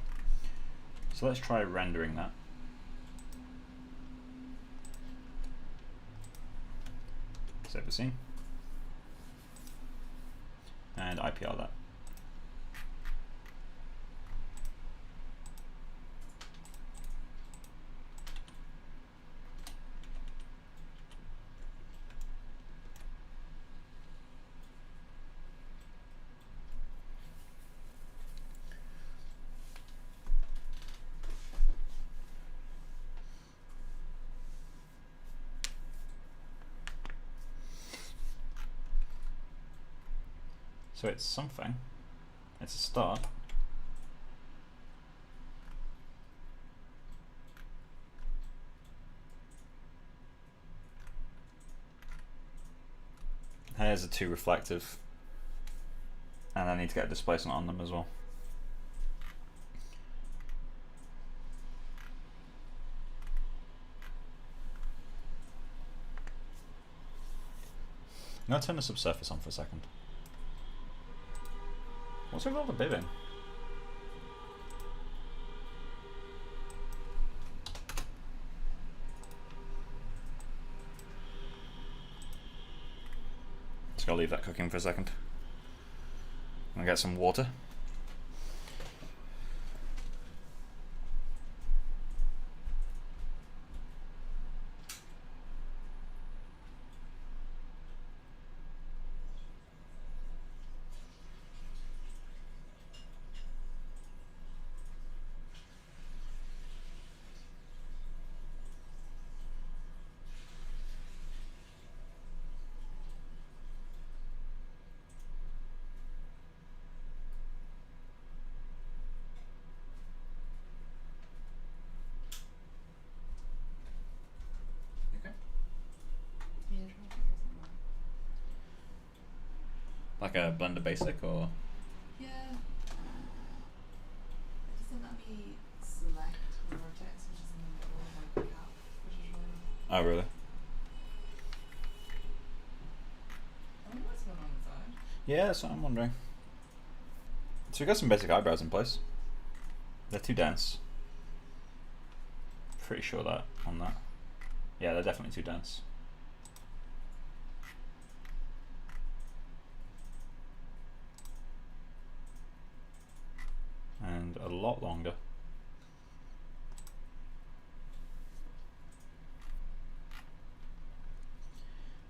So let's try rendering that. Save the scene. And IPR that. So it's something. It's a start. Hairs are too reflective, and I need to get a displacement on them as well. I'm going to turn the subsurface on for a second. What's with all the bibbing? Just gotta leave that cooking for a second. I'm gonna get some water. Like a Blender Basic or? Yeah. It doesn't let me select the vertex, which is in the middle of like the cap, which is really nice. Oh, really? I wonder what's going on inside. Yeah, that's what I'm wondering. So we got some basic eyebrows in place. They're too dense. Pretty sure that on that. Yeah, they're definitely too dense. And a lot longer.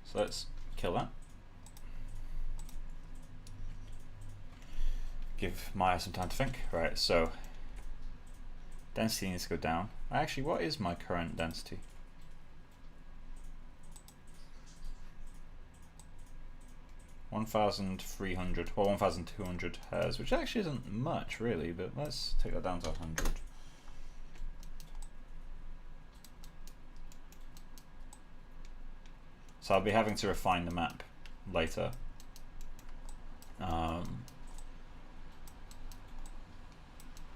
So let's kill that. Give Maya some time to think. Right, so density needs to go down. Actually, what is my current density? 1,300 or 1,200 hertz, which actually isn't much really, but let's take that down to 100. So I'll be having to refine the map later.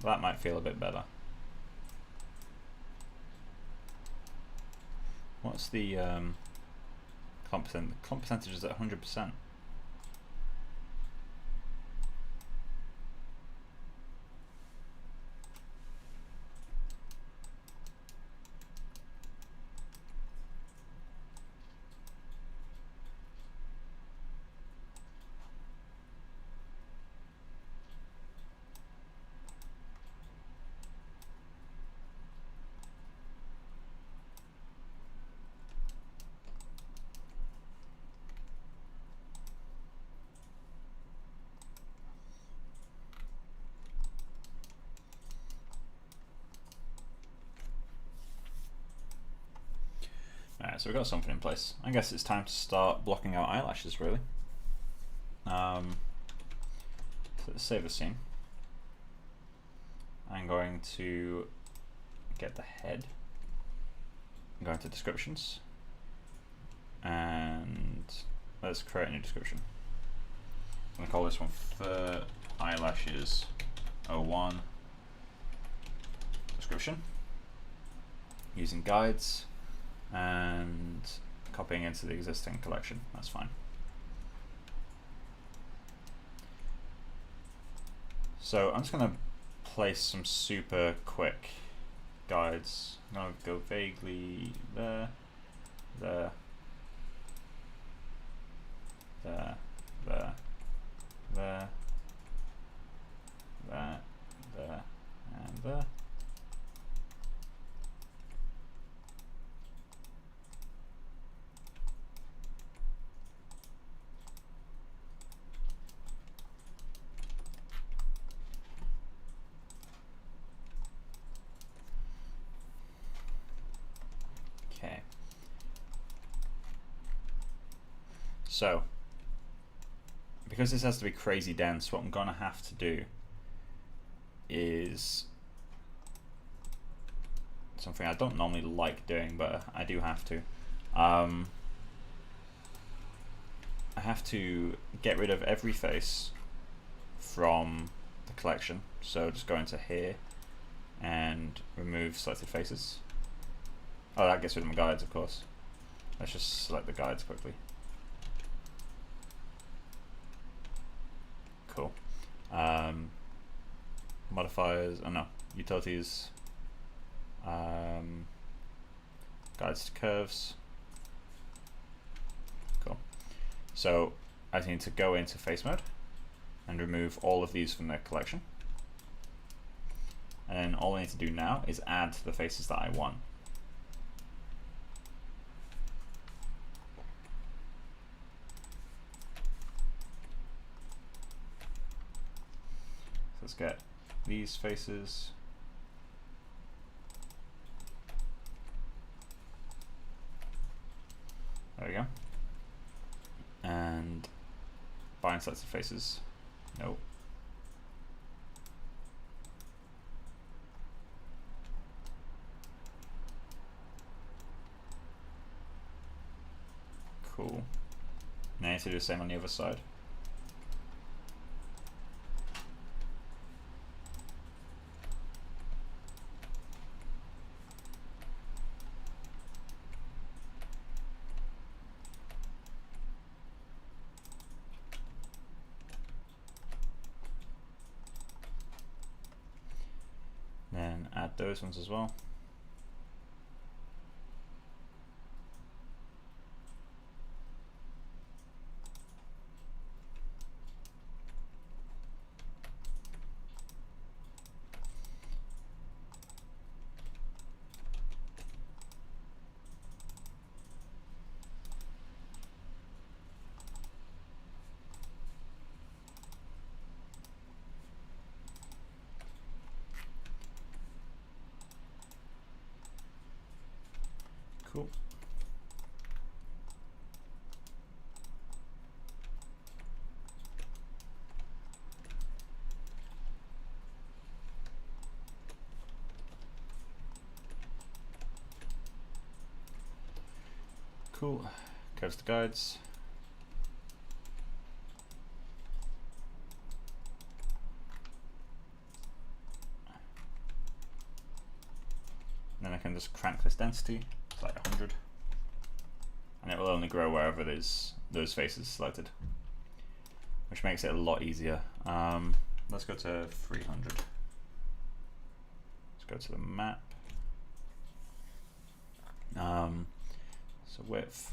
That might feel a bit better. What's the clump percent? The clump percentage is at 100%. Alright, so we've got something in place. I guess it's time to start blocking out eyelashes, really. So let's save the scene. I'm going to get the head. I'm going to descriptions. And let's create a new description. I'm going to call this one for eyelashes 01 description. Using guides. And copying into the existing collection, that's fine. So I'm just going to place some super quick guides. I'm going to go vaguely there, there, there, there, there, there, there, and there. So, because this has to be crazy dense, what I'm going to have to do is something I don't normally like doing, but I do have to. I have to get rid of every face from the collection. So just go into here and remove selected faces. Oh, that gets rid of my guides, of course. Let's just select the guides quickly. Cool. Modifiers, oh no, utilities, guides to curves. Cool. So I need to go into face mode and remove all of these from the collection. And then all I need to do now is add the faces that I want. Let's get these faces. There we go. And bind selected faces. Nope. Cool. Now I need to do the same on the other side. Then add those ones as well. Cool. Cool. Goes to guides. Then I can just crank this density to like 100, and it will only grow wherever there's those faces selected, which makes it a lot easier. Let's go to 300. Let's go to the map. So width.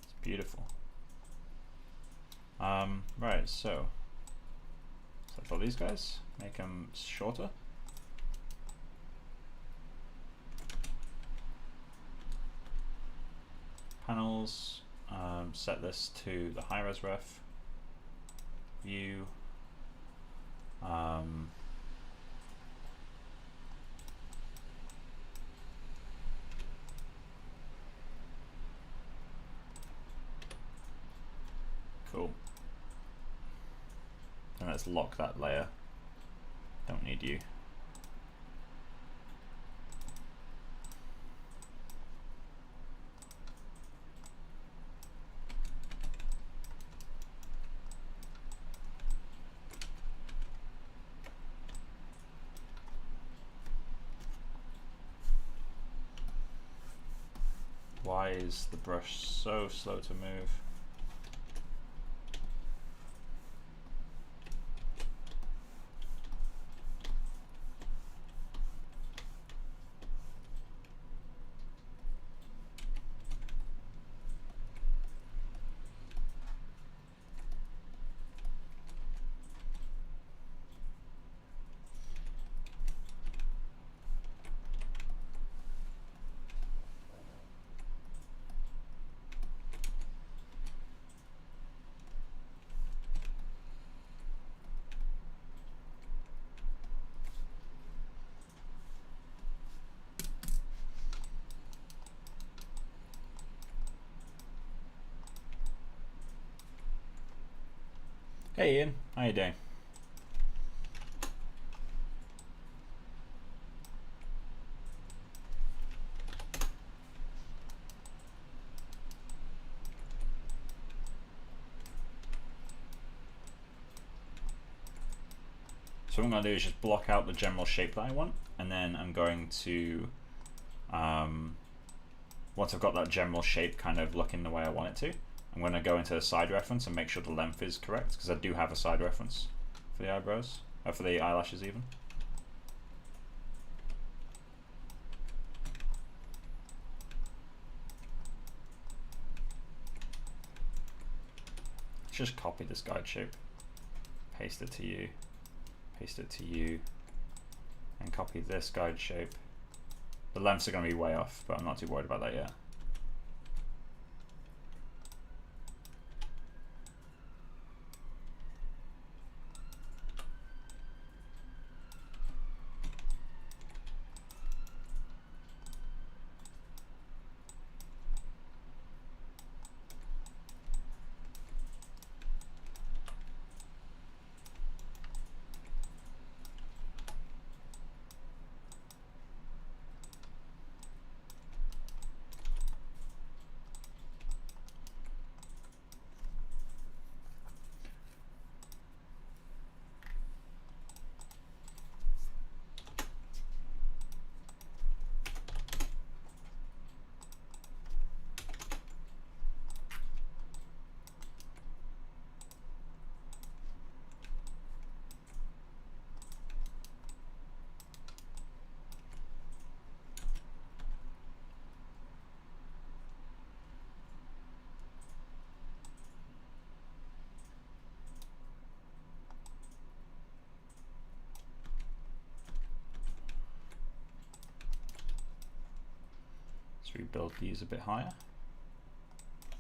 It's beautiful. Right, so for these guys, make them shorter. Panels, set this to the high res ref. View. Cool. And let's lock that layer. Don't need you. Why is the brush so slow to move? Hey Ian, how you doing? So what I'm going to do is just block out the general shape that I want, and then I'm going to, once I've got that general shape kind of looking the way I want it to, I'm going to go into the side reference and make sure the length is correct, because I do have a side reference for the eyebrows, or for the eyelashes even. Just copy this guide shape, paste it to you, paste it to you, and copy this guide shape. The lengths are going to be way off, but I'm not too worried about that yet. Let's rebuild these a bit higher.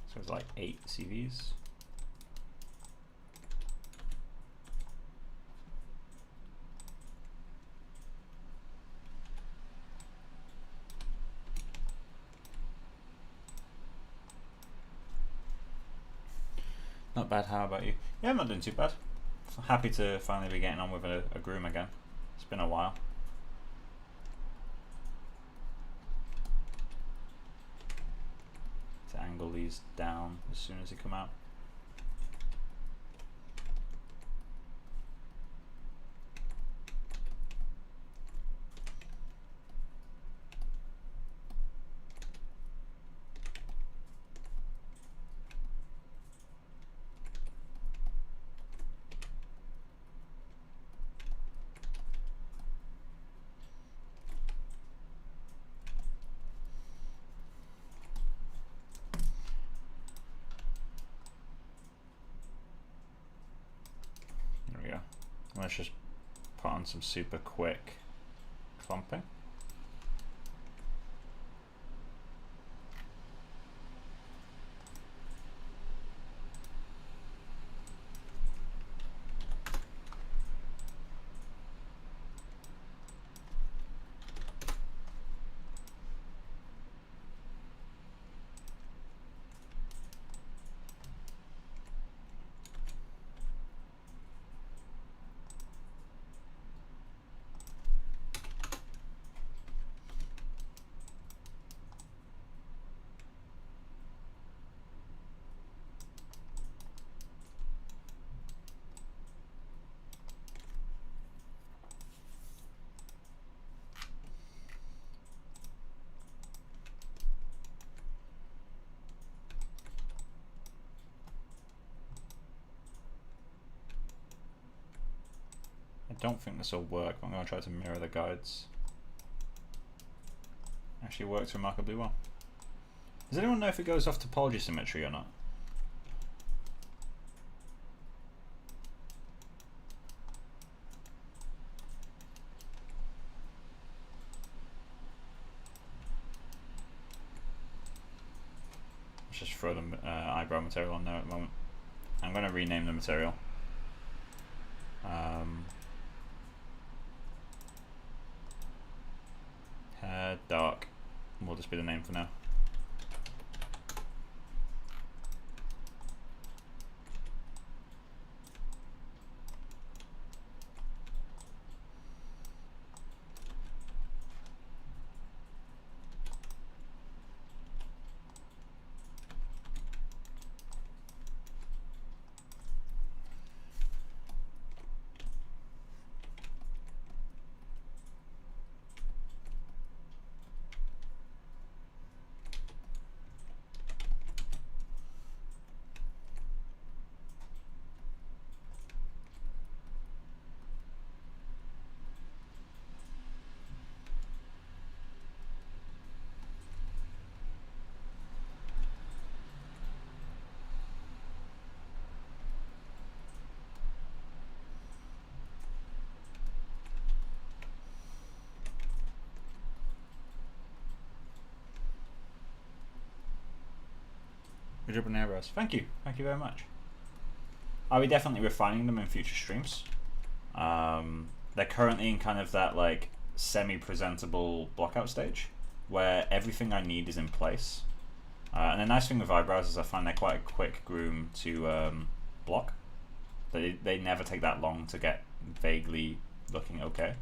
So it's like 8 CVs. Not bad, how about you? Yeah, I'm not doing too bad. Happy to finally be getting on with a groom again. It's been a while. To angle these down as soon as they come out. Let's just put on some super quick clumping. I don't think this will work, but I'm going to try to mirror the guides. Actually works remarkably well. Does anyone know if it goes off topology symmetry or not? Let's just throw the eyebrow material on there at the moment. I'm going to rename the material. Dark will just be the name for now. Good job on Eyebrows. Thank you very much. I'll be definitely refining them in future streams. They're currently in kind of that like semi-presentable blockout stage where everything I need is in place. And the nice thing with Eyebrows is I find they're quite a quick groom to block. They never take that long to get vaguely looking okay.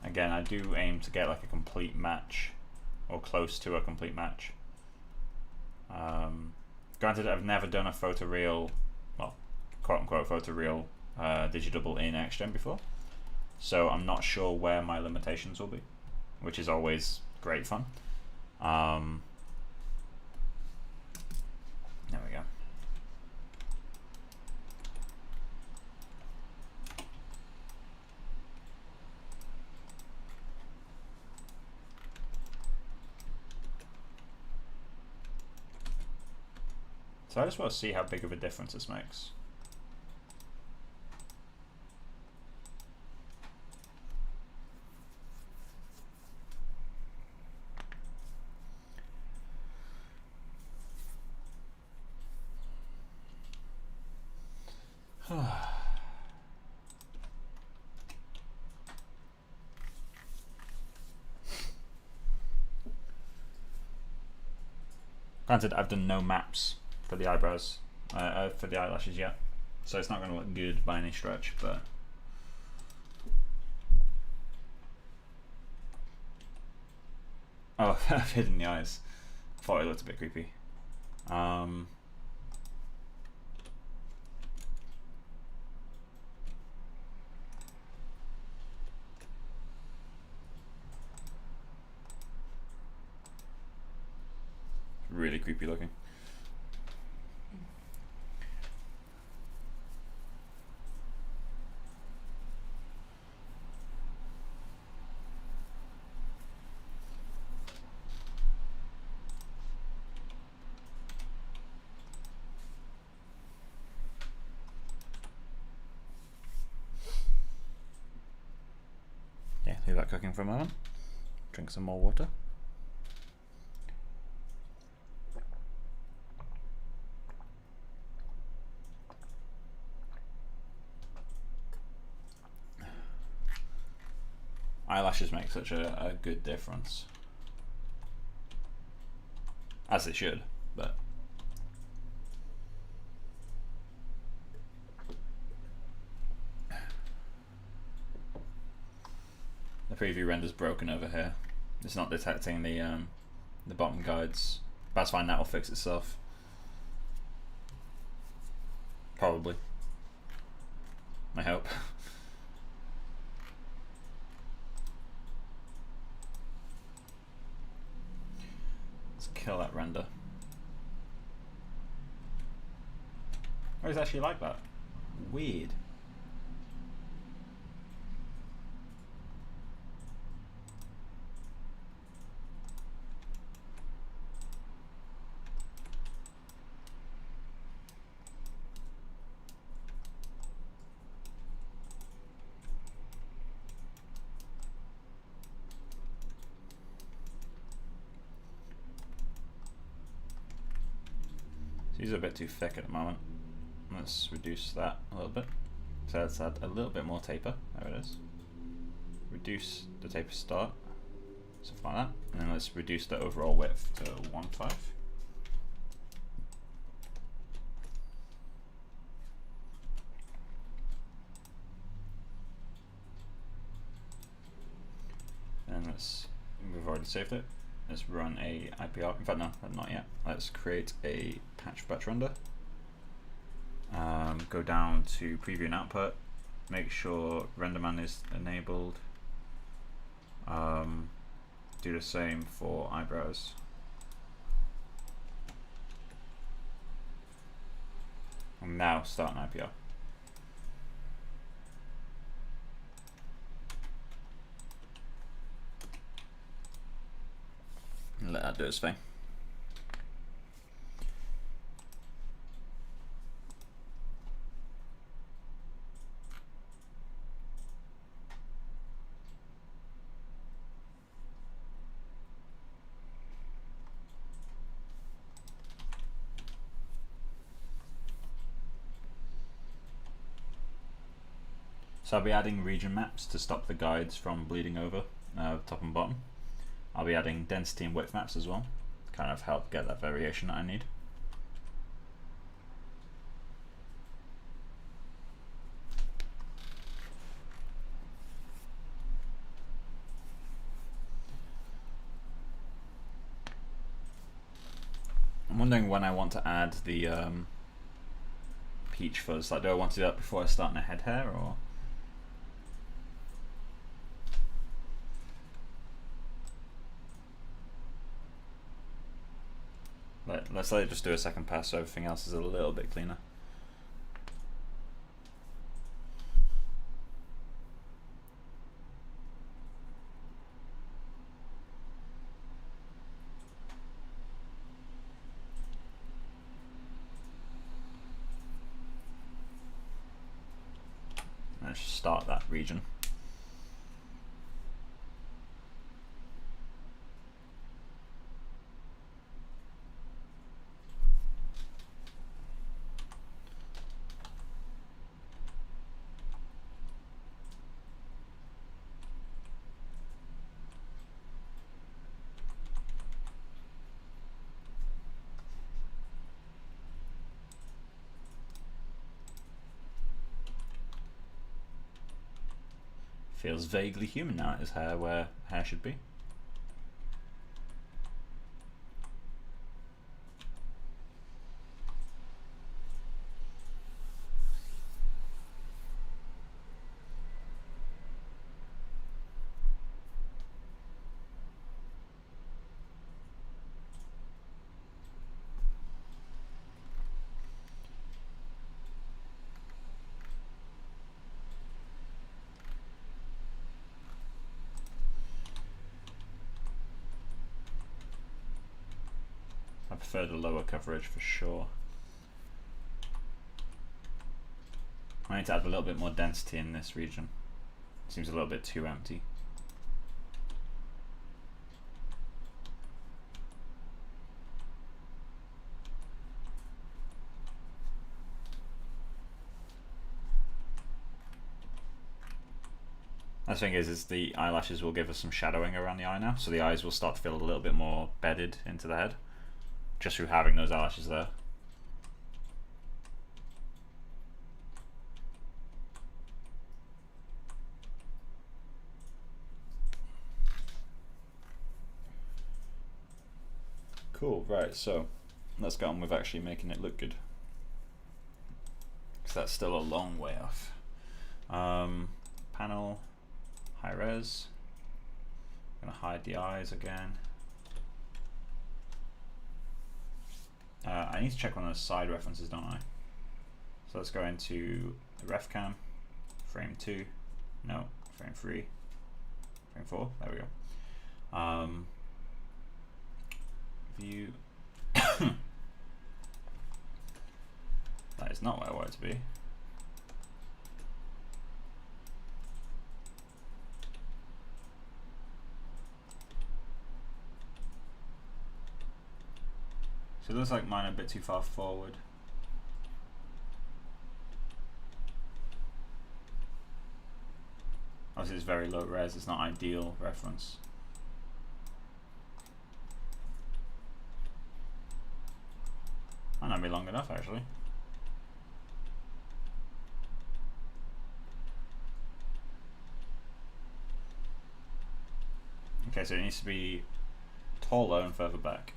Again, I do aim to get like a complete match, or close to a complete match. Granted, I've never done a photoreal, well, quote-unquote photoreal digidouble in XGen before, so I'm not sure where my limitations will be, which is always great fun. There we go. So I just want to see how big of a difference this makes. Granted, I've done no maps for the eyebrows, for the eyelashes yet, so it's not going to look good by any stretch, but oh, I've hidden the eyes. Thought it looked a bit creepy. Really creepy looking. Yeah, leave that cooking for a moment. Drink some more water. Eyelashes make such a good difference. As they should, but the preview render's broken over here. It's not detecting the bottom guides. That's fine, that will fix itself. Probably. I hope. Let's kill that render. Oh, it's actually like that. Weird. These are a bit too thick at the moment. Let's reduce that a little bit. So let's add a little bit more taper. There it is. Reduce the taper start, something like that. And then let's reduce the overall width to 1.5. And we've already saved it. Let's run a IPR. In fact, no, not yet. Let's create a patch render. Go down to preview and output. Make sure RenderMan is enabled. Do the same for eyebrows. And now start an IPR. And let that do its thing. So I'll be adding region maps to stop the guides from bleeding over top and bottom. I'll be adding density and width maps as well, to kind of help get that variation that I need. I'm wondering when I want to add the peach fuzz. Like, do I want to do that before I start my head hair, or? Let's let it just do a second pass so everything else is a little bit cleaner. and just start that region. Feels vaguely human now. His hair where hair should be. I prefer the lower coverage for sure. I need to add a little bit more density in this region. It seems a little bit too empty. The thing is the eyelashes will give us some shadowing around the eye now, so the eyes will start to feel a little bit more bedded into the head, just through having those eyelashes there. Cool, right, so let's get on with actually making it look good, because that's still a long way off. Panel, high res, I'm gonna hide the eyes again. I need to check one of those side references, don't I? So let's go into the ref cam, frame 2, no, frame 3, frame 4, there we go. View, that is not where I want it to be. So it looks like mine are a bit too far forward. Obviously it's very low res, it's not ideal reference. Might not be long enough actually. Okay, so it needs to be taller and further back.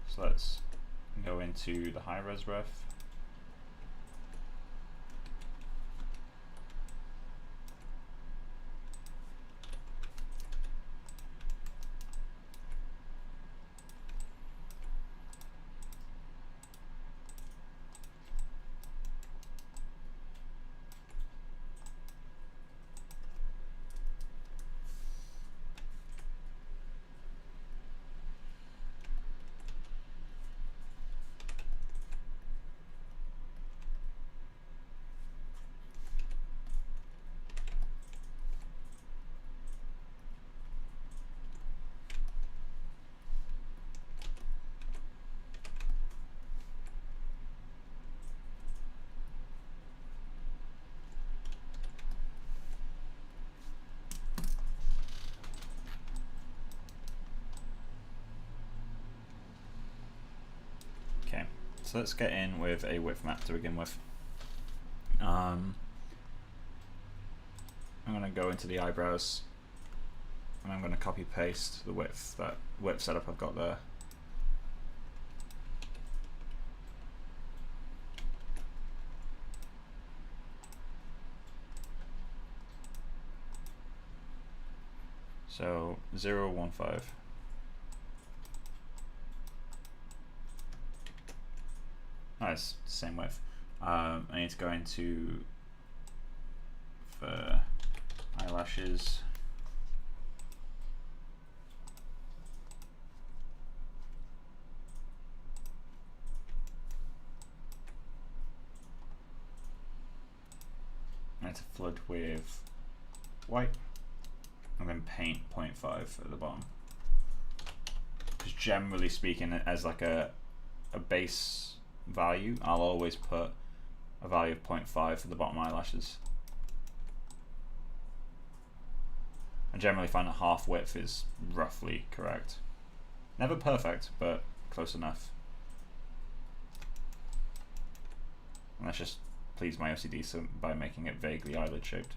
So let's go into the high res ref. So let's get in with a width map to begin with. I'm going to go into the eyebrows and I'm going to copy paste the width, that width setup I've got there. So 0.15. Nice, same width. I need to go into for eyelashes. going to flood with white and then paint 0.5 at the bottom. Because generally speaking, as like a base value, I'll always put a value of 0.5 for the bottom eyelashes. I generally find that half width is roughly correct. Never perfect, but close enough. And let's just please my OCD by making it vaguely eyelid shaped.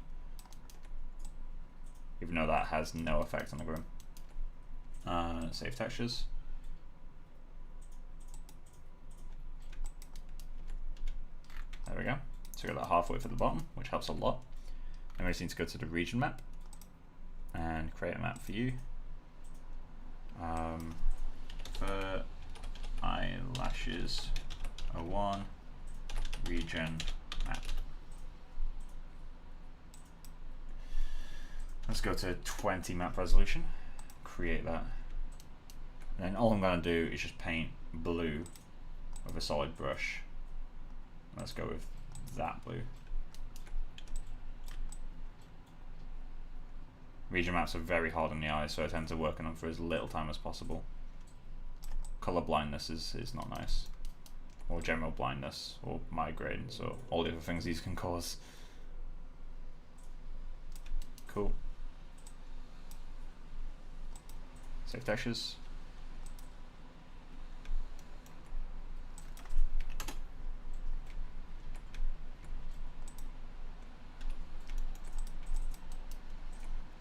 Even though that has no effect on the groom. Save textures. There we go. So we got that half width at the bottom, which helps a lot. Then we just need to go to the region map and create a map for you. For eyelashes 01 region map. Let's go to 20 map resolution, create that. And then all I'm going to do is just paint blue with a solid brush. Let's go with that blue. Region maps are very hard on the eye, so I tend to work on them for as little time as possible. Color blindness is not nice. Or general blindness, or migraines, or all the other things these can cause. Cool. Save textures.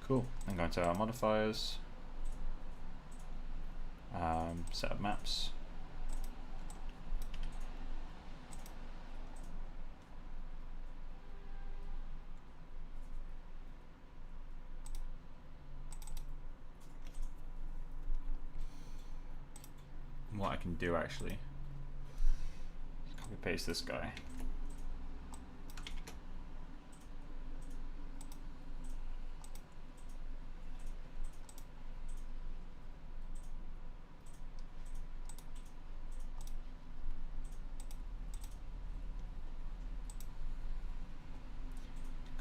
Cool. I'm going to our modifiers. Set up maps. What I can do actually, copy paste this guy.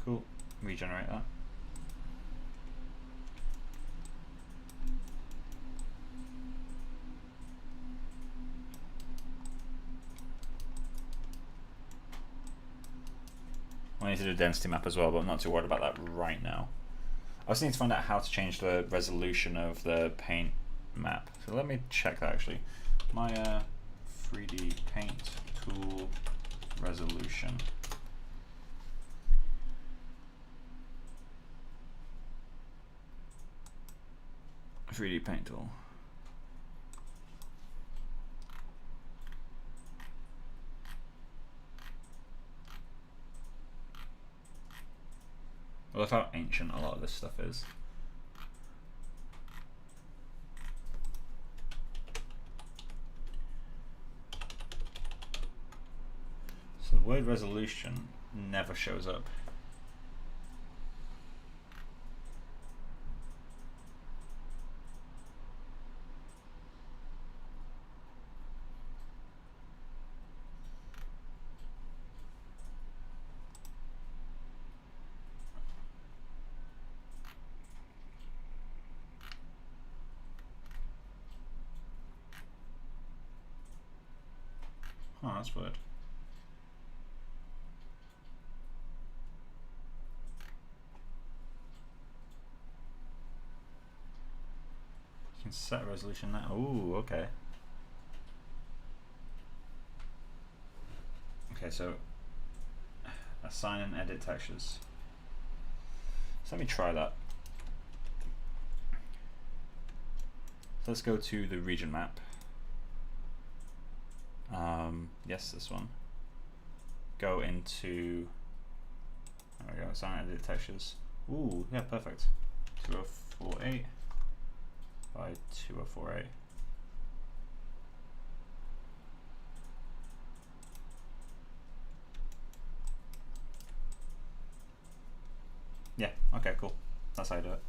Cool, regenerate that. I need to do a density map as well, but I'm not too worried about that right now. I also need to find out how to change the resolution of the paint map. So let me check that actually. My 3D paint tool resolution. .3D paint tool. I love how ancient a lot of this stuff is. So the word resolution never shows up. Oh, that's weird. You can set resolution now. Ooh, okay. Okay, so assign and edit textures. So let me try that. So let's go to the region map. Yes, this one. Go into, there we go, assign and edit textures. Ooh, yeah, perfect. 2048 by 2048. Yeah, okay, cool. That's how I do it.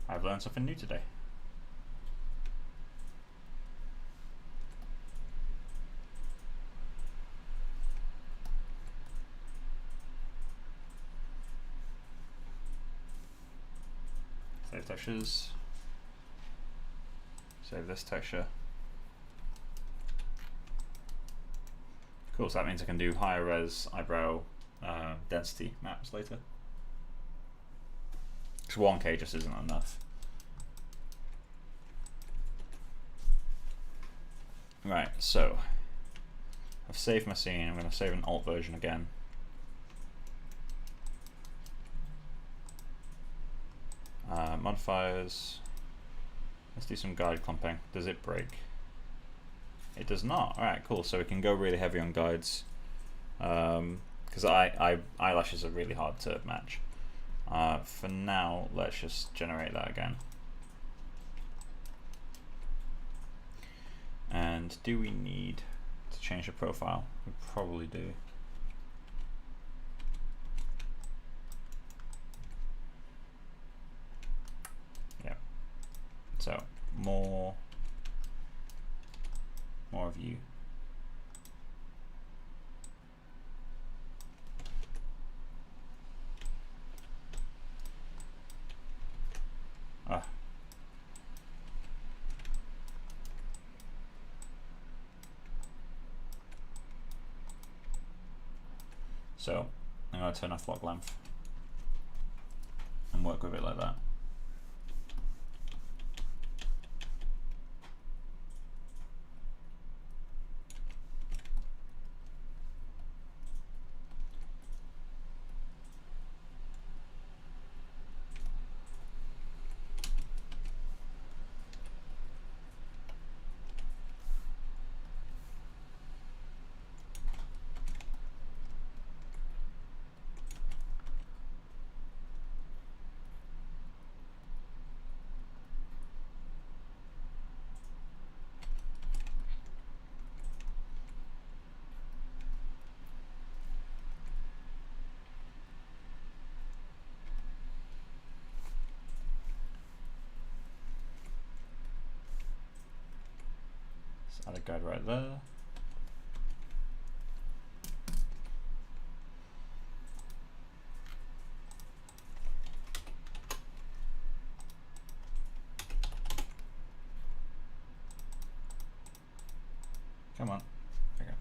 I I've learned something new today. Save textures. Save this texture. Cool, so that means I can do higher res eyebrow density maps later. Because 1K just isn't enough. Right, so I've saved my scene. I'm going to save an alt version again. Modifiers. Let's do some guide clumping. Does it break? It does not. Alright, cool. So we can go really heavy on guides. Because eyelashes are really hard to match. For now, let's just generate that again. And do we need to change the profile? We probably do. Yeah. So more of you. Ah. So I'm going to turn off lock length and work with it like that. Add a guide right there. Come on. Okay.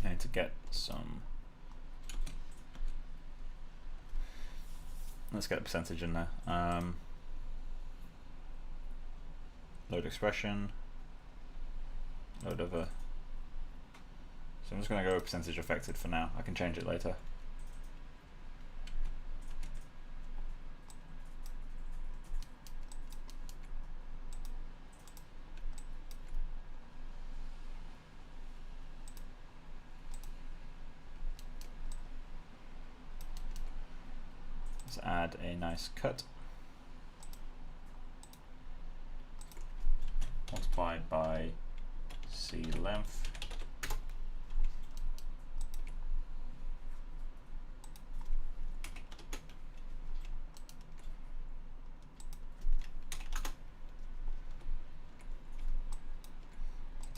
I need to get some. Let's get a percentage in there. Load expression. Load over. So I'm just going to go with percentage affected for now. I can change it later. Let's add a nice cut. Multiplied by C length.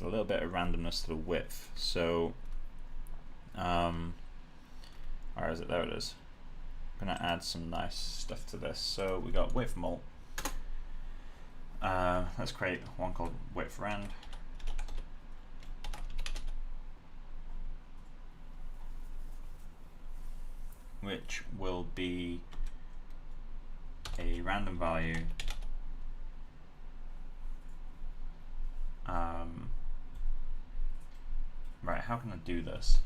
A little bit of randomness to the width. So, where is it? There it is. I'm gonna add some nice stuff to this. So we got width mult. Let's create one called width rand. which will be a random value right, how can I do this?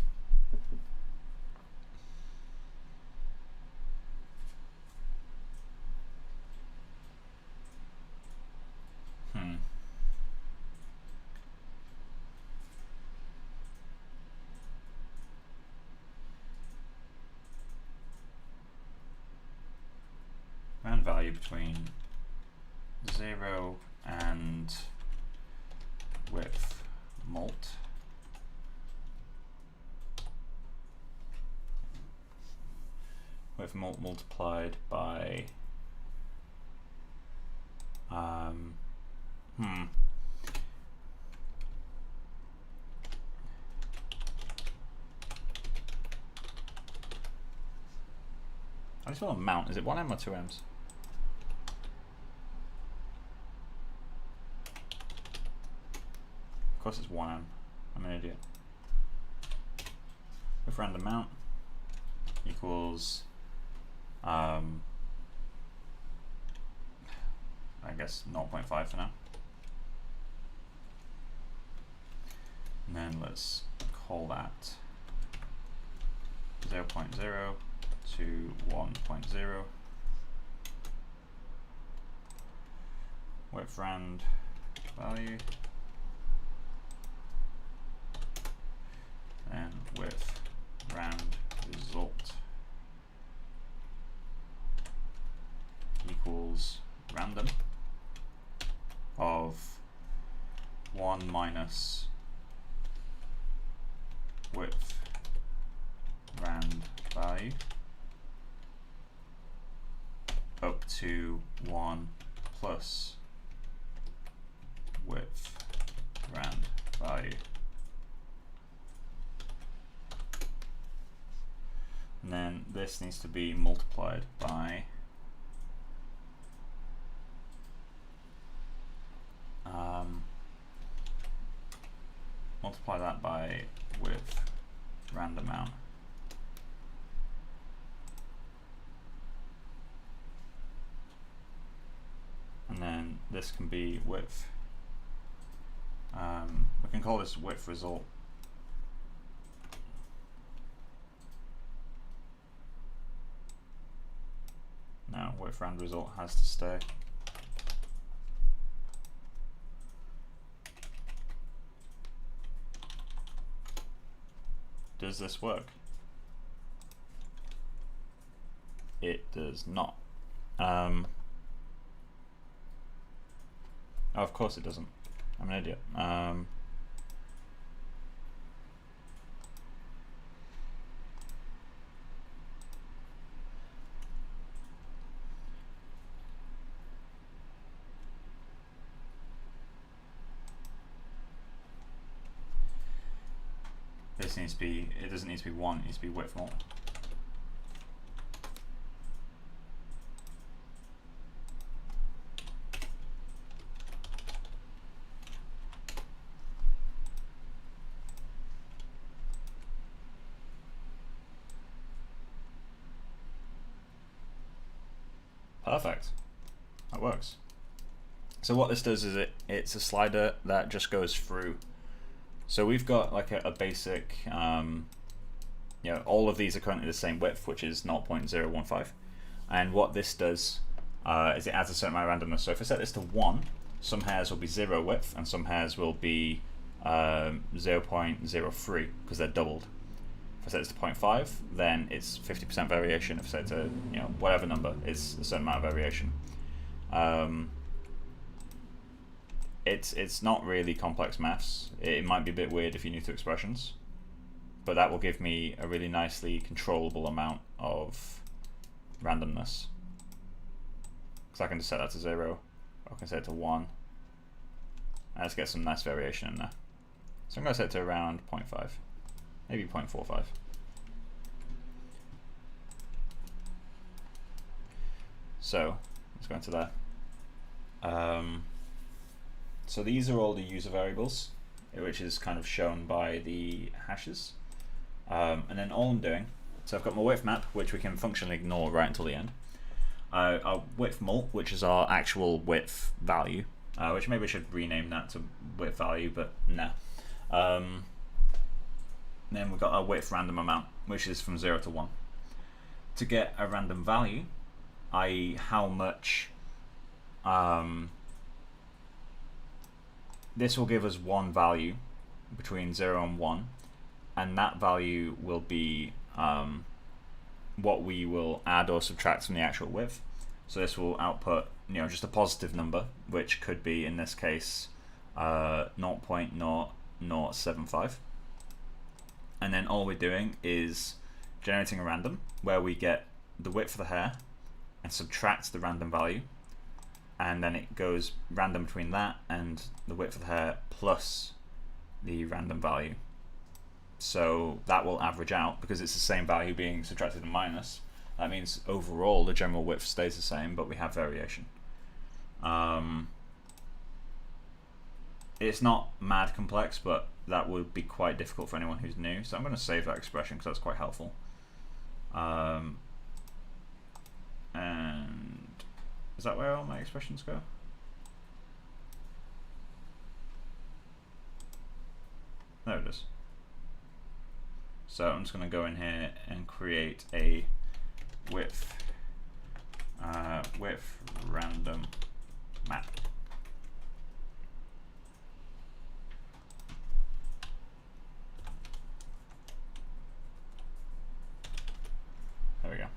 Random value between 0 and width mult. With mult multiplied by I just want to mount. Is it 1M or 2Ms? Of course it's 1M. I'm an idiot. With random mount equals I guess 0.5 for now. And then let's call that 0.0 to 1.0 width rand value, and width rand result equals random of 1 minus width rand value up to 1 plus width rand value. And then this needs to be multiplied by multiply that by width random amount. And then this can be width. We can call this width result. Now width rand result has to stay. Does this work? It does not. Oh, of course it doesn't. I'm an idiot. This needs to be, it doesn't need to be 1, it needs to be width mult. Perfect. That works. So what this does is it's a slider that just goes through. So we've got like a basic, you know, all of these are currently the same width, which is 0.015. And what this does is it adds a certain amount of randomness. So if I set this to 1, some hairs will be 0 width and some hairs will be 0.03 because they're doubled. If I set this to 0.5, then it's 50% variation. If I set it to, you know, whatever number, it's a certain amount of variation. It's not really complex maths. It might be a bit weird if you're new to expressions, but that will give me a really nicely controllable amount of randomness. Because I can just set that to 0, or I can set it to 1, and let's get some nice variation in there. So I'm going to set it to around 0.5, maybe 0.45. So let's go into there. So these are all the user variables, which is kind of shown by the hashes. And then all I'm doing So I've got my width map, which we can functionally ignore right until the end. Our width mult, which is our actual width value, which maybe I should rename that to width value, but nah. Then we've got our width random amount, which is from 0 to 1. To get a random value, i.e. how much, this will give us one value between 0 and 1, and that value will be what we will add or subtract from the actual width. So this will output, just a positive number, which could be, in this case, 0.0075. And then all we're doing is generating a random where we get the width of the hair and subtract the random value, and then it goes random between that and the width of the hair plus the random value. So that will average out because it's the same value being subtracted and minus. That means overall the general width stays the same, but we have variation. It's not mad complex, but that would be quite difficult for anyone who's new. So I'm going to save that expression because that's quite helpful. And is that where all my expressions go? There it is. So I'm just going to go in here and create a width random map. There we go.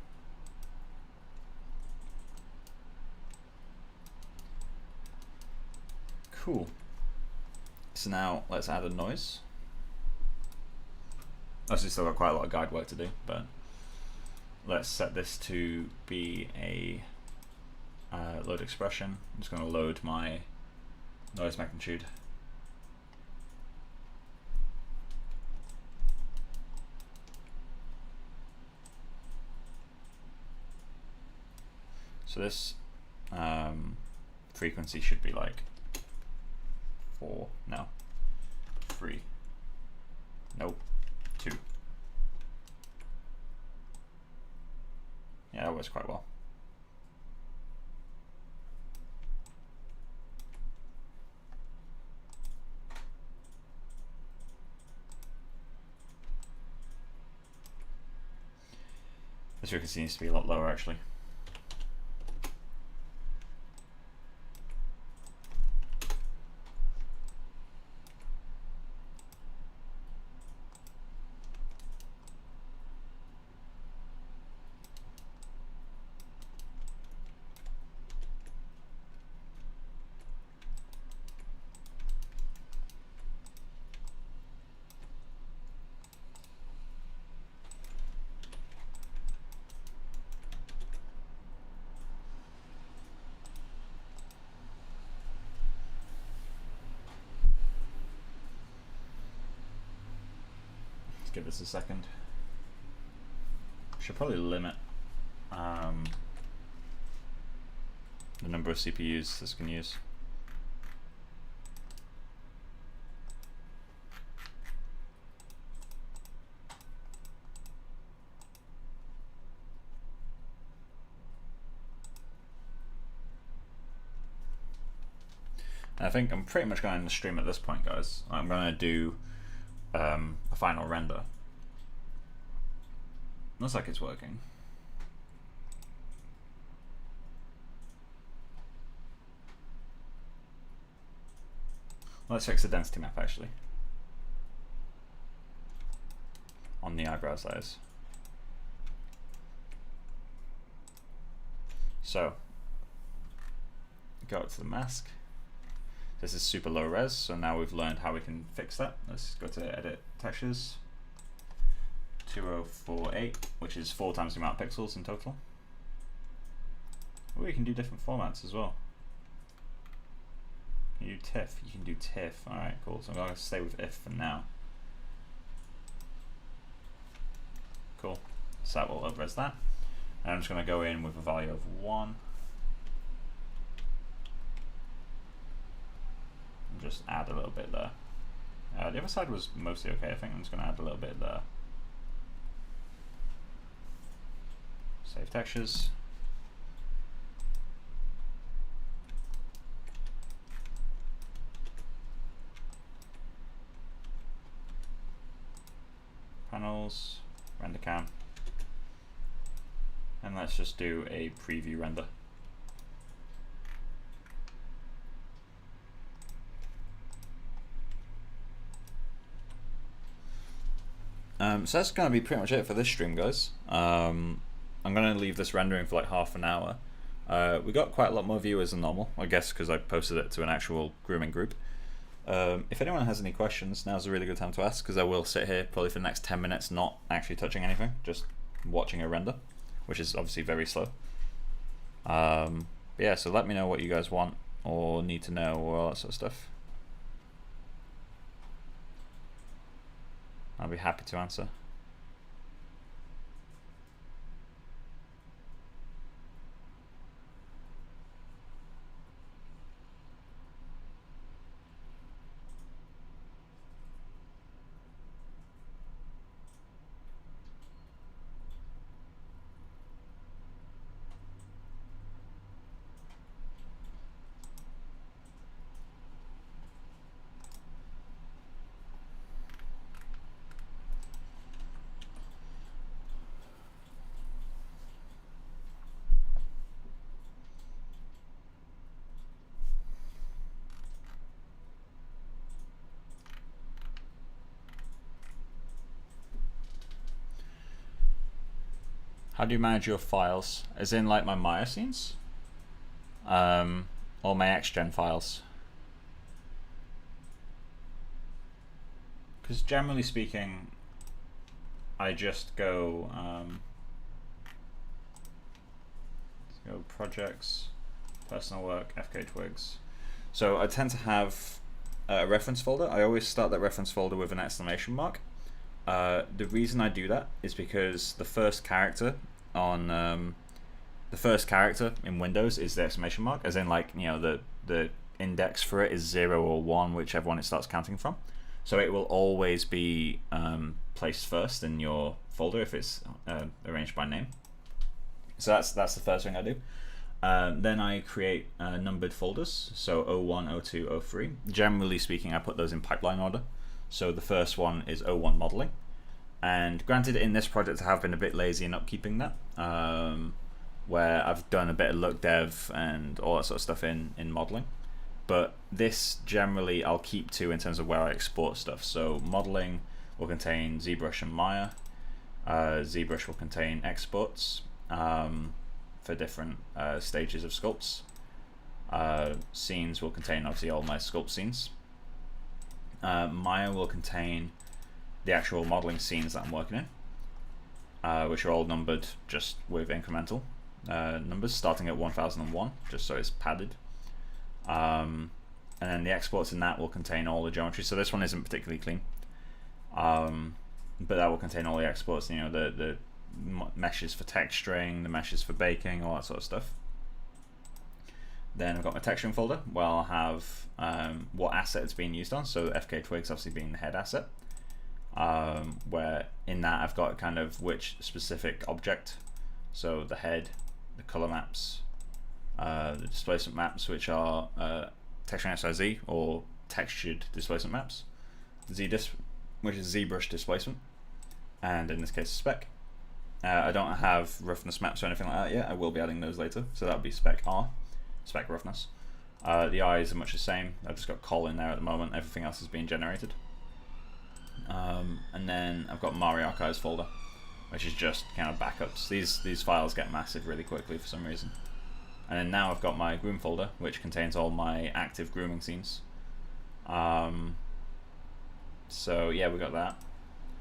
Cool. So now let's add a noise. Obviously still got quite a lot of guide work to do, but let's set this to be a load expression. I'm just going to load my noise magnitude. So this frequency should be like 4, no, 3, nope, 2. Yeah, that works quite well. This frequency needs to be a lot lower actually. Give this a second. Should probably limit the number of CPUs this can use. I think I'm pretty much going to stream at this point, guys. I'm going to do a final render. Looks like it's working. Let's fix the density map actually on the eyebrow size. So go up to the mask. This is super low res, so now we've learned how we can fix that. Let's go to edit textures. 2048, which is 4 times the amount of pixels in total. Oh, you can do different formats as well. Can you do TIFF? You can do TIFF. Alright, cool. So I'm going to stay with IF for now. Cool. So that will over-res that. And I'm just going to go in with a value of 1. And just add a little bit there. The other side was mostly okay. I think I'm just going to add a little bit there. Save textures. Panels, render cam. And let's just do a preview render. So that's going to be pretty much it for this stream, guys. I'm going to leave this rendering for like half an hour. We got quite a lot more viewers than normal, I guess because I posted it to an actual grooming group. If anyone has any questions, now's a really good time to ask, because I will sit here probably for the next 10 minutes not actually touching anything, just watching a render, which is obviously very slow. But yeah, so let me know what you guys want or need to know or all that sort of stuff. I'll be happy to answer. How do you manage your files? As in like my Maya scenes? Or my XGen files? Because generally speaking, I just go, let's go projects, personal work, FKA twigs. So I tend to have a reference folder. I always start that reference folder with an exclamation mark. The reason I do that is because the first character on the first character in Windows is the exclamation mark, as in like, you know, the index for it is 0 or 1, whichever one it starts counting from. So it will always be placed first in your folder if it's arranged by name. So that's the first thing I do. Then I create numbered folders, so O1, O2, O3. Generally speaking, I put those in pipeline order. So the first one is O1 modeling. And granted, in this project I have been a bit lazy in upkeeping that, where I've done a bit of look dev and all that sort of stuff in modeling. But this generally I'll keep to in terms of where I export stuff. So modeling will contain ZBrush and Maya. ZBrush will contain exports for different stages of sculpts. Scenes will contain obviously all my sculpt scenes. Maya will contain the actual modeling scenes that I'm working in, which are all numbered just with incremental numbers starting at 1001, just so it's padded. And then the exports in that will contain all the geometry. So this one isn't particularly clean, but that will contain all the exports, you know, the meshes for texturing, the meshes for baking, all that sort of stuff. Then I've got my texturing folder where I'll have what asset it's being used on, so FKA twigs obviously being the head asset, where in that I've got kind of which specific object, so the head, the color maps, the displacement maps, which are texturing XYZ or textured displacement maps, ZDis, which is ZBrush displacement, and in this case spec. I don't have roughness maps or anything like that yet. I will be adding those later, so that would be spec R, spec roughness. The eyes are much the same. I've just got col in there at the moment. Everything else is being generated. And then I've got Mari archives folder, which is just kind of backups. These files get massive really quickly for some reason. And then now I've got my groom folder, which contains all my active grooming scenes. So yeah, we got that.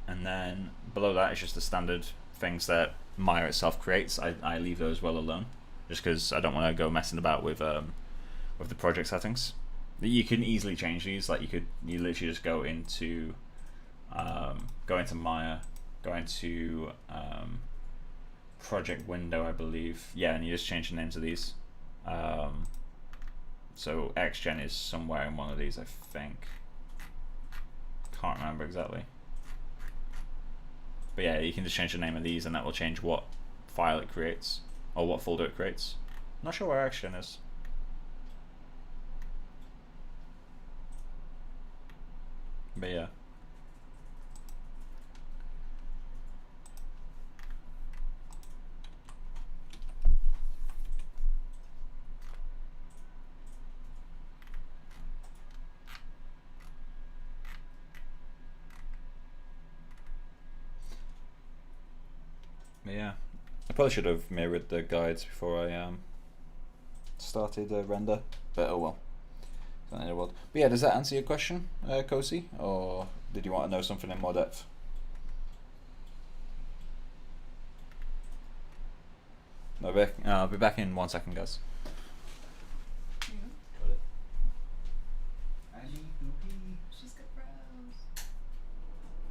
And then below that is just the standard things that Maya itself creates. I leave those well alone, just because I don't want to go messing about with the project settings. You can easily change these. Like you literally just go into Maya, go into project window, I believe. Yeah, and you just change the names of these. So XGen is somewhere in one of these, I think. Can't remember exactly. But yeah, you can just change the name of these, and that will change what file it creates or what folder it creates. Not sure where XGen is. But yeah. But yeah, I probably should have mirrored the guides before I started render, but oh well. But yeah, does that answer your question, Kosi, or did you want to know something in more depth? I'll be back in 1 second, guys. Got it. I need to pee. She's got brows.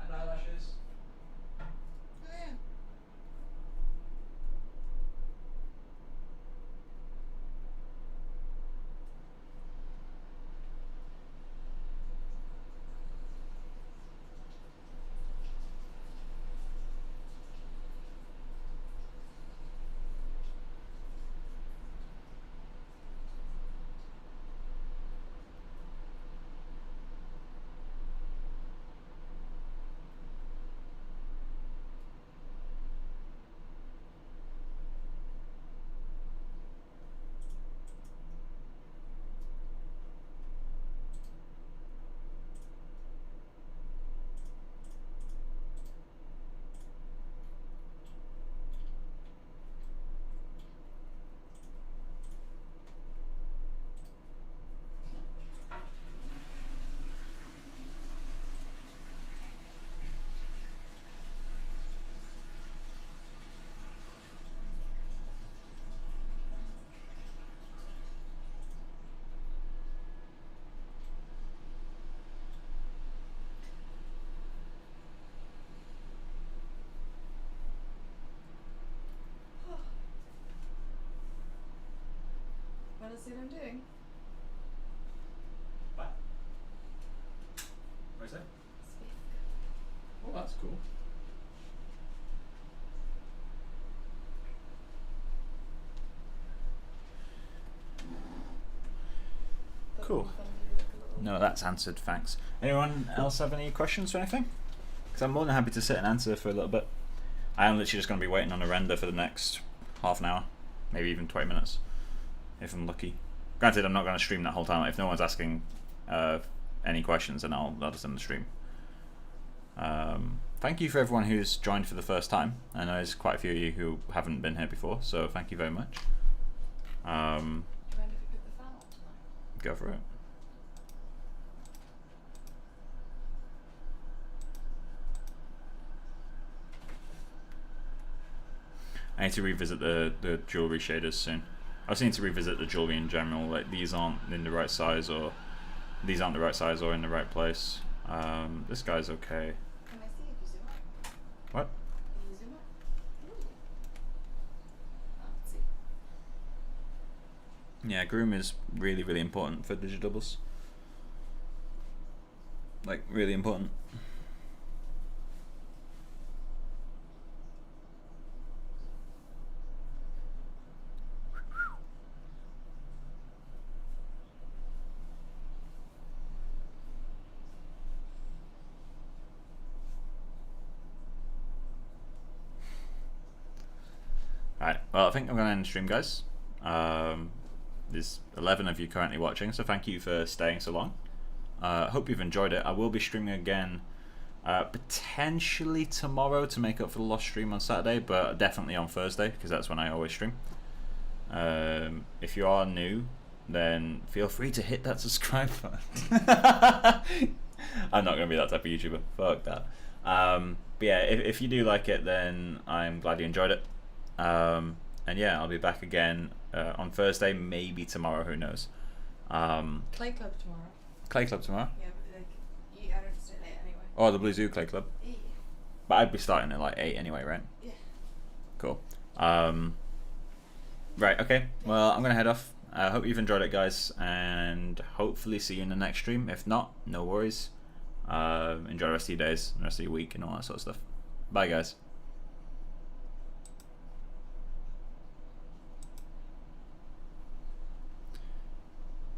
And eyelashes. Oh yeah. Want to see what I'm doing? What? Where's that? Oh, that's cool. Cool. No, that's answered, thanks. Anyone else have any questions or anything? Because I'm more than happy to sit and answer for a little bit. I am literally just going to be waiting on a render for the next half an hour, maybe even 20 minutes, if I'm lucky. Granted, I'm not going to stream that whole time. If no one's asking any questions, then I'll just end the stream. Thank you for everyone who's joined for the first time. I know there's quite a few of you who haven't been here before, so thank you very much. Do you mind if we put the fan on tonight? Go for it. I need to revisit the jewelry shaders soon. I also need to revisit the jewelry in general. Like, these aren't in the right size, or these aren't the right size or in the right place. This guy's okay. Can I see if you zoom out? What? Can you zoom out? Ooh. Let's see. Yeah, groom is really, really important for digidoubles. Like, really important. Alright, well, I think I'm going to end the stream, guys. There's 11 of you currently watching, so thank you for staying so long. Hope you've enjoyed it. I will be streaming again potentially tomorrow to make up for the lost stream on Saturday, but definitely on Thursday, because that's when I always stream. If you are new, then feel free to hit that subscribe button. I'm not going to be that type of YouTuber. Fuck that. But yeah, if you do like it, then I'm glad you enjoyed it. And yeah, I'll be back again on Thursday, maybe tomorrow, who knows. Clay Club tomorrow. Clay Club tomorrow? Yeah, but like, you have to stay late anyway. Oh, the Blue Zoo Clay Club. Yeah. But I'd be starting at like 8 anyway, right? Yeah. Cool. Right, okay. Well, I'm going to head off. I hope you've enjoyed it, guys, and hopefully see you in the next stream. If not, no worries. Enjoy the rest of your days, the rest of your week, and all that sort of stuff. Bye, guys.